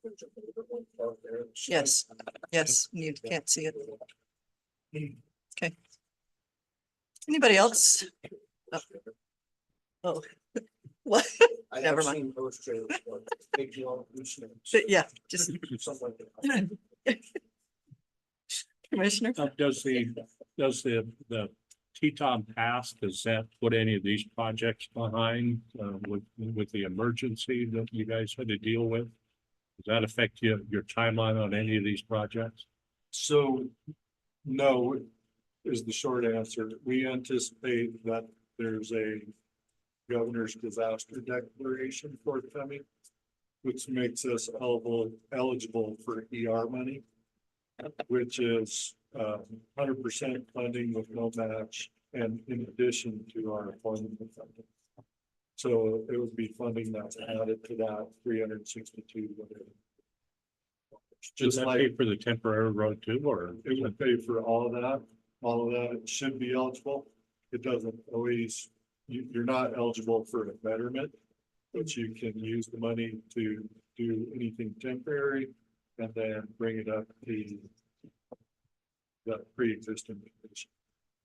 there's a little bit more park there. Yes, yes, you can't see it. Okay. Anybody else? Oh, what? I Never have mind. seen those trailers, but big long loose limbs. But yeah, just Something like that. Commissioner. Does the Teton Pass, does that put any of these projects behind, with the emergency that you guys had to deal with? Does that affect your timeline on any of these projects? So, no, is the short answer. We anticipate that there's a governor's disaster declaration forthcoming, which makes us eligible for ER money, which is 100% funding with no match, and in addition to our employment funding. So it would be funding that's added to that 362, whatever. Does that pay for the temporary road too, or? It would pay for all of that. All of that, it should be eligible. It doesn't always, you're not eligible for a betterment, but you can use the money to do anything temporary and then bring it up to the pre-existing condition.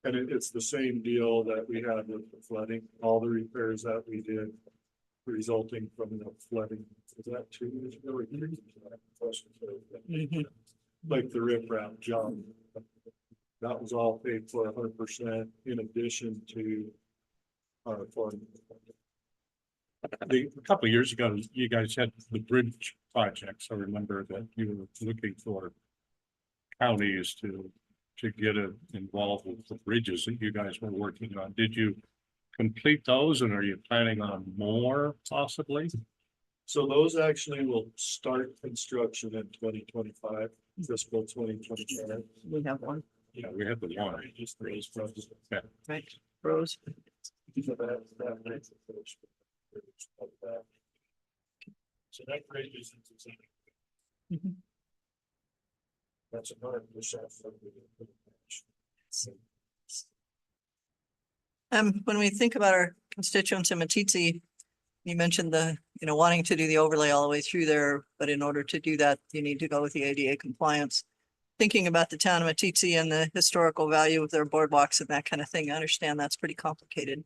And it's the same deal that we had with the flooding, all the repairs that we did resulting from the flooding. Was that 2 years ago or 3 years ago? Like the riprap job. That was all paid for 100% in addition to our flooding. A couple of years ago, you guys had the bridge projects. I remember that you were looking for counties to get involved with the bridges that you guys were working on. Did you complete those, and are you planning on more possibly? So those actually will start construction in 2025, fiscal 2025. We have one, Yeah, we had the one. Just those projects. Okay. right? Rose. So that bridge is. Mhm. That's 100% funding. When we think about our constituents in Matisse, you mentioned wanting to do the overlay all the way through there, but in order to do that, you need to go with the ADA compliance. Thinking about the town of Matisse and the historical value of their boardwalks and that kind of thing, I understand that's pretty complicated.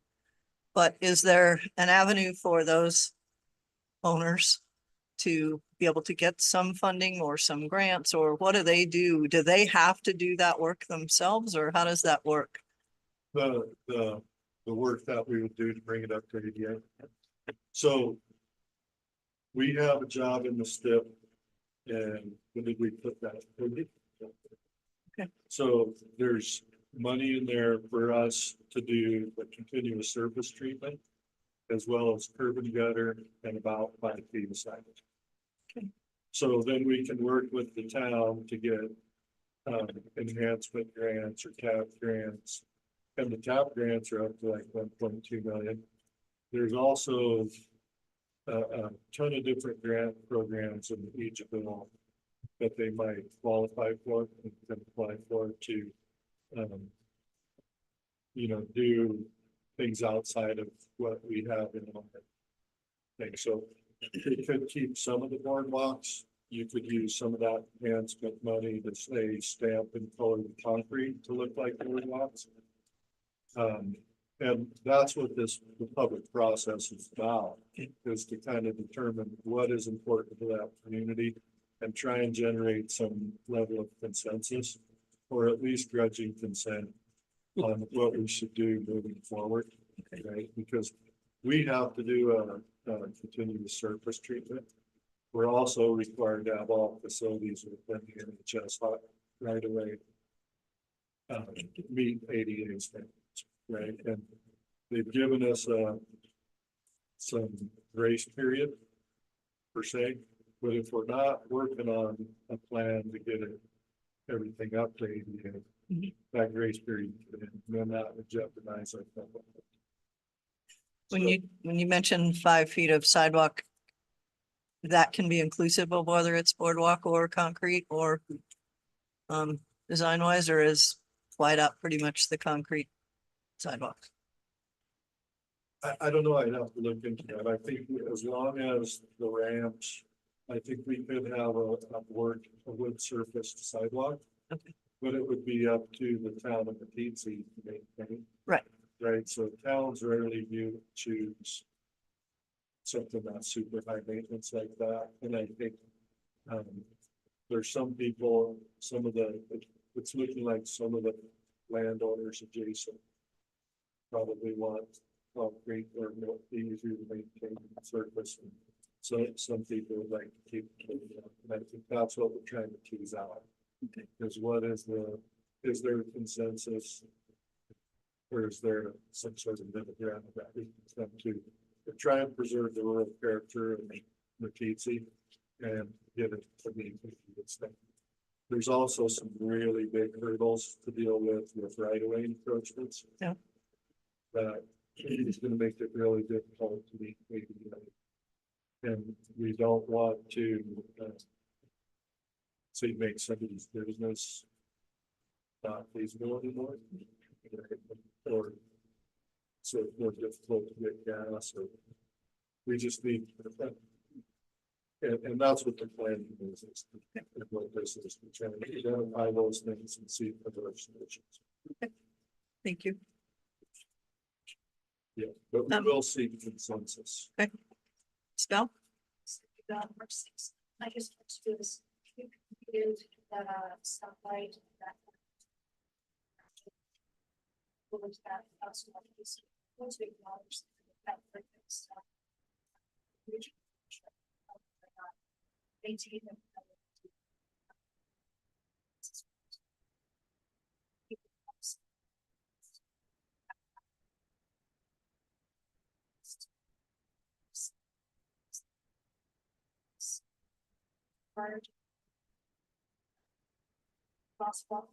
But is there an avenue for those owners to be able to get some funding or some grants, or what do they do? Do they have to do that work themselves, or how does that work? The work that we would do to bring it up to ADA. So we have a job in the STIP, and when did we put that? Okay. So there's money in there for us to do the continuous surface treatment, as well as curb and gutter and about 5 feet of siding. Okay. So then we can work with the town to get enhancement grants or TAP grants. And the TAP grants are up to like 1.2 million. There's also a ton of different grant programs in each bill that they might qualify for and can apply for to, do things outside of what we have in our thing. So it could keep some of the boardwalks. You could use some of that enhancement money to say stamp and color the concrete to look like boardwalks. And that's what the public process is about, is to kind of determine what is important to that community and try and generate some level of consensus, or at least grudging consent on what we should do moving forward, right? Because we have to do a continuous surface treatment. We're also required to have all facilities within the NHS right away meet ADA standards. Right, and they've given us some grace period per se, but if we're not working on a plan to get everything up to ADA, that grace period, then that would jeopardize our company. When you mentioned 5 feet of sidewalk, that can be inclusive of whether it's boardwalk or concrete or design wise, or is wide up pretty much the concrete sidewalks? I don't know, I'd have to look into that. I think as long as the ramps, I think we could have a wood surfaced sidewalk. Okay. But it would be up to the town of Matisse to maintain. Right. Right, so towns rarely do choose something that's super high maintenance like that, and I think there's some people, it's looking like some of the landowners adjacent probably want concrete or more easier to maintain surface. And so some people would like to keep it up, and I think that's what we're trying to tease out. Is what is there a consensus? Or is there some sort of middle ground that we can come to try and preserve the rural character of Matisse and get it to be a good thing. There's also some really big hurdles to deal with right-of-way encroachments. Yeah. That is going to make it really difficult to meet ADA. And we don't want to say make somebody's business not feasible anymore. Or so it's more difficult to get gas, or we just need, and that's what the plan is and what this is, to try to identify those things and see if there are solutions. Thank you. Yeah, but we will seek consensus. Spell? I just want to do this. Is stoplight that. That once we acknowledge that stuff. Maintain them. Prior to possible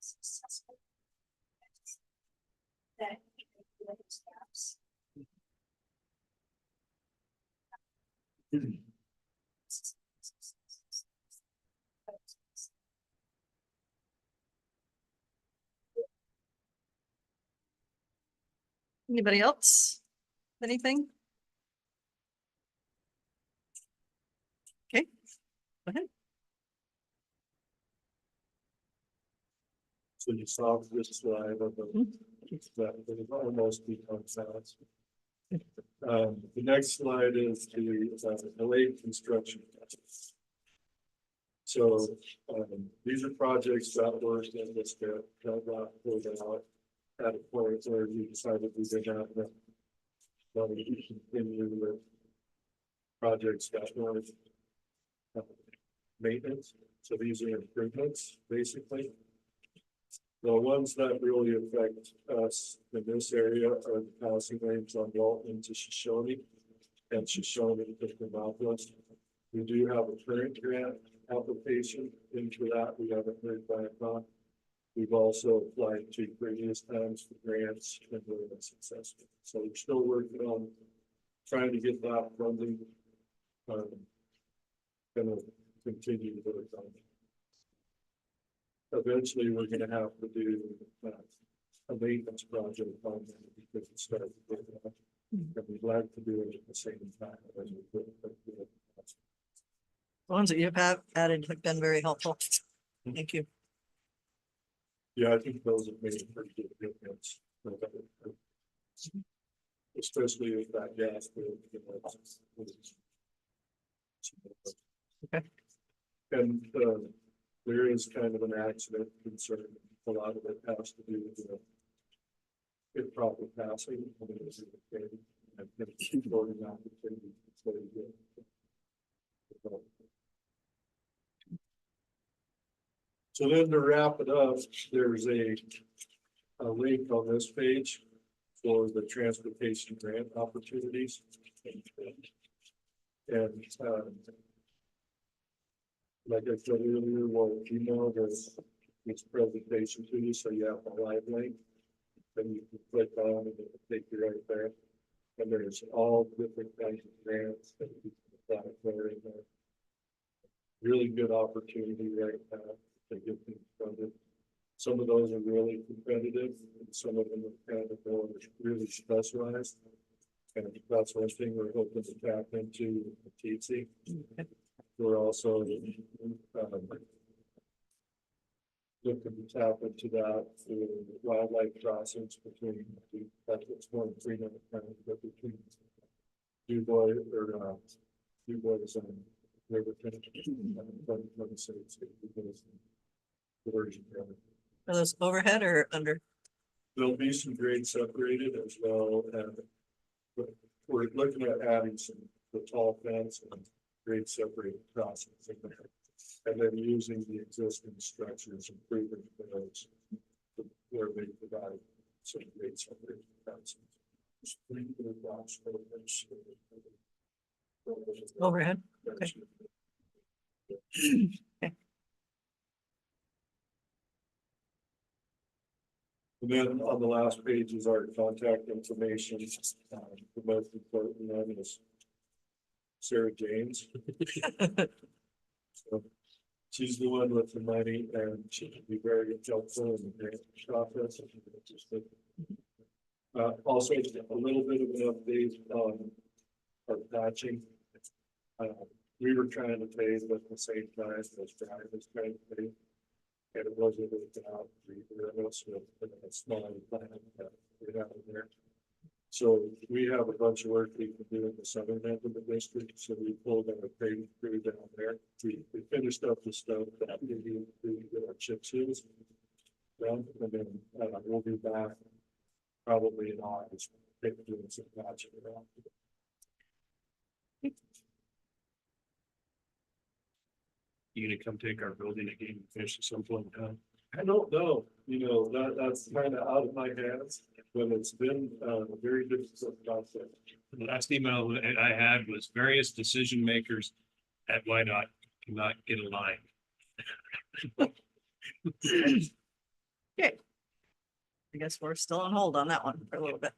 successful. That steps. Anybody else? Anything? Okay, go ahead. So you saw this slide of the, that was almost becomes that. The next slide is the late construction. So, these are projects that were in this, that got pulled out at a point where we decided we did not want to continue with projects that were maintenance. So these are improvements, basically. The ones that really affect us in this area are the passing lanes on Walton to Shoshone and Shoshone to Demopolis. We do have a current grant application into that. We haven't heard back on. We've also applied to previous times for grants and we're unsuccessful. So we're still working on trying to get that funding. Gonna continue to work on it. Eventually, we're gonna have to do a maintenance project on that because it started to get out. And we'd like to do it at the same time as we put it. The ones that you've added have been very helpful. Thank you. Yeah, I think those have made a pretty good difference. Especially with that gas. Okay. And there is kind of an accident concern. A lot of it has to do with improper passing. And keep going out the thing. So then to wrap it up, there's a link on this page for the transportation grant opportunities. And like I said earlier, we'll email this presentation to you, so you have a live link. Then you can click on and it'll take you right there. And there's all different kinds of grants that you can apply for in there. Really good opportunity right now to get things funded. Some of those are really competitive and some of them are kind of more really specialized. And that's one thing we're hoping to tap into the TC. We're also looking to tap into that for wildlife crossings between, that's what's going 300 pounds, but between DuBois or DuBois and Riverton. Are those overhead or under? There'll be some grade separated as well, and we're looking at adding some the tall fence and grade separated crossings in there. And then using the existing structures, improving those where they provide some grade separated fences. Overhead? Okay. Okay. And then on the last page is our contact information. The most important one is Sarah James. So she's the one with the money and she can be very helpful in the grant process. Also, a little bit of an update on our patching. We were trying to pay at the same time as drivers trying to pay. And it wasn't working out for either of us with a small plan that we have in there. So we have a bunch of work we can do in the southern end of the district. So we pulled our paving crew down there. We finished up the stuff that we need to get our chip seals done. And then we'll be back probably in August, doing some patching around. You gonna come take our building again and finish at some point in time? I don't know, that's kind of out of my hands, but it's been a very difficult process. The last email that I had was various decision makers at YDOT cannot get a line. Okay. I guess we're still on hold on that one for a little bit.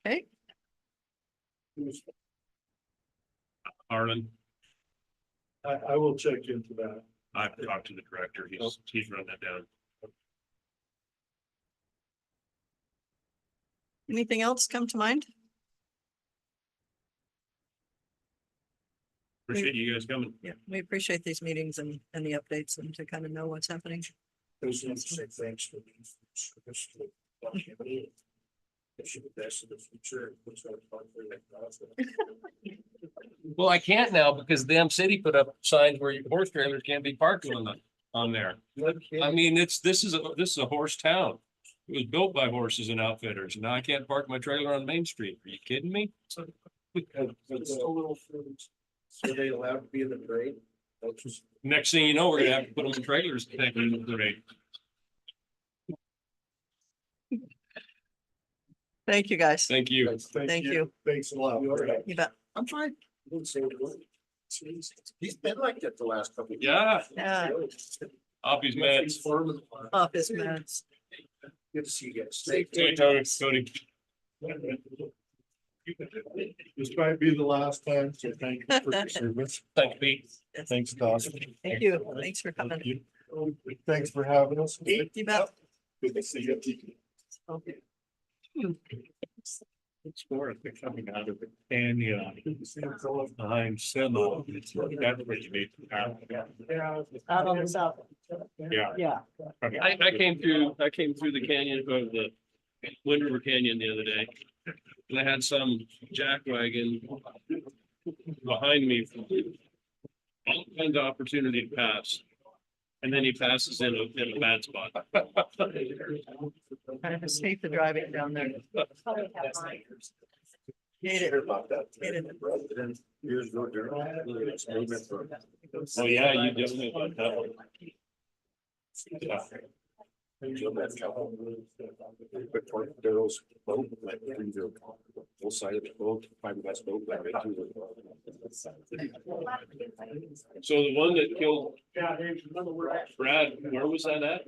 Okay, Arlen, I will check into that. I've talked to the director. He's run that down. Anything else come to mind? Appreciate you guys coming. Yeah, we appreciate these meetings and the updates and to kind of know what's happening. Those ones say thanks for the. Best of the future. Well, I can't now because the damn city put up signs where horse trailers can't be parked on there. I mean, this is a horse town. It was built by horses and outfitters. Now I can't park my trailer on Main Street. Are you kidding me? So they allowed to be in the parade? Next thing you know, we're gonna have to put them in trailers to take them to the parade. Thank you, guys. Thank you. Thank you. Thanks a lot. You bet. I'm fine. He's been like that the last couple of years. Yeah, Yeah, off his meds. off his meds. Good to see you guys. Hey, Tony. This might be the last time, so thank you for your service. Thanks, Pete. Thanks, Dawson. Thank you. Thanks for coming. Thanks for having us. You bet. Good to see you. Okay. It's more if they're coming out of the canyon behind Simo. That's what you need to have. Out on the south. Yeah. Yeah. I came through the canyon of the Wind River Canyon the other day. And I had some jackwagon behind me. All kinds of opportunity to pass. And then he passes in a bad spot. Kind of escape the driving down there. Hate it. Hate it. Here's no dirt. Oh, yeah, you definitely about that one. Yeah. But torpedoes, boat, like through the full side of the boat, fiberglass boat, like right through So the one that killed Brad, where was that at?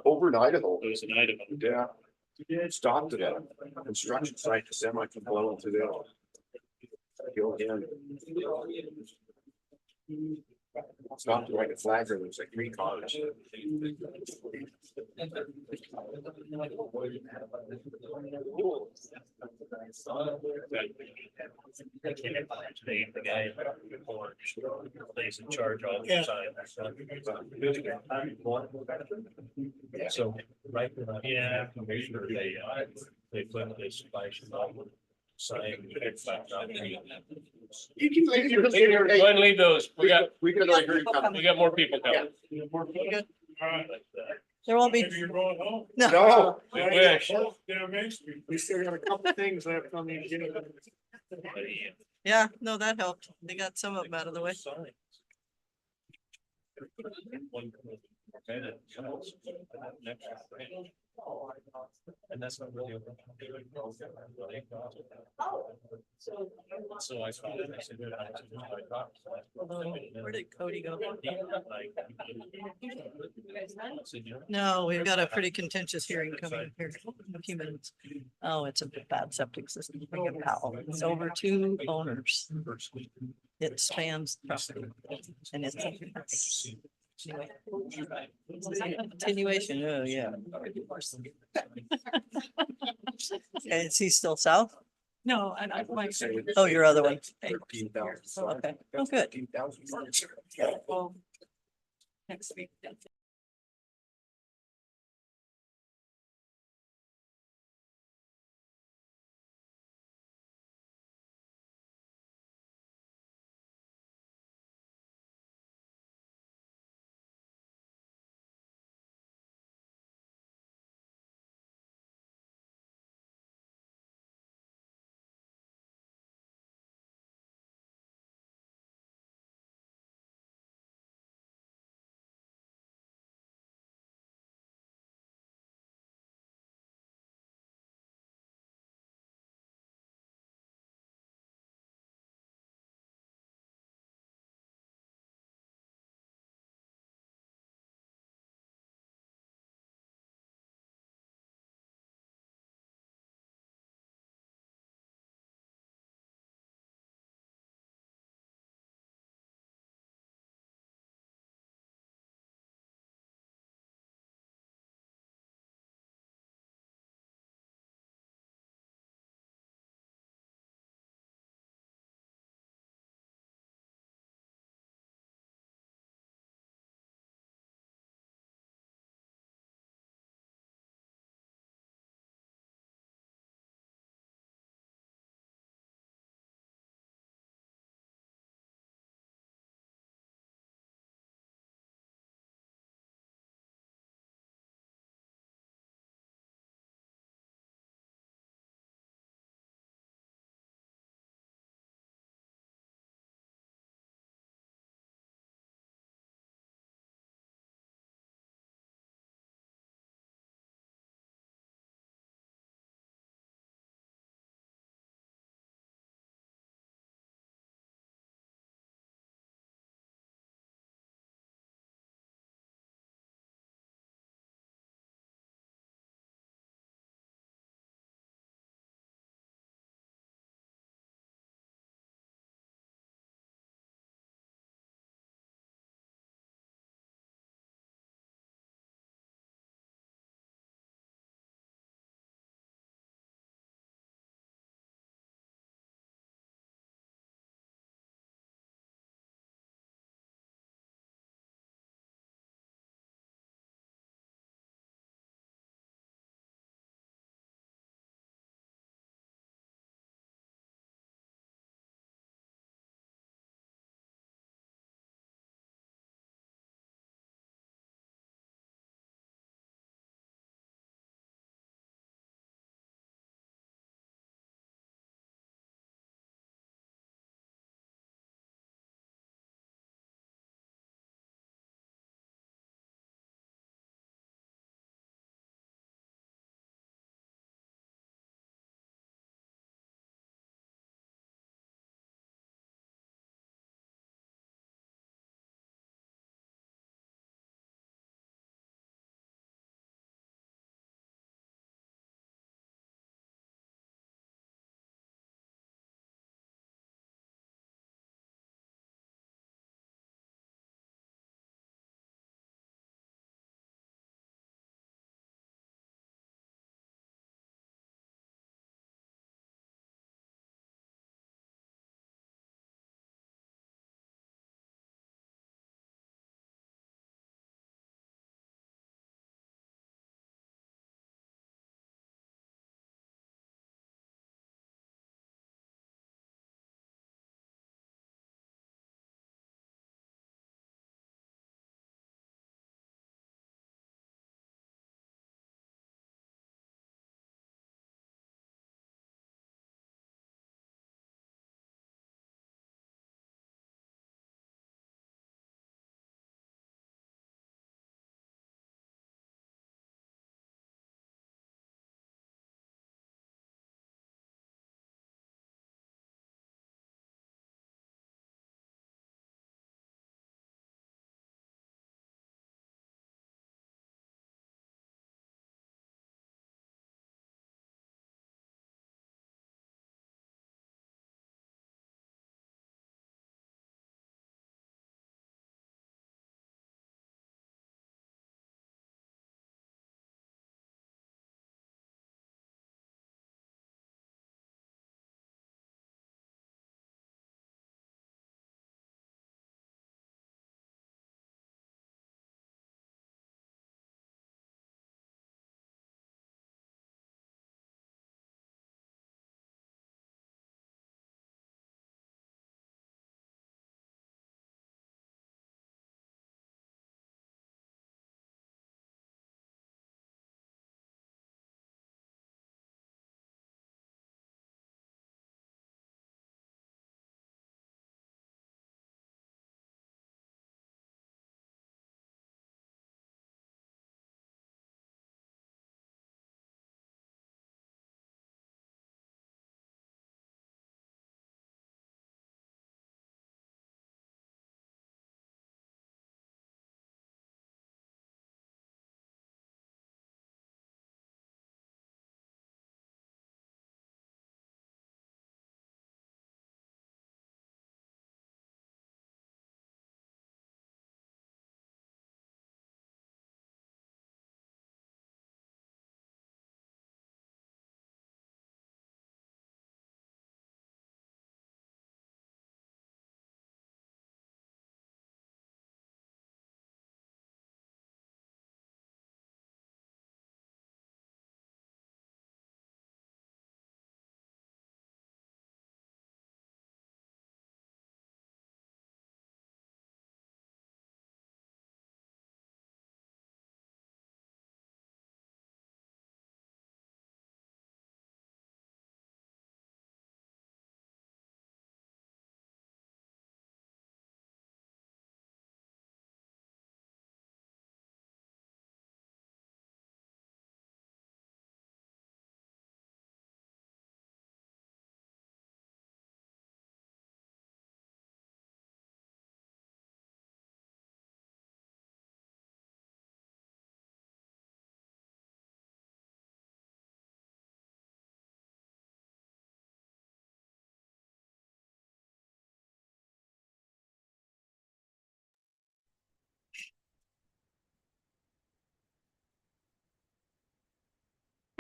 over in Idaho. It was in Idaho. Yeah. Stopped at a construction site, the semi can blow into there. Killed him. Stopped right at Flagler, there's like 3 cars. The guy plays in charge all the time. So, right, yeah, they put this flashing sign. You can leave your. Go ahead and leave those. We got like her coming. we got more people coming. Good. There won't be. You're going home? No. No. We wish. We still got a couple things left on the agenda. Yeah, no, that helped. They got some of them out of the way. And that's not really. So I found it, I said. Where did Cody go? Like. No, we've got a pretty contentious hearing coming here in a few minutes. Oh, it's a bad septic system. Bring it out. It's over 2 owners. It spans property and it's. Anyway. Continuation, oh, yeah. Okay, is he still south? No, and I might say. Oh, your other one. 13,000. Okay, oh, good. 13,000. Well, next week.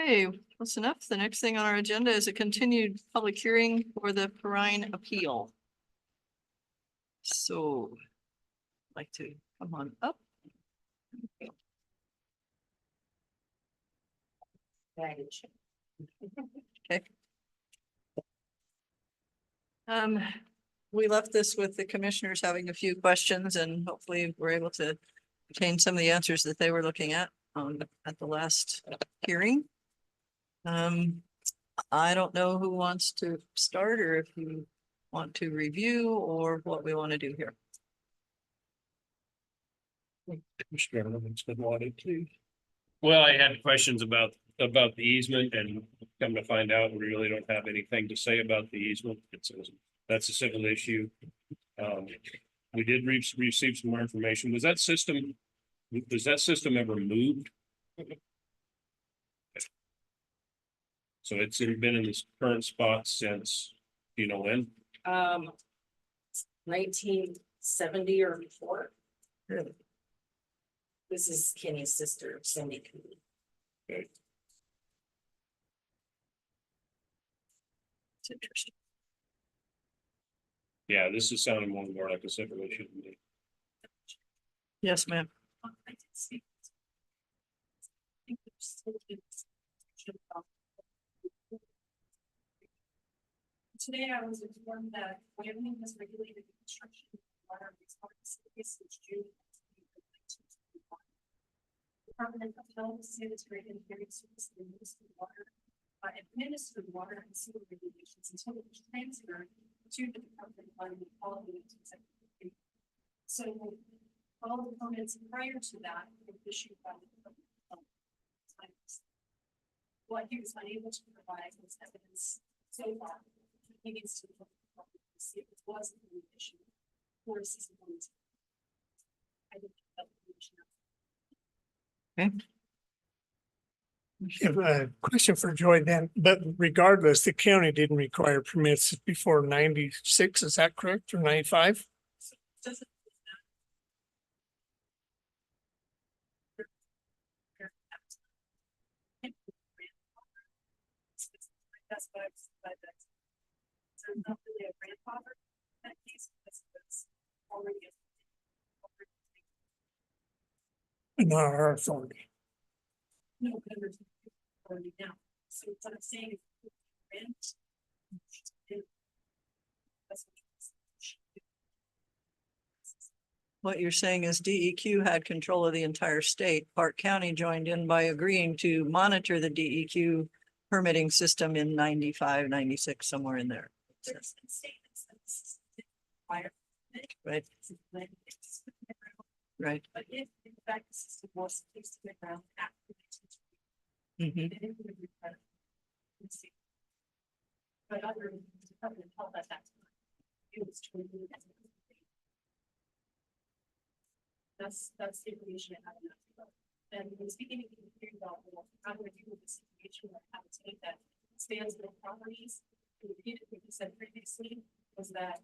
Okay, close enough. The next thing on our agenda is a continued public hearing for the Perrine appeal. So I'd like to come on up. Okay. We left this with the commissioners having a few questions and hopefully we're able to obtain some of the answers that they were looking at at the last hearing. I don't know who wants to start or if you want to review or what we want to do here. Commissioner Evans been wanting to. Well, I had questions about the easement and come to find out, we really don't have anything to say about the easement. That's a civil issue. We did receive some more information. Was that system ever moved? So it's been in this current spot since, you know when? 1970 or before. This is Kenny's sister, Cindy Cooley. It's interesting. Yeah, this is sounding more like a civil issue to me. Yes, ma'am. Today I was informed that Wyoming has regulated the construction of water resources since June. Department of Health, Sanitary and Engineering Services administer water, administered water and sewer regulations until it was transferred to the Department of Environmental Quality. So all the permits prior to that were issued by the Department of Health. What he was unable to provide was evidence so far. He needs to look at the see if it was an issue or a system. I didn't get that information. Have a question for Joy then, but regardless, the county didn't require permits before 96, is that correct, or 95? Does it? That's what I was, so not really a grandfather, that case was already. Not our authority. No, but there's already now, so what I'm saying is. Rent. That's What you're saying is DEQ had control of the entire state. Park County joined in by agreeing to monitor the DEQ permitting system in 95, 96, somewhere in there. there's been statements that this is required. Right, right. But if in fact the system was placed in the ground after Mhm. then it would be part of the state. But other Department of Health at that time, it was totally. That's the information I have enough. And when speaking to you about, well, how do I deal with this situation, or how to take that stands with properties, and repeated what you said previously, was that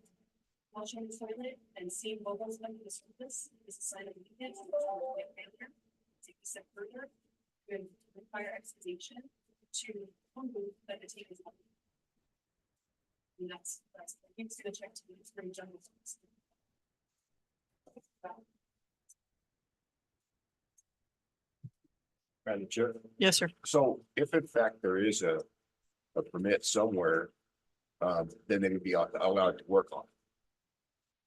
flushing the toilet and seeing bubbles under the surface is a sign of weakness. Take a step further, would require excavation to prove that the tank is up. And that's, I'm just gonna check to be very general. Madam Chair. Yes, sir. So if in fact there is a permit somewhere, then they would be allowed to work on it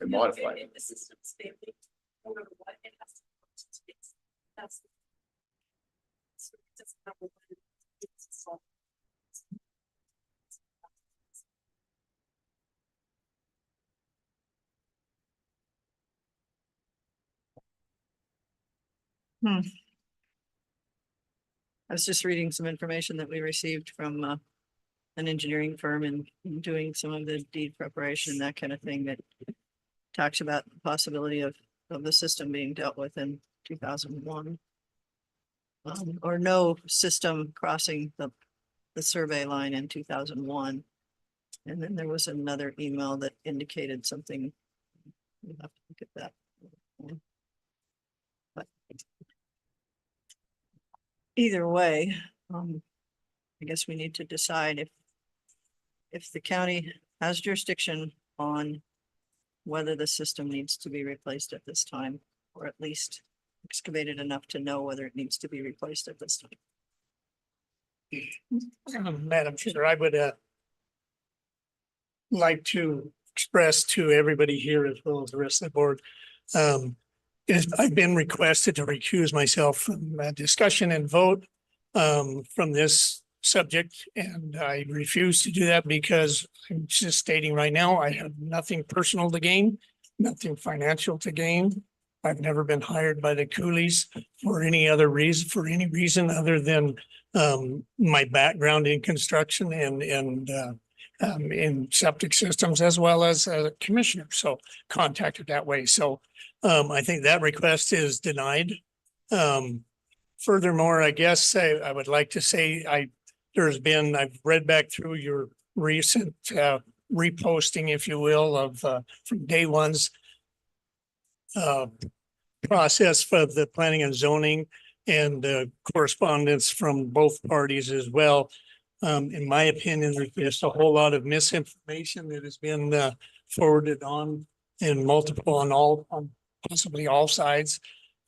and modify it. If the system's failing, no matter what, it has to come to space. That's. So it doesn't matter what it's solved. I was just reading some information that we received from an engineering firm and doing some of the deed preparation and that kind of thing that talks about the possibility of the system being dealt with in 2001. Or no system crossing the survey line in 2001. And then there was another email that indicated something. We'll have to look at that. But either way, I guess we need to decide if the county has jurisdiction on whether the system needs to be replaced at this time, or at least excavated enough to know whether it needs to be replaced at this time. Madam Chair, I would like to express to everybody here as well as the rest of the board. I've been requested to recuse myself from discussion and vote from this subject, and I refuse to do that because I'm just stating right now, I have nothing personal to gain, nothing financial to gain. I've never been hired by the Coolies for any other reason, for any reason other than my background in construction and in septic systems as well as a commissioner. So contacted that way. So I think that request is denied. Furthermore, I guess I would like to say I've read back through your recent reposting, if you will, of from day one's process for the planning and zoning and correspondence from both parties as well. In my opinion, there's just a whole lot of misinformation that has been forwarded on on possibly all sides.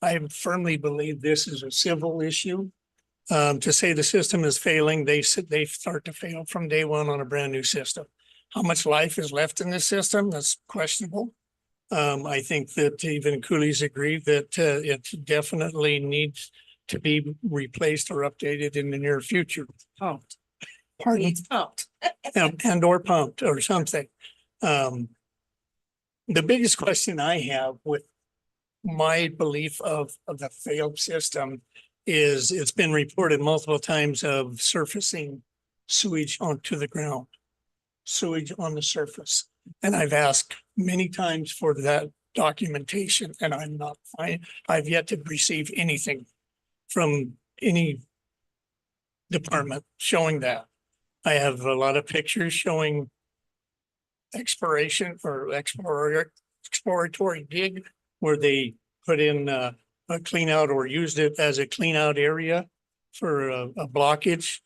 I firmly believe this is a civil issue. To say the system is failing, they start to fail from day one on a brand new system. How much life is left in this system? That's questionable. I think that even Coolies agree that it definitely needs to be replaced or updated in the near future. Pumped. Pardon? Needs pumped. And or pumped or something. The biggest question I have with my belief of the failed system is it's been reported multiple times of surfacing sewage onto the ground, sewage on the surface. And I've asked many times for that documentation and I'm not fine. I've yet to receive anything from any department showing that. I have a lot of pictures showing exploration or exploratory dig where they put in a clean out or used it as a clean out area for a blockage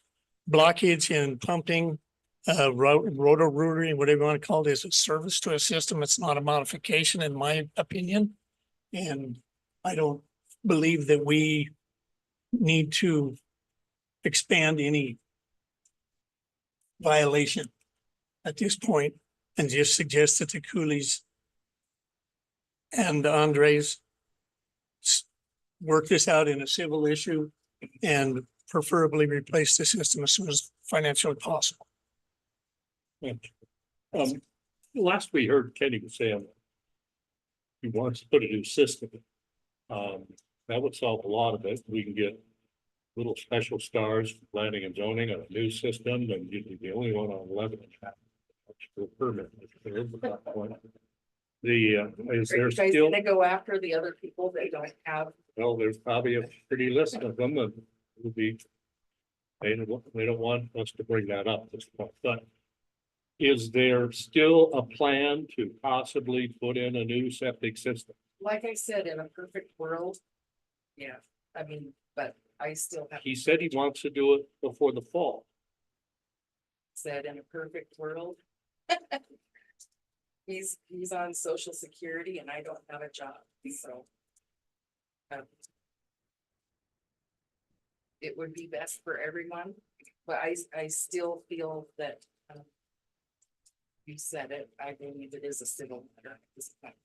and pumping, roto-rooting, whatever you want to call it, is a service to a system. It's not a modification in my opinion. And I don't believe that we need to expand any violation at this point and just suggest that the Coolies and Andres work this out in a civil issue and preferably replace the system as soon as financially possible. Last we heard Kenny was saying he wants to put a new system. That would solve a lot of it. We can get little special stars, for planning and zoning on a new system, and you'd be the only one on 11. Permit. Is there still, Gonna go after the other people that don't have. well, there's probably a pretty list of them that would be. They don't want us to bring that up at this point, but is there still a plan to possibly put in a new septic system? Like I said, in a perfect world. Yeah, I mean, but I still have He said he wants to do it before the fall. said in a perfect world. He's on Social Security and I don't have a job, so. It would be best for everyone, but I still feel that. You said it, I believe it is a civil matter at this point.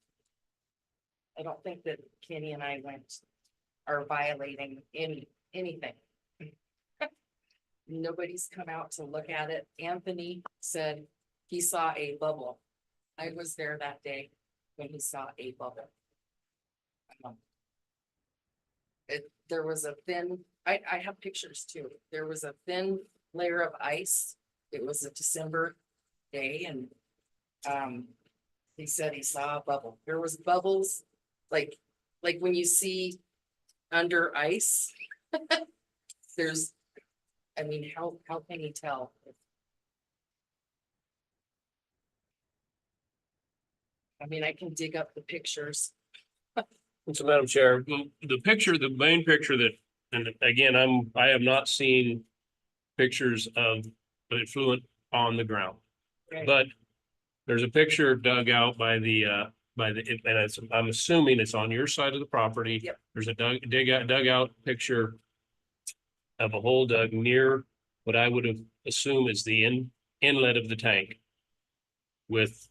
I don't think that Kenny and I are violating anything. Nobody's come out to look at it. Anthony said he saw a bubble. I was there that day when he saw a bubble. There was a thin, I have pictures too. There was a thin layer of ice. It was a December day and he said he saw a bubble. There was bubbles like when you see under ice. There's, I mean, how can you tell? I mean, I can dig up the pictures. So Madam Chair, the main picture that, and again, I have not seen pictures of the effluent on the ground. Right. But there's a picture dug out by the, and I'm assuming it's on your side of the property. Yep. There's a dugout picture of a hole dug near what I would have assumed is the inlet of the tank with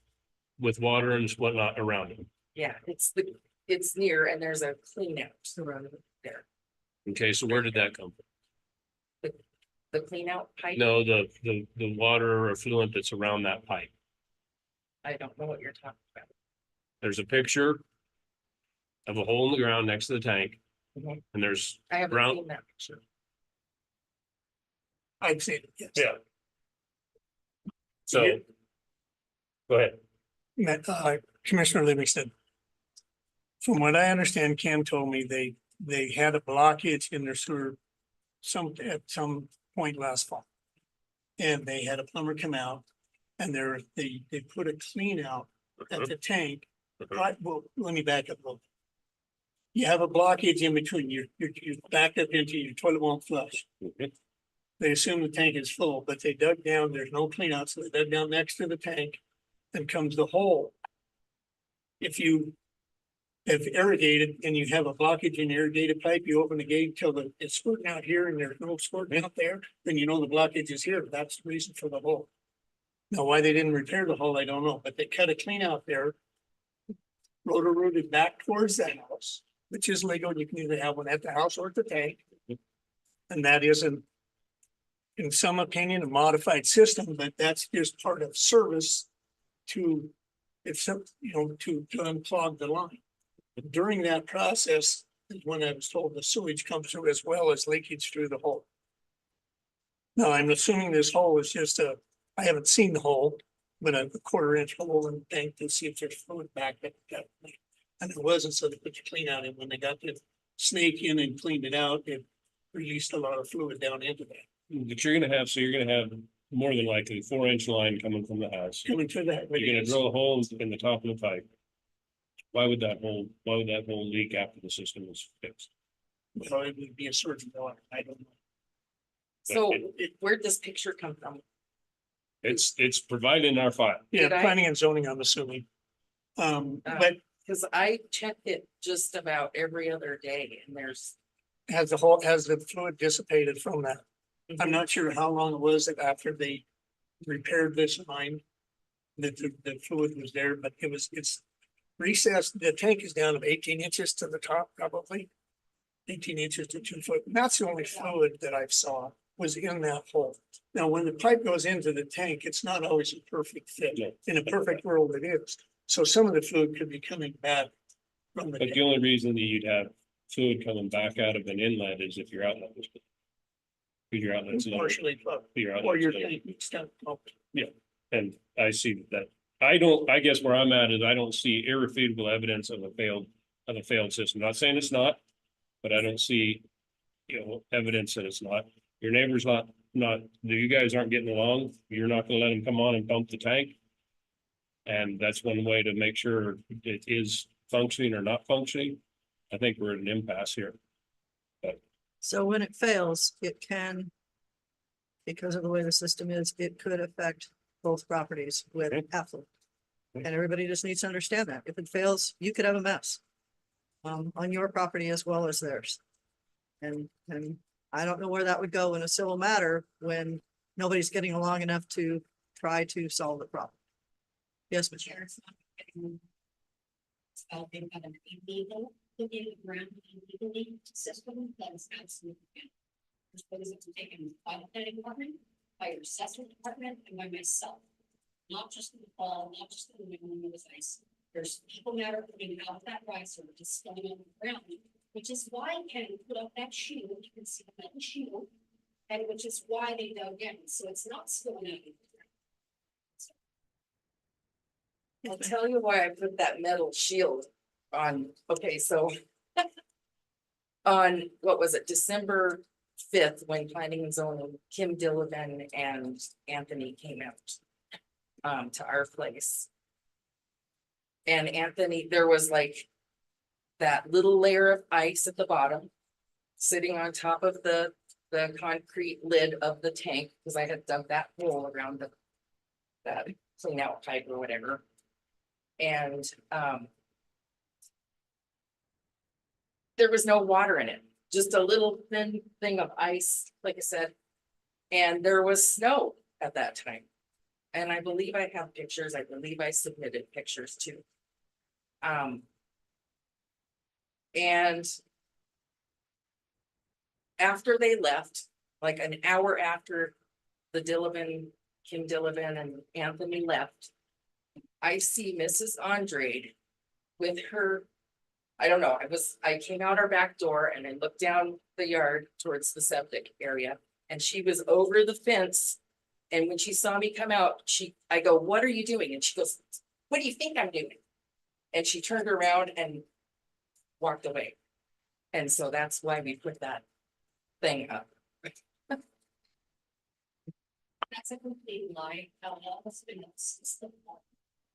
water and whatnot around it. Yeah, it's near and there's a clean out around there. Okay, so where did that come from? The clean out pipe. No, the water or effluent that's around that pipe. I don't know what you're talking about. There's a picture of a hole in the ground next to the tank. Mhm. And there's I haven't ground. seen that picture. I'd say, yes. Yeah. So. Go ahead. Commissioner Livingston. From what I understand, Ken told me they had a blockage in their sewer at some point last fall. And they had a plumber come out and they put a clean out at the tank. Right, well, let me back up a little. You have a blockage in between, you're backed up into your toilet won't flush. They assume the tank is full, but they dug down, there's no clean out, so they dug down next to the tank. Then comes the hole. If you have irrigated and you have a blockage in the irrigated pipe, you open the gate till it's squirting out here and there's no squirting out there, then you know the blockage is here. That's the reason for the hole. Now, why they didn't repair the hole, I don't know, but they cut a clean out there. Rotor-rooted back towards the house, which is legal. You can either have one at the house or at the tank. And that isn't, in some opinion, a modified system, but that's just part of service to, to unclog the line. But during that process is when I was told the sewage comes through as well as leakage through the hole. Now, I'm assuming this hole is just I haven't seen the hole, but a 1/4 inch hole in the tank to see if there's fluid back there. And it wasn't, so they put the clean out in. When they got the snake in and cleaned it out, it released a lot of fluid down into that. But you're gonna have more than likely 4-inch line coming from the house. Coming to that. You're gonna drill a hole in the top of the pipe. Why would that hole leak after the system is fixed? Well, it would be a surgeon water. I don't know. So where'd this picture come from? It's provided in our file. Yeah, Did I- planning and zoning, I'm assuming. But Cause I check it just about every other day and there's. has the fluid dissipated from that? I'm not sure how long it was that after they repaired this line. That the fluid was there, but it's recessed. The tank is down of 18 inches to the top, probably. 18 inches to 2 foot. And that's the only fluid that I saw was in that hole. Now, when the pipe goes into the tank, it's not always a perfect fit. Yeah. In a perfect world, it is. So some of the fluid could be coming back from the But tank. the only reason that you'd have fluid coming back out of an inlet is if your outlet was. Because your outlet's low. Partially plugged, Your or your outlet's low. tank needs to pumped. And I see that. I guess where I'm at is I don't see irrefutable evidence of a failed system. Not saying it's not, but I don't see, evidence that it's not. Your neighbor's not, you guys aren't getting along. You're not gonna let them come on and pump the tank. And that's one way to make sure it is functioning or not functioning. I think we're at an impasse here. So when it fails, it can, because of the way the system is, it could affect both properties with Okay. affluent. And everybody just needs to understand that. If it fails, you could have a mess on your property as well as theirs. And I don't know where that would go in a civil matter when nobody's getting along enough to try to solve the problem. Yes, Ms. Sharon. They've got an illegal, ground illegally system that is absolutely. What is it taken by the planning department, by your assessment department, and by myself? Not just in the fall, not just in the winter, when it was ice. There's people that are putting out that riser, just spilling on the ground, which is why Ken put up that shield, you can see the metal shield. And which is why they dug in, so it's not spilling out. I'll tell you why I put that metal shield on, okay, so. On, what was it, December 5th, when planning and zoning, Kim Dillon and Anthony came out. To our place. And Anthony, there was like. That little layer of ice at the bottom. Sitting on top of the the concrete lid of the tank, because I had dug that hole around that clean out pipe or whatever. And, there was no water in it, just a little thin thing of ice, like I said. And there was snow at that time. And I believe I have pictures. I believe I submitted pictures too. And after they left, like an hour after Kim Dillon and Anthony left, I see Mrs. Andrade with her, I don't know, I came out our back door and I looked down the yard towards the septic area, and she was over the fence. And when she saw me come out, I go, "What are you doing?" And she goes, "What do you think I'm doing?" And she turned around and walked away. And so that's why we put that thing up. That's a complete lie. All has been since the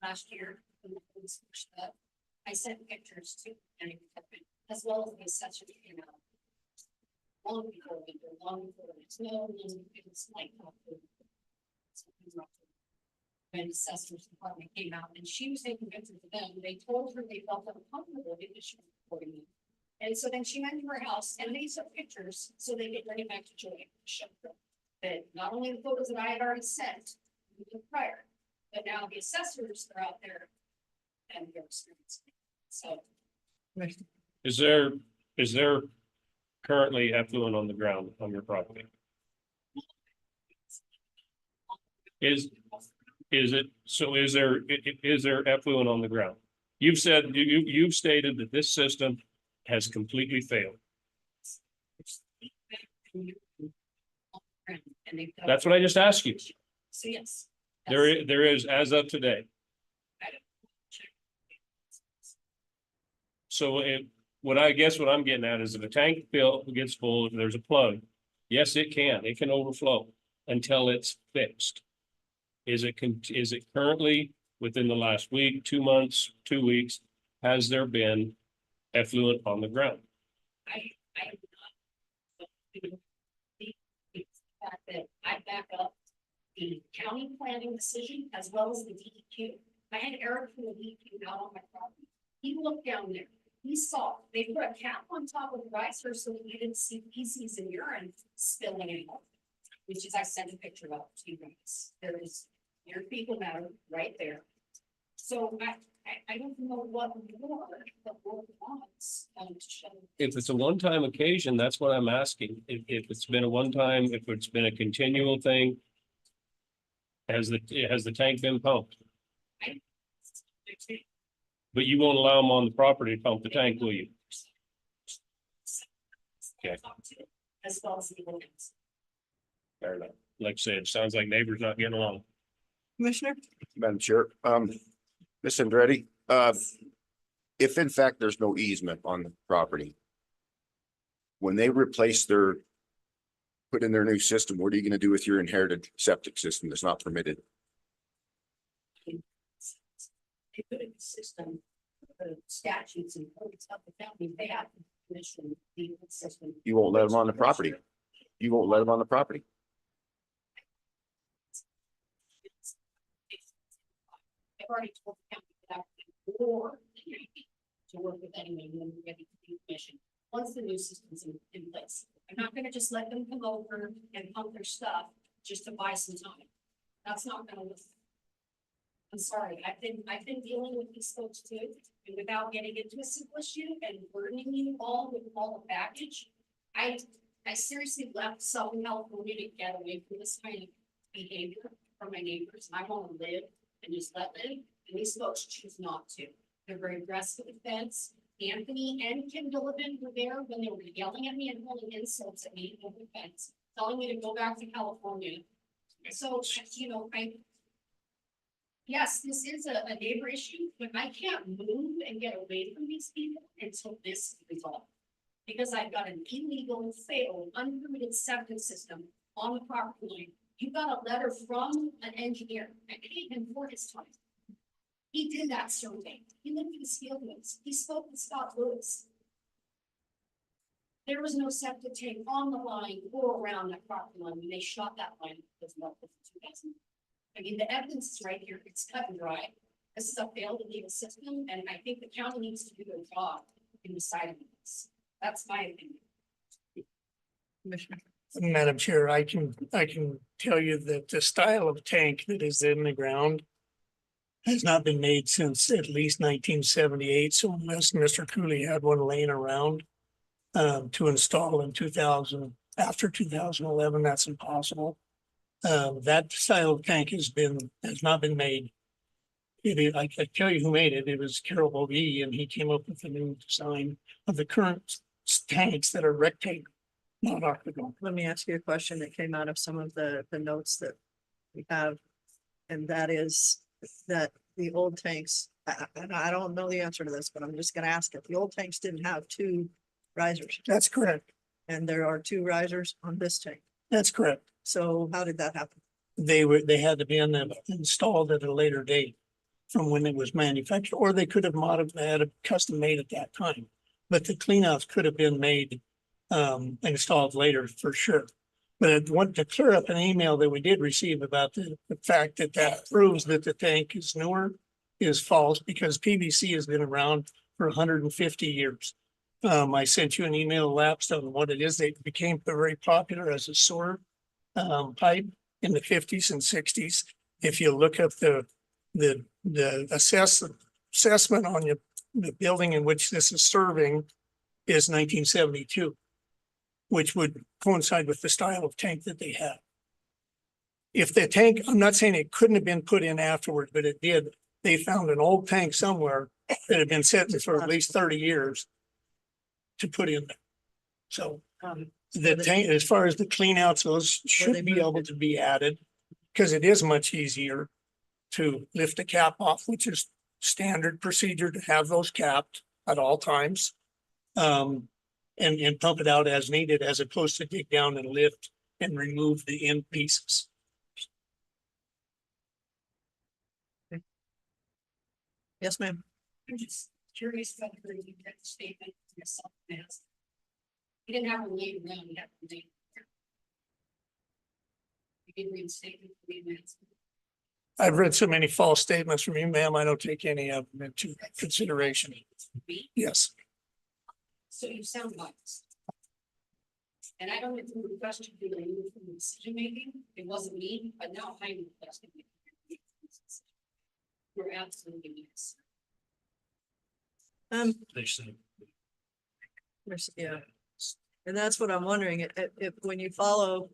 last year. When the police pushed up. I sent pictures to and as well as the assessor, you know. Long before winter, long before the snow, it was like. When assessor's department came out and she was taking pictures of them, they told her they felt uncomfortable because she was recording them. And so then she went to her house and they took pictures so they could bring it back to Joy. That not only the photos that I had already sent prior, but now the assessors are out there and they're experiencing. So. Is there currently effluent on the ground on your property? Is there effluent on the ground? You've said, you've stated that this system has completely failed. That's what I just asked you. So yes. There is as of today. So what I'm getting at is if a tank gets full, if there's a plug, yes, it can overflow until it's fixed. Is it currently within the last week, 2 months, 2 weeks, has there been effluent on the ground? The fact that I back up the county planning decision as well as the DEQ. I had Eric from the DEQ out on my property. He looked down there. He saw, they put a cap on top of the riser so that you didn't see feces and urine spilling anymore. Which is, I sent a picture of to you guys. There is your people matter right there. So I don't know what more the board wants to show. If it's a one-time occasion, that's what I'm asking. If it's been a one-time, if it's been a continual thing, has the tank been pumped? But you won't allow them on the property to pump the tank, will you? Okay. As well as the ordinance. Fair enough. Like I said, it sounds like neighbors not getting along. Commissioner? Madam Chair, Ms. Andretti, if in fact there's no easement on the property, when they put in their new system, what are you gonna do with your inherited septic system that's not permitted? They put in the system, the statutes and codes of the county, they have to commission the system. You won't let them on the property. You won't let them on the property. I've already told the county that or to work with anyone when we're ready to do commission. Once the new system's in place, I'm not gonna just let them come over and pump their stuff just to buy some time. That's not gonna work. I'm sorry, I've been dealing with these folks too, and without getting into a simple issue and burdening you all with all the baggage. I seriously left Southern California to get away from this kind of behavior from my neighbors, and I wanna live and just let live, and these folks choose not to. They're very aggressive with the fence. Anthony and Kim Dillon were there when they were yelling at me and holding insults at me over the fence, telling me to go back to California. So, you know, yes, this is a neighbor issue, but I can't move and get away from these people until this is resolved. Because I've got an illegal, failed, unpermitted septic system on the property line. You got a letter from an engineer. I paid him for his time. He did that survey. He looked at his field notes. He spoke with Scott Lewis. There was no septic tank on the line or around that property line when they shot that line. It was not 2000. I mean, the evidence is right here. It's cut and dry. This is a failed legal system, and I think the county needs to do their job in deciding this. That's my opinion. Commissioner. Madam Chair, I can tell you that the style of tank that is in the ground has not been made since at least 1978. So unless Mr. Cooley had one laying around to install in 2000, after 2011, that's impossible. That style of tank has not been made. I can tell you who made it. It was Carol Bovee, and he came up with a new design of the current tanks that are rectangle, not octagon. Let me ask you a question that came out of some of the notes that we have. And that is that the old tanks, and I don't know the answer to this, but I'm just gonna ask it. The old tanks didn't have two risers, That's correct. and there are two risers on this tank. That's correct. So how did that happen? They had to be installed at a later date from when it was manufactured, or they could have had a custom made at that time. But the cleanouts could have been made, installed later for sure. But I want to clear up an email that we did receive about the fact that proves that the tank is newer is false, because PVC has been around for 150 years. I sent you an email lapsed on what it is. They became very popular as a sewer pipe in the 50s and 60s. If you look up the assessment on the building in which this is serving is 1972, which would coincide with the style of tank that they have. If the tank, I'm not saying it couldn't have been put in afterwards, but it did. They found an old tank somewhere that had been sitting for at least 30 years to put in there. So the tank, as far as the clean outs, those should be able to be added, because it is much easier to lift the cap off, which is standard procedure to have those capped at all times. And pump it out as needed, as opposed to dig down and lift and remove the end pieces. Yes, ma'am. I'm just curious about the you read the statement yourself. You didn't have to wait around. You have to wait. You did read the statement. I've read so many false statements from you, ma'am. I don't take any of them into consideration. Yes. So you sound biased. And I don't know who requested you to remove from the decision making. It wasn't me, but now I'm requesting you. You're absolutely yes. Yeah. And that's what I'm wondering, if when you follow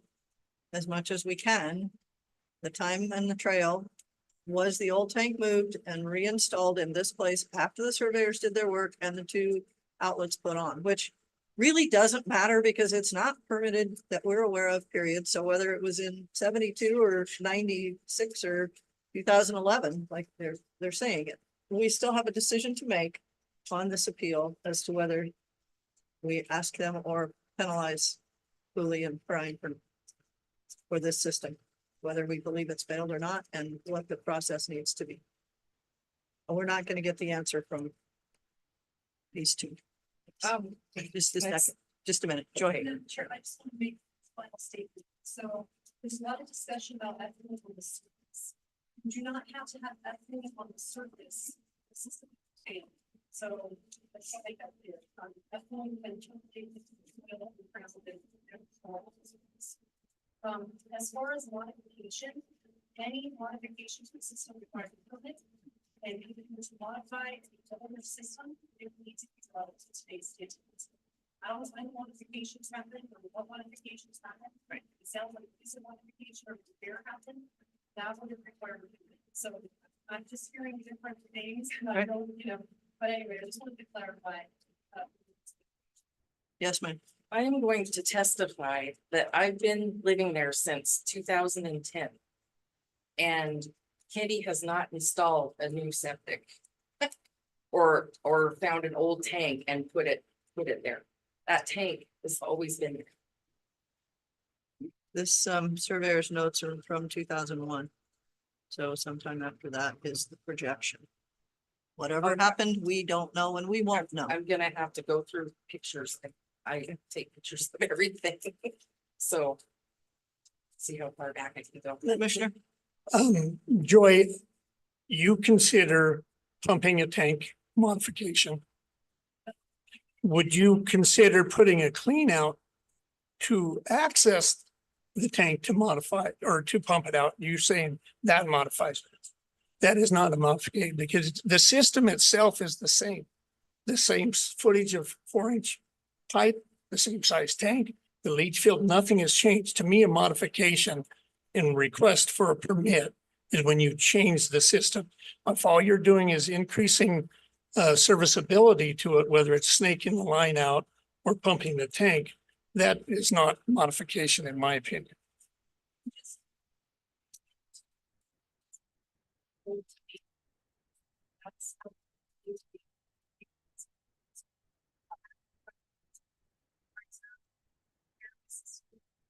as much as we can, the time and the trail, was the old tank moved and reinstalled in this place after the surveyors did their work and the two outlets put on, which really doesn't matter because it's not permitted that we're aware of, period. So whether it was in 72 or 96 or 2011, like they're saying it, we still have a decision to make on this appeal as to whether we ask them or penalize Cooley and Brian for this system, whether we believe it's failed or not, and what the process needs to be. We're not going to get the answer from these two. Just a second, just a minute, Joy. Sure, I just want to make a final statement. So there's a lot of discussion about ethylene on the surface. You do not have to have ethylene on the surface. The system failed. So let's make that clear. Ethylene and as far as modification, any modification to the system requires a permit. And if you to modify the whole system, it needs to be developed to today's standards. I don't know when modifications happen or what modifications happen. Right. It sounds like it's a modification or repair happen. That would require a permit. So I'm just hearing different things. I don't, but anyway, I just wanted to clarify. Yes, ma'am. I am going to testify that I've been living there since 2010. And Kitty has not installed a new septic. Or found an old tank and put it there. That tank has always been there. This surveyor's notes are from 2001. So sometime after that is the projection. Whatever happened, we don't know and we won't know. I'm gonna have to go through pictures. I take pictures of everything, so. See how far back I can go. Commissioner, Joy, you consider pumping a tank modification. Would you consider putting a clean out to access the tank to modify or to pump it out? You're saying that modifies it. That is not a modification because the system itself is the same. The same footage of 4-inch pipe, the same size tank, the leach field, nothing has changed. To me, a modification in request for a permit is when you change the system. If all you're doing is increasing serviceability to it, whether it's snaking the line out or pumping the tank, that is not modification in my opinion.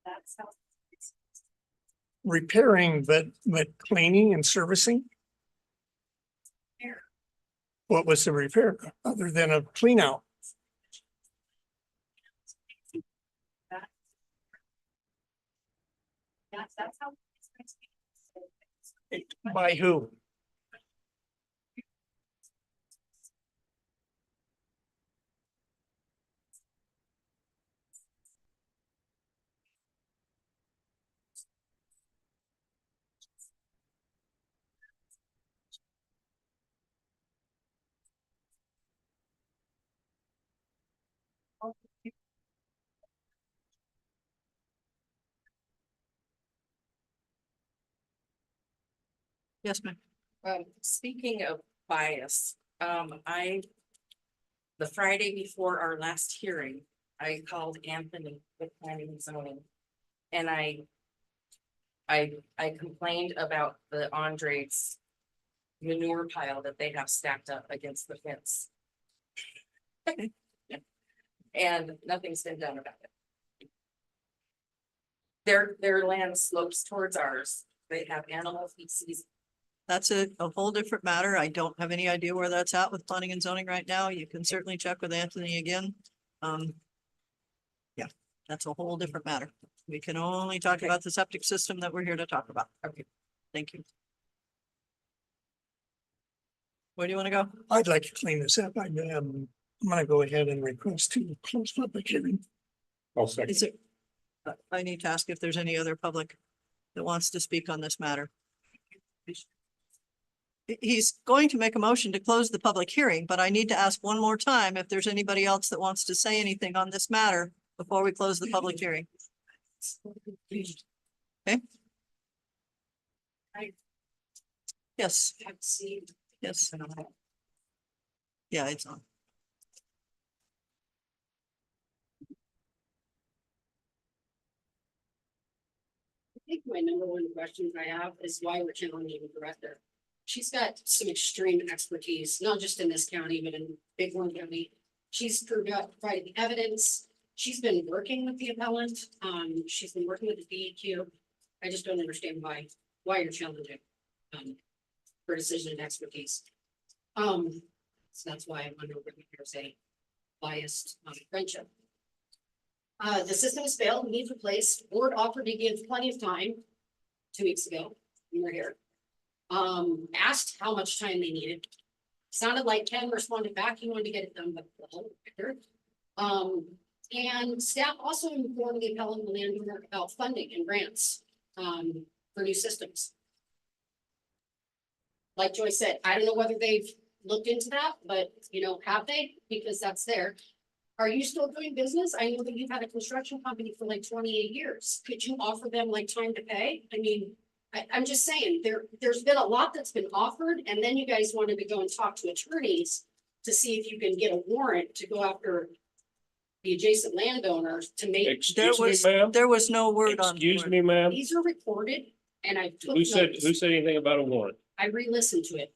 That's how. Repairing, but cleaning and servicing. What was the repair other than a clean out? That's how. By who? yes, ma'am. Speaking of bias, the Friday before our last hearing, I called Anthony with planning and zoning. And I complained about the Andres manure pile that they have stacked up against the fence. And nothing's been done about it. Their land slopes towards ours. They have animal feces. That's a whole different matter. I don't have any idea where that's at with planning and zoning right now. You can certainly check with Anthony again. Yeah, that's a whole different matter. We can only talk Okay. about the septic system that we're here to talk about. Okay. Thank you. Where do you want to go? I'd like to clean this up. I'm gonna go ahead and request to close public hearing. I'll second. Is it? I need to ask if there's any other public that wants to speak on this matter. He's going to make a motion to close the public hearing, but I need to ask one more time if there's anybody else that wants to say anything on this matter before we close the public hearing. Okay. Yes, yes. Yeah, it's on. I think my number one question I have is why we're challenging the director. She's got some extreme expertise, not just in this county, but in Bighorn County. She's provided the evidence. She's been working with the appellant. She's been working with the DEQ. I just don't understand why you're challenging her decision and expertise. So that's why I wonder whether there's a biased friendship. The system has failed, needs replaced. Board offered to give plenty of time 2 weeks ago. We were here. Asked how much time they needed. Sounded like Ken responded back. He wanted to get it done, but the whole record. And staff also informed the appellant and landowner about funding and grants for new systems. Like Joy said, I don't know whether they've looked into that, but have they? Because that's there. Are you still doing business? I know that you've had a construction company for like 28 years. Could you offer them like time to pay? I mean, I'm just saying, there's been a lot that's been offered, and then you guys wanted to go and talk to attorneys to see if you can get a warrant to go after the adjacent landowners to make. Excuse me, ma'am? There was no word on. Excuse me, ma'am? These are recorded, and I took Who said notes. anything about a warrant? I re-listened to it.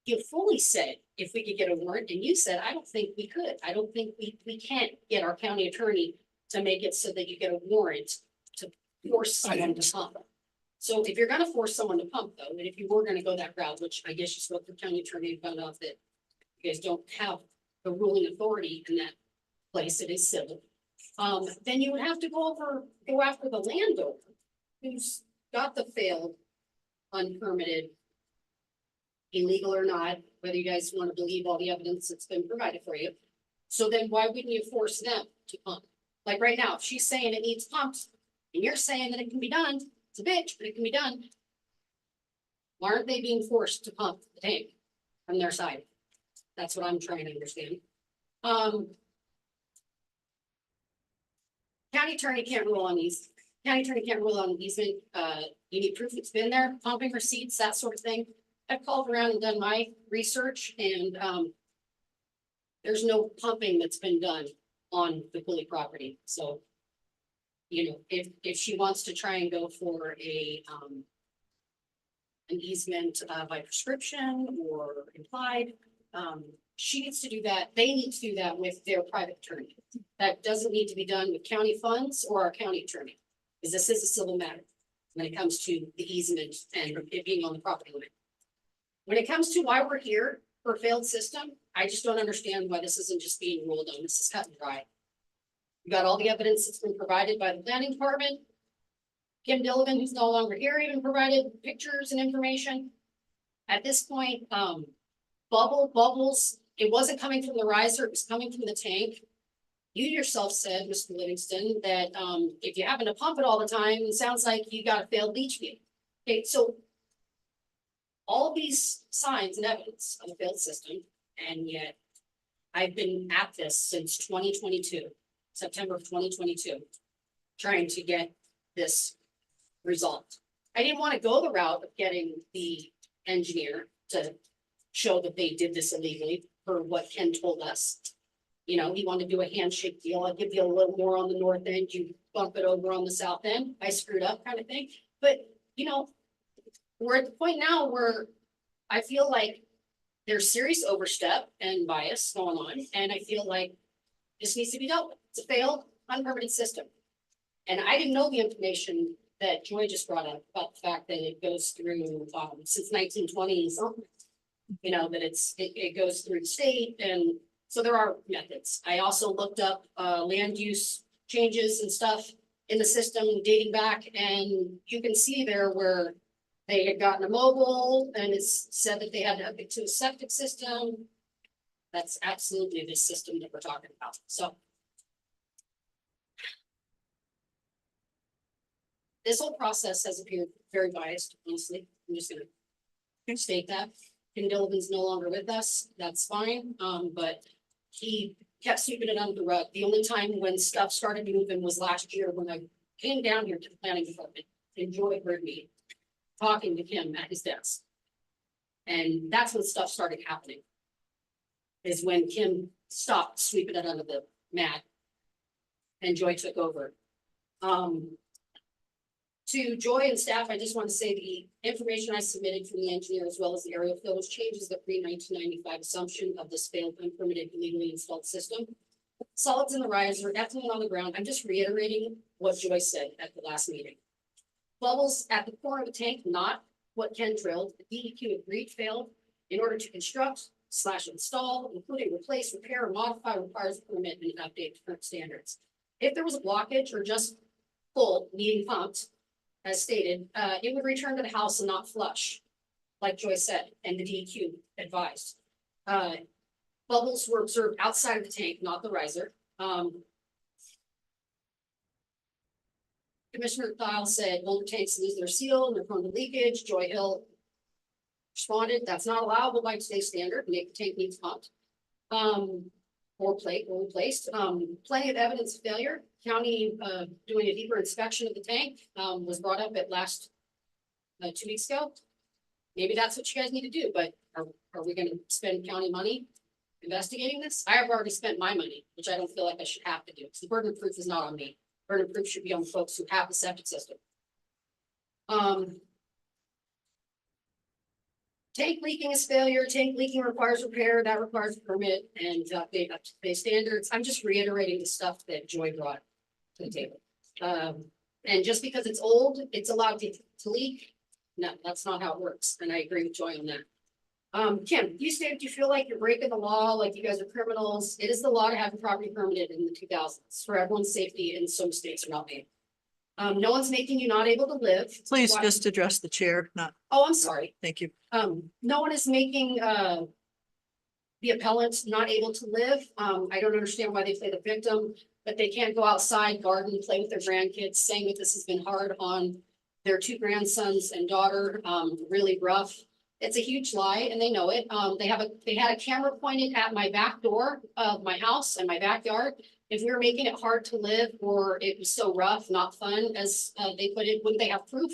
You fully said if we could get a warrant, and you said, I don't think we could. I don't think we can't get our county attorney to make it so that you get a warrant to force someone to pump. So if you're gonna force someone to pump though, and if you were gonna go that route, which I guess you spoke to the county attorney and found out that you guys don't have the ruling authority in that place, it is civil. then you would have to go after the landowner who's got the failed, unpermitted, illegal or not, whether you guys want to believe all the evidence that's been provided for you. So then why wouldn't you force them to pump? Like right now, if she's saying it needs pumped, and you're saying that it can be done, it's a bitch, but it can be done. Why aren't they being forced to pump the tank from their side? That's what I'm trying to understand. County attorney can't rule on these. County attorney can't rule on easement. You need proof it's been there, pumping receipts, that sort of thing. I've called around and done my research and, there's no pumping that's been done on the Cooley property, so. You know, if she wants to try and go for an easement by prescription or implied, she needs to do that, they need to do that with their private attorney. That doesn't need to be done with county funds or our county attorney, because this is a civil matter when it comes to the easement and it being on the property line. When it comes to why we're here for a failed system, I just don't understand why this isn't just being ruled on. This is cut and dry. We got all the evidence that's been provided by the planning department. Kim Dillon, who's no longer here, even provided pictures and information. At this point, bubbles, it wasn't coming from the riser, it was coming from the tank. You yourself said, Mr. Livingston, that if you happen to pump it all the time, it sounds like you got a failed leach field. Okay, so all these signs and evidence of a failed system, and yet I've been at this since 2022, September of 2022, trying to get this resolved. I didn't want to go the route of getting the engineer to show that they did this illegally for what Ken told us. You know, he wanted to do a handshake deal. I'll give you a little more on the north end, you bump it over on the south end. I screwed up kind of thing. But, you know, we're at the point now where I feel like there's serious overstep and bias going on. And I feel like this needs to be dealt with. It's a failed, unpermitted system. And I didn't know the information that Joy just brought up about the fact that it goes through, since 1920s. You know, that it goes through the state, and so there are methods. I also looked up land use changes and stuff in the system dating back, and you can see there where they had gotten a mobile and it's said that they had to hook it to a septic system. That's absolutely the system that we're talking about. So this whole process has appeared very biased, honestly. I'm just gonna state that. Ken Dillon's no longer with us, that's fine, but he kept sweeping it under the rug. The only time when stuff started moving was last year when I came down here to the planning department and Joy heard me talking to him at his desk. And that's when stuff started happening. Is when Kim stopped sweeping it under the mat and Joy took over. To Joy and staff, I just want to say the information I submitted from the engineer as well as the aerial photos changes the pre-1995 assumption of this failed unpermitted illegally installed system. Solids in the riser, effluent on the ground. I'm just reiterating what Joy said at the last meeting. Bubbles at the core of the tank, not what Ken drilled. The DEQ agreed failed in order to construct / install, including replace, repair, or modify requires a permit and an update to current standards. If there was a blockage or just full needing pumped, as stated, it would return to the house and not flush, like Joy said, and the DEQ advised. Bubbles were observed outside of the tank, not the riser. Commissioner Thiel said older tanks lose their seal and they're prone to leakage. Joy Hill responded, that's not allowable by today's standard, the tank needs pumped. Or replaced. Plenty of evidence of failure. County doing a deeper inspection of the tank was brought up at last 2 weeks ago. Maybe that's what you guys need to do, but are we gonna spend county money investigating this? I have already spent my money, which I don't feel like I should have to do, because the burden of proof is not on me. Burden of proof should be on folks who have the septic system. Tank leaking is failure. Tank leaking requires repair. That requires a permit and update up to today's standards. I'm just reiterating the stuff that Joy brought to the table. And just because it's old, it's allowed to leak. No, that's not how it works. And I agree with Joy on that. Kim, you said you feel like you're breaking the law, like you guys are criminals. It is the law to have a property permitted in the 2000s for everyone's safety, and some states are not made. No one's making you not able to live. Please Why- just address the chair, not, Oh, I'm sorry. thank you. No one is making, the appellant not able to live. I don't understand why they play the victim, but they can't go outside, garden, play with their grandkids, saying that this has been hard on their two grandsons and daughter, really rough. It's a huge lie and they know it. They had a camera pointed at my back door of my house and my backyard. If we were making it hard to live or it was so rough, not fun, as they put it, wouldn't they have proof?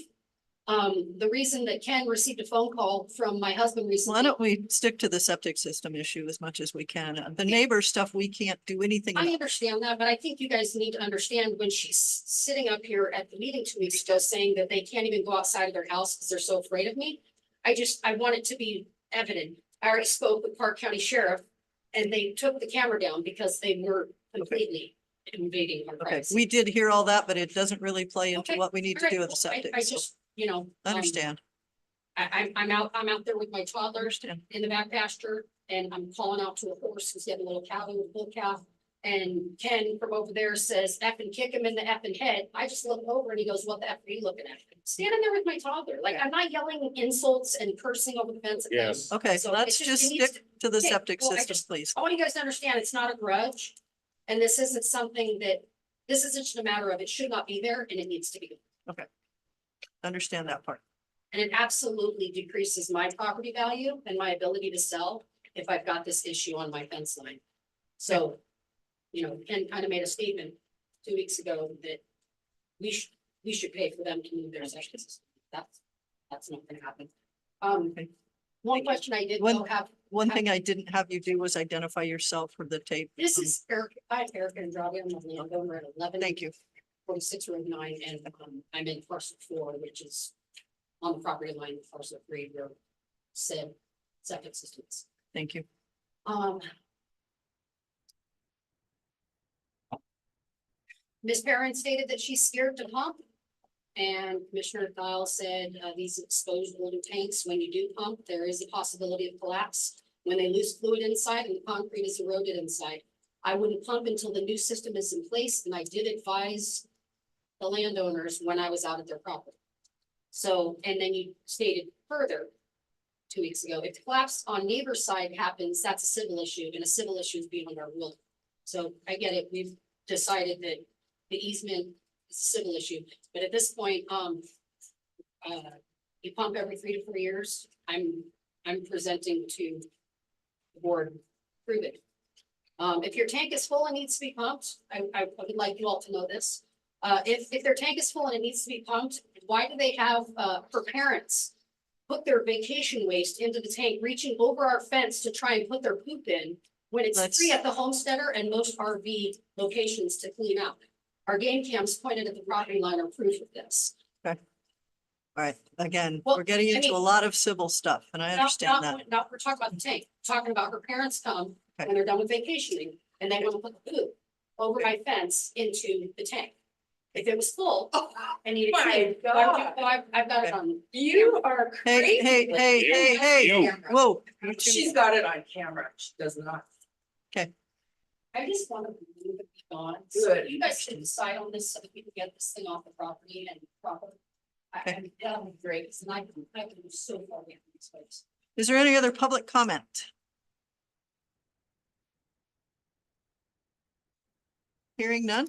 The reason that Ken received a phone call from my husband Why recently. don't we stick to the septic system issue as much as we can? The neighbor stuff, we can't do anything I about. understand that, but I think you guys need to understand when she's sitting up here at the meeting 2 weeks ago saying that they can't even go outside of their house because they're so afraid of me. I want it to be evident. I already spoke with Park County Sheriff and they took the camera down because they were completely invading our Okay, privacy. we did hear all that, but it doesn't really play into Okay, what we need to All right, do with the well, septic. I So just, you know. understand. I'm out there with my toddler Understand. in the back pasture and I'm calling out to a horse who's getting a little calf with a bull calf. And Ken from over there says, F and kick him in the effing head. I just look over and he goes, what the F are you looking at? Standing there with my toddler, like I'm not yelling insults and cursing over the fence. At them. Yes. Okay, So let's it just it needs stick to the okay, septic well, I system, just- please. I want you guys to understand, it's not a grudge. And this isn't something that, this isn't just a matter of it should not be there and it needs to be. Understand that part. And it absolutely decreases my property value and my ability to sell if I've got this issue on my fence line. So, you know, Ken kind of made a statement 2 weeks ago that we should pay for them to move their septic system. That's not gonna happen. Okay. One question I did One- though have, One thing I didn't have you do was identify yourself for the tape. this is Eric, Eric Andrade, I'm the landowner at 11. Thank you. 46 Road 9, and I'm in parcel 4, which is on the property line of parcel 3, where said septic systems. Thank you. Ms. Perrin stated that she's scared to pump. And Commissioner Dial said, these exposed older tanks, when you do pump, there is a possibility of collapse when they lose fluid inside and the concrete is eroded inside. I wouldn't pump until the new system is in place, and I did advise the landowners when I was out at their property. So, and then you stated further 2 weeks ago, if the collapse on neighbor's side happens, that's a civil issue, and a civil issue is beyond our will. So I get it, we've decided that the easement is a civil issue, but at this point, you pump every 3 to 4 years, I'm presenting to the board, prove it. If your tank is full and needs to be pumped, I would like you all to know this. If their tank is full and it needs to be pumped, why do they have, for parents put their vacation waste into the tank, reaching over our fence to try and put their poop in when it's free at the homesteader and most RV locations to clean out? Our game cams pointed at the property line are proof of this. All right, again, Well, we're getting I into a mean- lot of civil stuff and I understand that. Not, we're talking about the tank, talking about her parents come when they're done with vacationing and they want to put the poop over my fence into the tank. If it was full and needed My clean, God. I've got it on. You are Hey, crazy. hey, with hey, you. hey, hey, You. whoa. She's got it on camera. She does not. I just want to move it on. So Good. you guys can decide on this so that we can get this thing off the property and proper. I mean, that would be great, because I can do so far behind these folks. Is there any other public comment? Hearing none?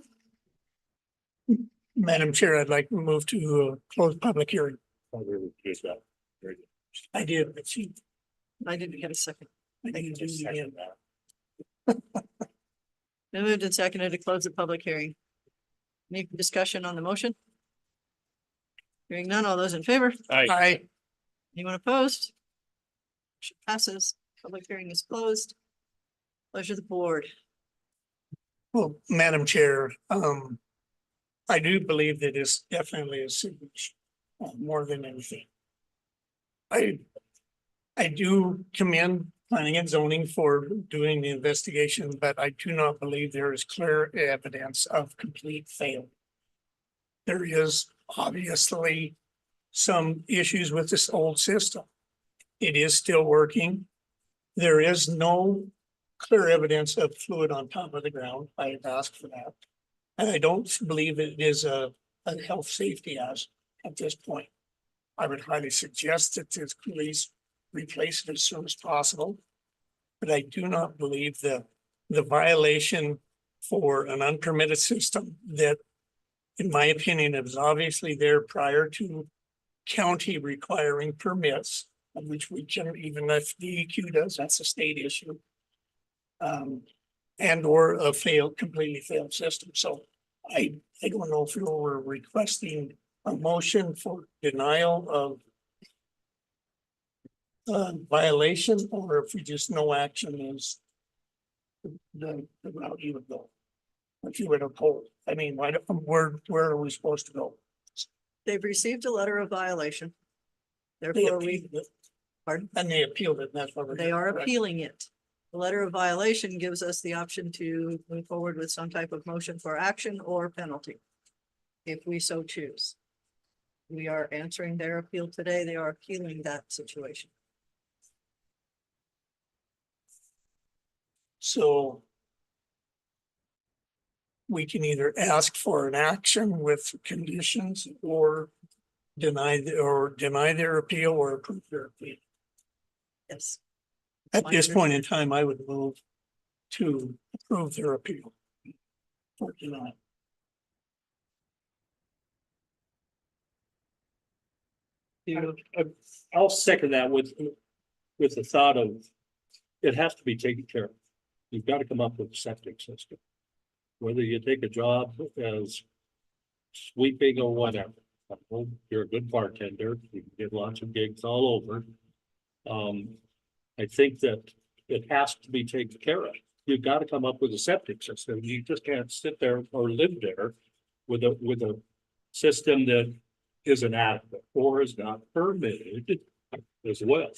Madam Chair, I'd like to move to close public hearing. I really appreciate that. Very good. I did, but I didn't get a second. I didn't do it Second again. that. Been moved and seconded to close the public hearing. Any discussion on the motion? Hearing none, all those in favor? Aye. Anyone opposed? Motion passes. Public hearing is closed. Pleasure of the board. Well, Madam Chair, I do believe that it's definitely a sewage, more than anything. I do commend planning and zoning for doing the investigation, but I do not believe there is clear evidence of complete failure. There is obviously some issues with this old system. It is still working. There is no clear evidence of fluid on top of the ground. I have asked for that. And I don't believe it is a health safety hazard at this point. I would highly suggest that this police replace it as soon as possible. But I do not believe the violation for an unpermitted system that, in my opinion, it was obviously there prior to county requiring permits, of which we can, even if DEQ does, that's a state issue. And or a completely failed system. So I don't know if you were requesting a motion for denial of violation, or if we just no action is the route you would go. If you would uphold, I mean, where are we supposed to go? They've received a letter of violation. They Therefore, we, appealed it, pardon, and they appealed it, and that's what we're. they are appealing it. The letter of violation gives us the option to move forward with some type of motion for action or penalty, if we so choose. We are answering their appeal today. They are appealing that situation. So we can either ask for an action with conditions or deny their appeal or approve their appeal. Yes. At this point in time, I would move to approve their appeal. Or deny. I'll second that with the thought of it has to be taken care of. You've got to come up with a septic system. Whether you take a job as sweeping or whatever. I hope you're a good bartender. You can get lots of gigs all over. I think that it has to be taken care of. You've got to come up with a septic system. You just can't sit there or live there with a system that isn't adequate or is not permitted as well.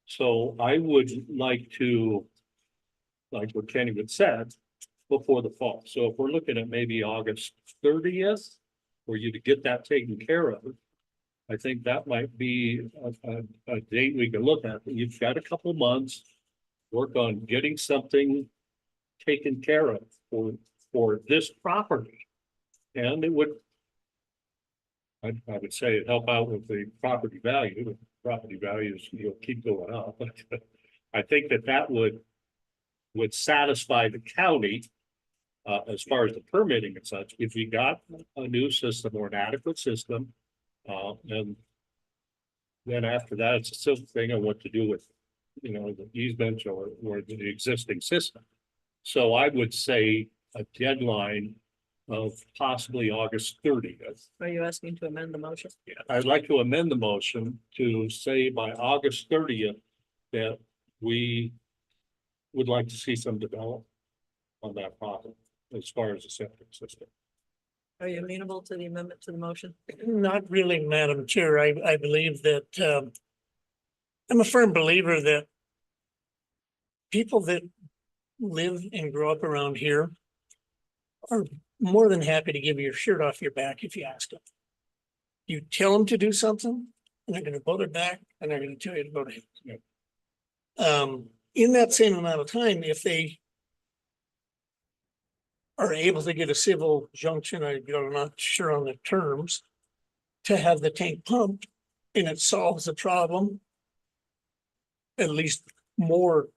So I would like to, like what Kenny had said, before the fall. So if we're looking at maybe August 30th, for you to get that taken care of, I think that might be a date we can look at. You've got a couple months, work on getting something taken care of for this property. And it would, I would say it help out with the property value. The property values, you'll keep going up. But I think that would satisfy the county as far as the permitting and such. If you got a new system or an adequate system, and then after that, it's a civil thing on what to do with, the easement or the existing system. So I would say a deadline of possibly August 30th. Are you asking to amend the motion? Yeah, I'd like to amend the motion to say by August 30th that we would like to see some development on that property as far as the septic system. Are you amenable to the amendment to the motion? Not really, Madam Chair. I believe that I'm a firm believer that people that live and grow up around here are more than happy to give you your shirt off your back if you ask them. You tell them to do something, and they're gonna pull their back, and they're gonna tell you to go to hell. In that same amount of time, if they are able to get a civil junction, I'm not sure on the terms, to have the tank pumped, and it solves the problem, at least more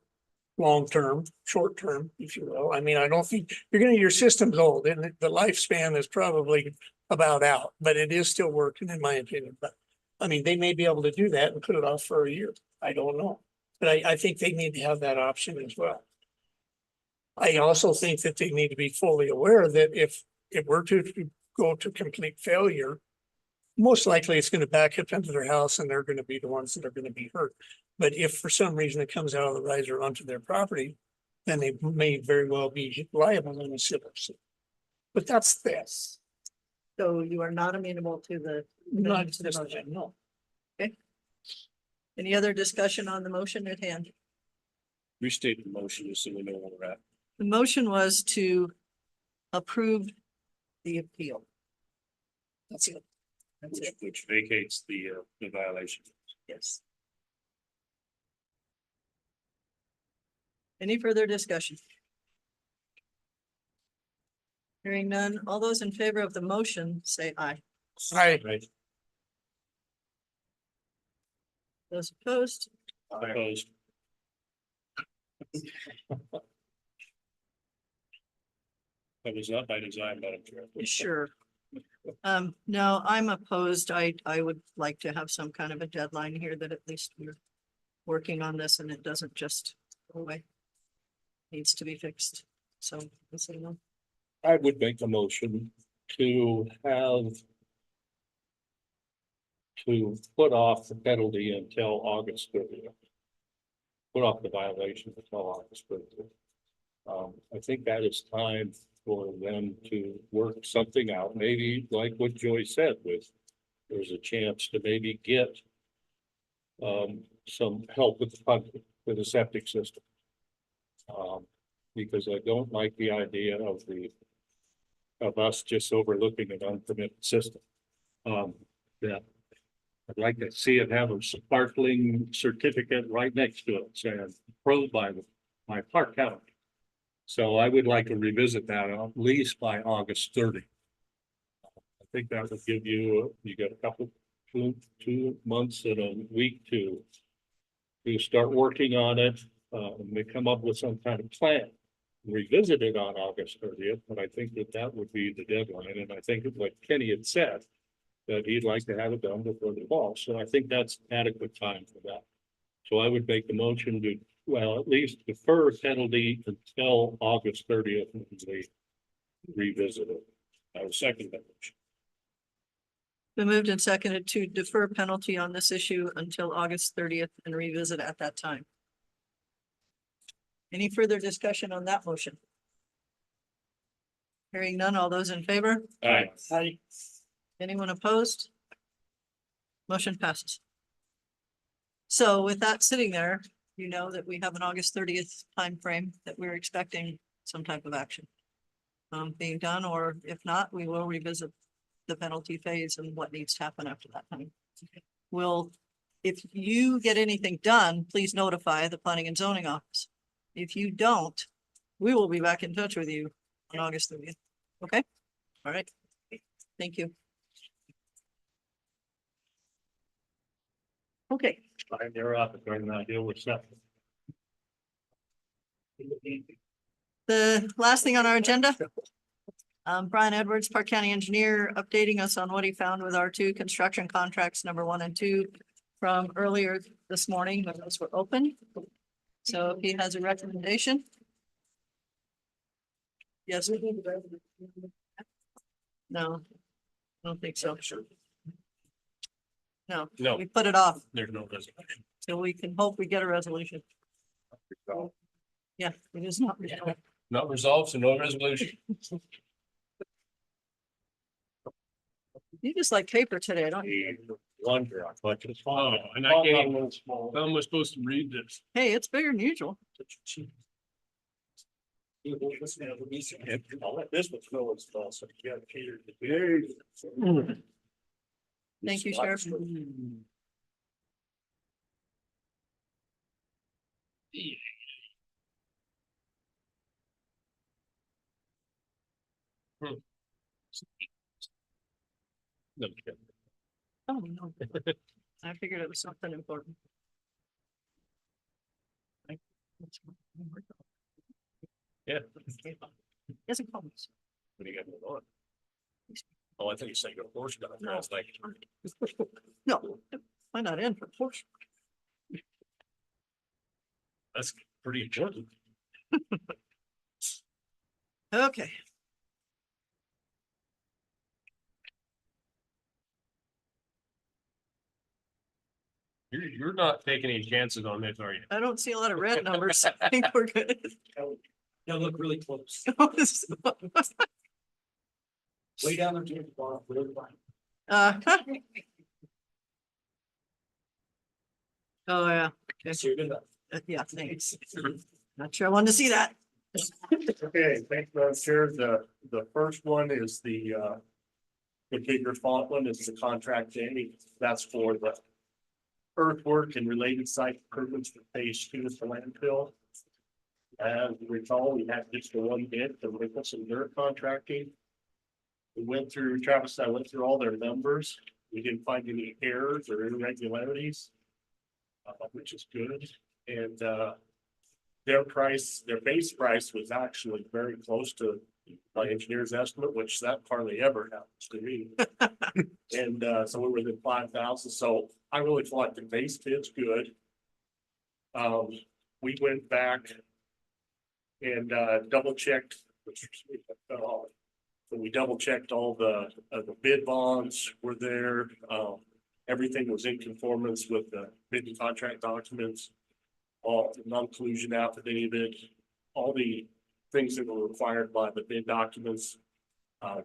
long-term, short-term, if you will. I mean, I don't think your system's old, and the lifespan is probably about out, but it is still working in my opinion. But I mean, they may be able to do that and put it off for a year. I don't know. But I think they need to have that option as well. I also think that they need to be fully aware that if it were to go to complete failure, most likely it's going to back up into their house and they're going to be the ones that are going to be hurt. But if for some reason it comes out of the riser onto their property, then they may very well be liable in a civil suit. But that's this. So you are not amenable to the Not amendment to the just, motion. no. Any other discussion on the motion at hand? Restate the motion just so we know where we're at. The motion was to approve the appeal. That's it. That's it. Which vacates the violation. Yes. Any further discussion? Hearing none, all those in favor of the motion, say aye. Aye. Right. Those opposed, Opposed. That was not by design, Madam Chair. sure. No, I'm opposed. I would like to have some kind of a deadline here that at least we're working on this and it doesn't just go away. Needs to be fixed. So, I say no. I would make a motion to have to put off the penalty until August 30th. Put off the violation until August 30th. I think that is time for them to work something out, maybe like what Joy said with, there's a chance to maybe get some help with the funding for the septic system. Because I don't like the idea of us just overlooking an unpermitted system. Yeah. I'd like to see it have a sparkling certificate right next to it, saying approved by Park County. So I would like to revisit that at least by August 30. I think that would give you got a couple, two months and a week to start working on it, and they come up with some kind of plan. Revisit it on August 30th, but I think that would be the deadline, and I think what Kenny had said, that he'd like to have it done before the fall, so I think that's adequate time for that. So I would make the motion to, well, at least defer penalty until August 30th, when they revisit it. I would second that motion. Been moved and seconded to defer penalty on this issue until August 30th and revisit at that time. Any further discussion on that motion? Hearing none, all those in favor? Aye. Aye. Anyone opposed? Motion passes. So with that sitting there, you know that we have an August 30th timeframe that we're expecting some type of action being done, or if not, we will revisit the penalty phase and what needs to happen after that time. If you get anything done, please notify the planning and zoning office. If you don't, we will be back in touch with you on August 30th. Okay? All right. Thank you. Okay. Fine, they're up, if they're not deal with stuff. The last thing on our agenda. Brian Edwards, Park County Engineer, updating us on what he found with our two construction contracts, number 1 and 2, from earlier this morning when those were open. So if he has a recommendation. Yes. No, I don't think so. No. No. We put it off There's no resolution. till we can hope we get a resolution. Yeah, it is not. resolved. Not resolved, so no resolution. You just like paper today, don't you? Wonder, but it's fine. Oh, and I can't even, how am I supposed to read this? Hey, it's bigger than usual. I'll let this one flow as well, so you got Peter. Thank you, Sheriff. No, Oh, no. I figured it was something important. Yeah. Yes, it comes. What do you got going on? Oh, I think you said your horse got it. I was like, No, why not in for Porsche? that's pretty important. Okay. You're not taking any chances on this, are you? I don't see a lot of red numbers. I think we're good. They'll look really close. Way down there to the bottom, really fine. Oh, yeah. So you're good. Yeah, thanks. Not sure I wanted to see that. Okay, thank you, Madam Chair. The first one is the Cape Font is the contract day. That's for the earthwork and related site improvements for phase 2 of the landfill. As you recall, we had just the one bid for Nicholson Dirt Contracting. We went through, Travis and I went through all their numbers. We didn't find any errors or irregularities, which is good. And their price, their base price was actually very close to my engineer's estimate, which that hardly ever happens to me. And so we were within 5,000. So I really feel like the base bid's good. We went back and double checked. So we double checked all the bid bonds were there. Everything was in conformance with the bid and contract documents, all the non-collusion affidavit, all the things that were required by the bid documents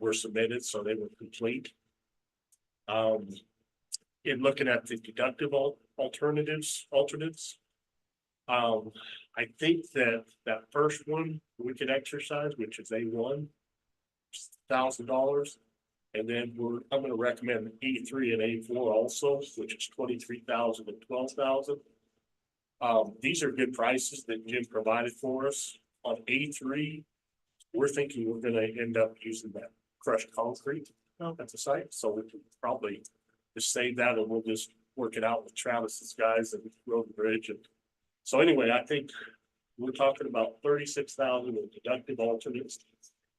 were submitted, so they were complete. In looking at the deductive alternates, I think that first one we could exercise, which is A1, $1,000. And then I'm gonna recommend E3 and A4 also, which is 23,000 and 12,000. These are good prices that Jim provided for us. On A3, we're thinking we're gonna end up using that crushed concrete at the site, so we can probably just save that and we'll just work it out with Travis's guys and Road and Bridge. And so anyway, I think we're talking about 36,000 in deductive alternates.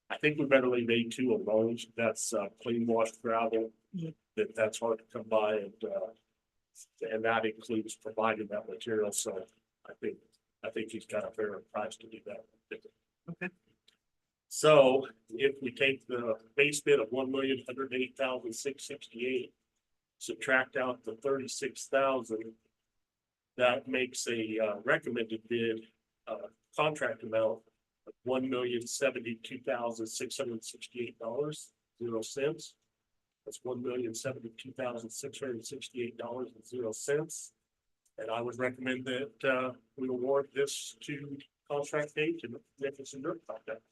I think we better leave A2 alone. That's clean wash gravel. That's hard to come by, and that includes providing that material. So I think he's got a fair price to do that. Okay. So if we take the base bid of 1,108,668, subtract out the 36,000, that makes a recommended bid contract amount of $1,072,668.00. That's $1,072,668.00. And I would recommend that we award this to contract date and Nicholson Dirt Contract.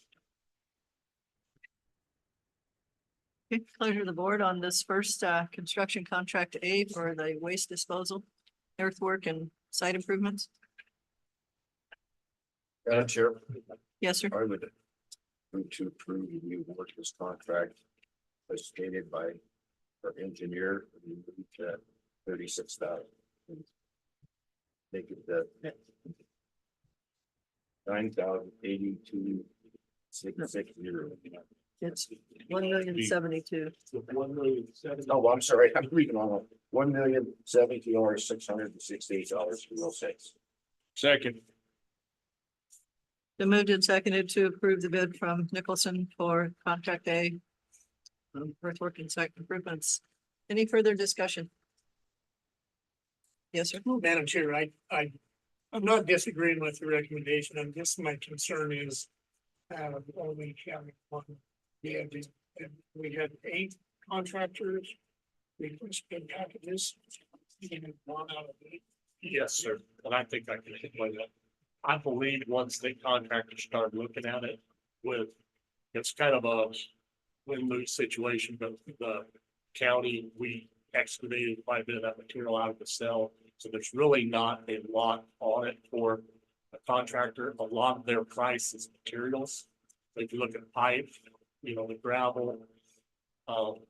Okay, pleasure of the board on this first construction contract A for the waste disposal, earthwork and site improvements. Madam Chair, Yes, sir. I would move to approve the award this contract as stated by our engineer, 36,000. Make it the 9,082,660. It's 1,072,000. 1,070,000. Oh, I'm sorry, I'm reading on $1,070,668.06. Second. Been moved and seconded to approve the bid from Nicholson for contract A. Earthwork and site improvements. Any further discussion? Yes, sir. Madam Chair, I'm not disagreeing with the recommendation. I'm just, my concern is, only having one. We had 8 contractors. We pushed bid packages. And 1 out of 8. Yes, sir. And I think I can explain that. I believe once the contractors start looking at it it's kind of a win-lose situation, but the county, we excavated quite a bit of that material out of the cell. So there's really not a lot on it for a contractor. A lot of their price is materials. So if you look at pipe, the gravel.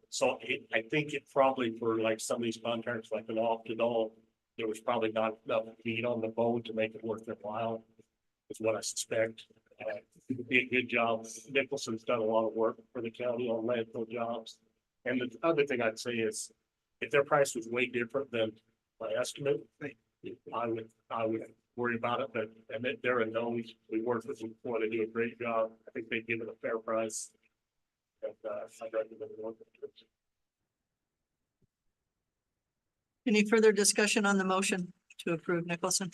So I think it probably for like some of these contractors, like an off-to-all, there was probably not enough meat on the bone to make it worth their while, is what I suspect. It would be a good job. Nicholson's done a lot of work for the county on landfill jobs. And the other thing I'd say is, if their price was way different than my estimate, I would worry about it, but they're a known, we work with them, want to do a great job. I think they give it a fair price. And I'd recommend it. Any further discussion on the motion to approve Nicholson?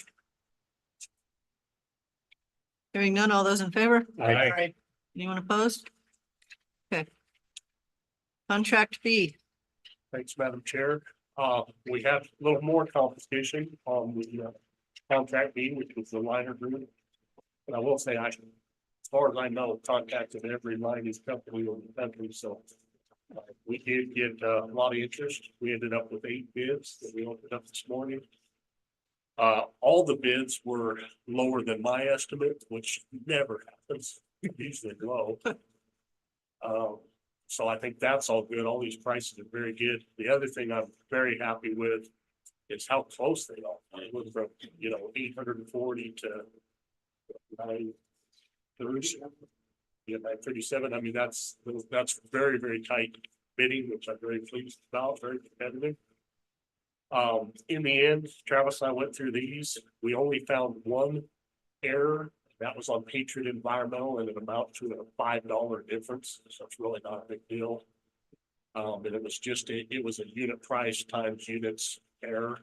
Hearing none, all those in favor? Aye. Anyone opposed? Okay. Contract B. Thanks, Madam Chair. We have a little more competition on the contract B, which was the liner group. And I will say, as far as I know, contacted every lining company in the country, so we did get a lot of interest. We ended up with 8 bids that we opened up this morning. All the bids were lower than my estimate, which never happens, usually low. So I think that's all good. All these prices are very good. The other thing I'm very happy with is how close they are. I went from, 840 to 930. Yeah, 937. I mean, that's very, very tight bidding, which I'm very pleased about, very competitive. In the end, Travis and I went through these. We only found one error. That was on Patriot Environmental and it amounted to a $5 difference. So it's really not a big deal. And it was it was a unit price times units error.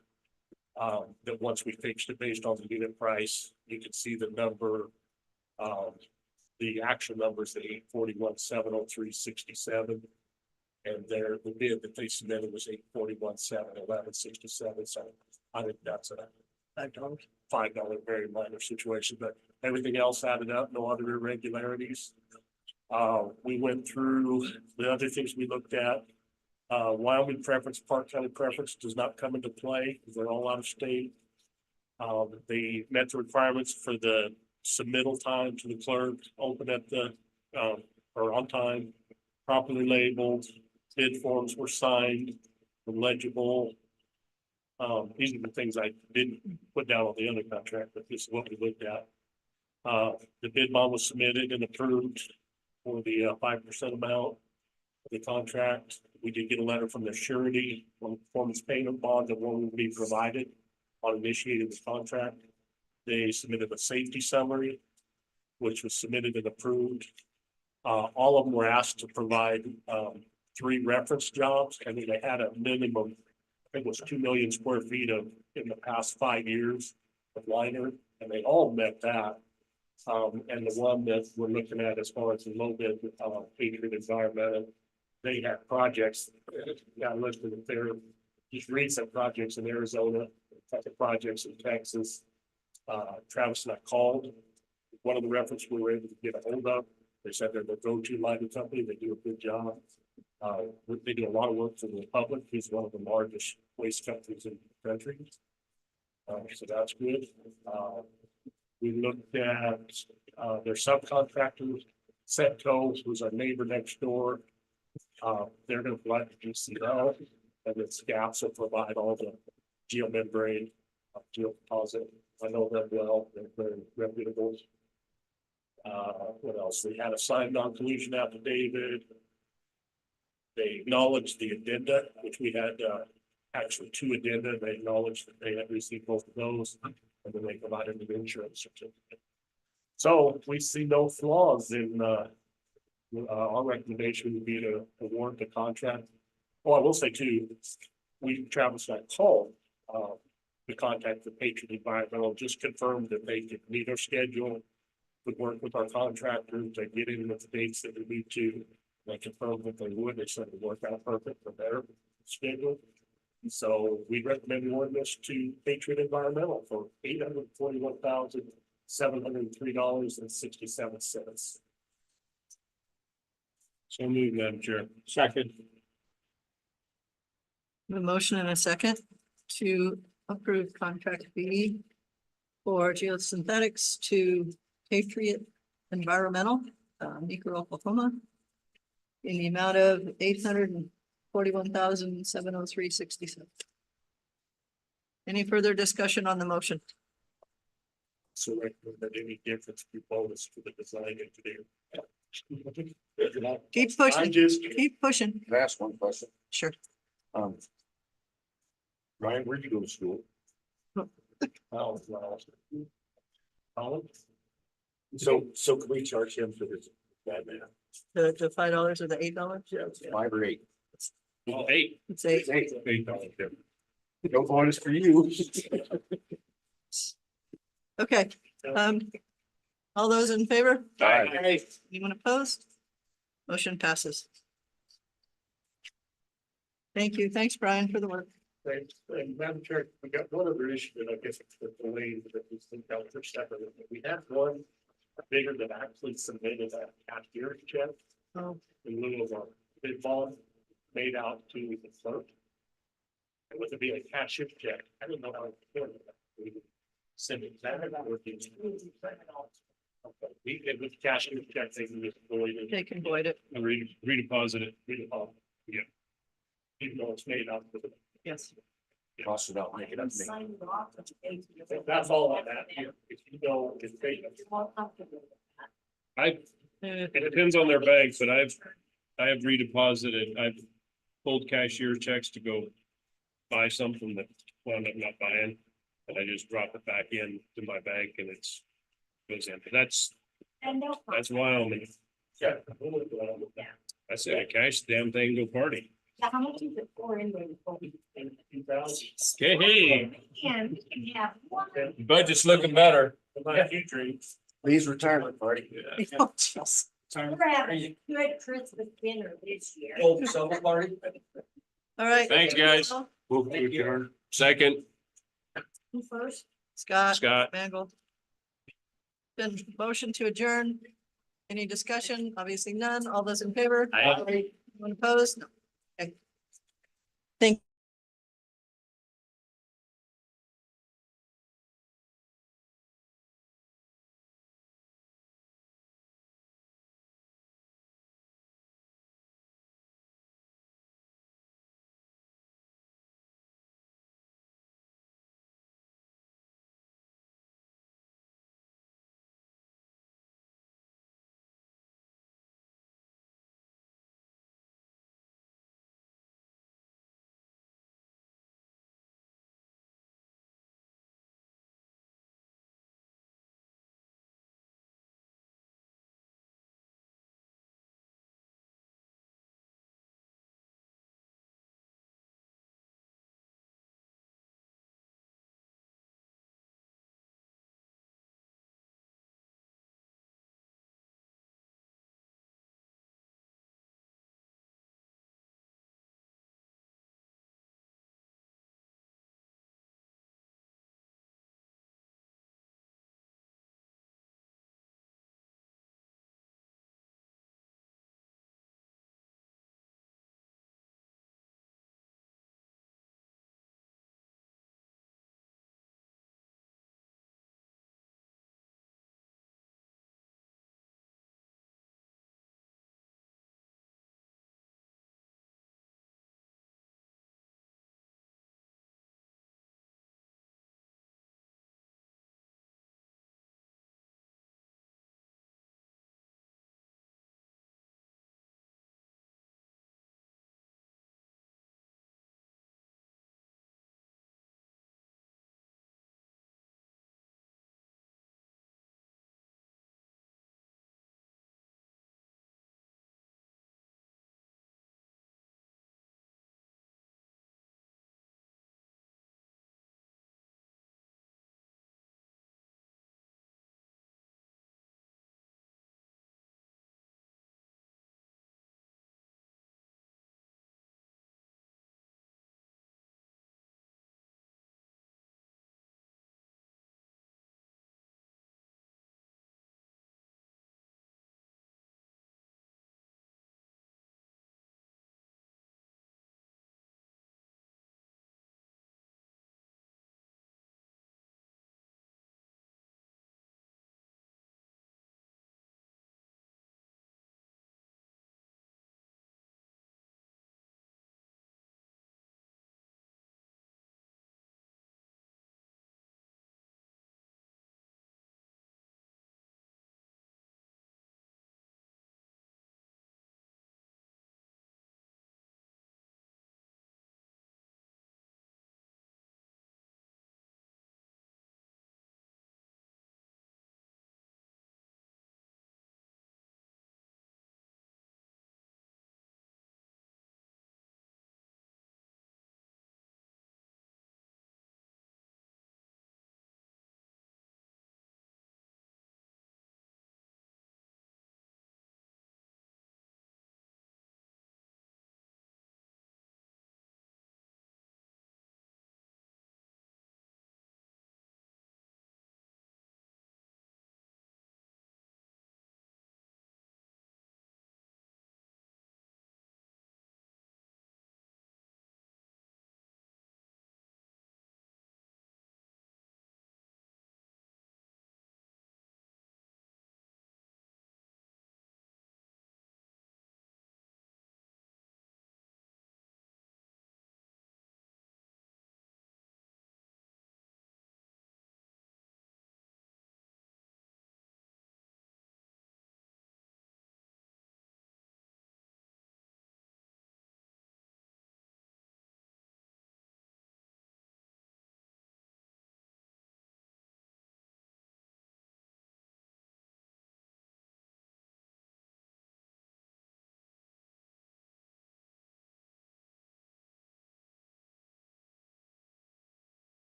That once we fixed it based on the unit price, you could see the number. The actual numbers, the 841,703.67. And the bid that they submitted was 841,711.67. So I think that's a $5 very minor situation, but everything else added up, no other irregularities. We went through the other things we looked at. Wyoming preference, Park County preference does not come into play because they're all out of state. They met the requirements for the submittal time to the clerk, open at the, or on time, properly labeled, bid forms were signed, legible. These are the things I didn't put down on the other contract, but this is what we looked at. The bid bond was submitted and approved for the 5% amount of the contract. We did get a letter from the surety on the performance payment bond that one would be provided on initiating the contract. They submitted a safety summary, which was submitted and approved. All of them were asked to provide 3 reference jobs. I mean, they had a minimum, I think it was 2 million square feet of in the past 5 years of liner, and they all met that. And the one that we're looking at as far as the low bid, Patriot Environmental, they had projects got listed there, just recent projects in Arizona, a couple projects in Texas. Travis and I called one of the reference we were able to get a hold of. They said they're the go-to lighting company. They do a good job. They do a lot of work for the public. He's one of the largest waste companies in the country. So that's good. We looked at their subcontractors, Setco, who's our neighbor next door. They're going to provide the GCL, and then SCAPS will provide all the geomembrane, geocomposite. I know them well. They're very reputable. What else? They had a signed non-collusion affidavit. They acknowledged the addenda, which we had actually 2 addenda. They acknowledged that they had received both of those, and then they provided an insurance certificate. So we see no flaws in our recommendation would be to award the contract. Well, I will say too, Travis and I called to contact the Patriot Environmental, just confirmed that they could meet our schedule, would work with our contractors, they get in with the dates that we need to. They confirmed that they would. They said it would work out perfect for their schedule. So we recommend awarding this to Patriot Environmental for $841,703.67. So moved, Madam Chair. Second. A motion and a second to approve contract B for geosynthetics to Patriot Environmental, Meeker, Oklahoma, in the amount of $841,703.67. Any further discussion on the motion? So recommend that any difference be bonus to the design engineer. Keep I pushing, just, keep pushing. Can I ask one question? Sure. Ryan, where'd you go to school? So can we charge him for this bad man? The $5 or the $8? Yeah. 5 or 8? Well, 8. It's $8. $8. No bonus for you. Okay, all those in favor? Aye. Anyone opposed? Motion passes. Thank you. Thanks, Brian, for the work. Thanks. And Madam Chair, we got one other issue that I guess it's the delay that we think out for separate. We had one bigger that actually submitted a cashier check Oh, in lieu of a bid bond made out to the clerk. It was to be a cashier check. I didn't know how to do it. Send it. That about working. We get with cash and check, they can just void it. They can void it. And redeposit it. Redeposit, yeah. Even though it's made up. for the- Yes. Cross it out, make it up. Sign it off, but you pay for your- That's all on that. If you know, it's paid. You're more comfortable with that. It depends on their bank, but I have redeposited, I've pulled cashier checks to go buy something that wound up not buying. And I just drop it back in to my bank and goes in. That's And no. Wyoming. Yeah. I said, cash the damn thing, go party. Now, how much is it for in there? Before we- Okay, hey, And we can have one. budget's looking better. Please retirement party. Oh, jeez. We're having a good Christmas dinner this year. Oh, summer party? All right. Thanks, guys. Move to adjourn. Second, Who first? Scott. Scott. Mangle. Been motion to adjourn. Any discussion? Obviously none. All those in favor? Aye. Anyone opposed? No. Okay. Thank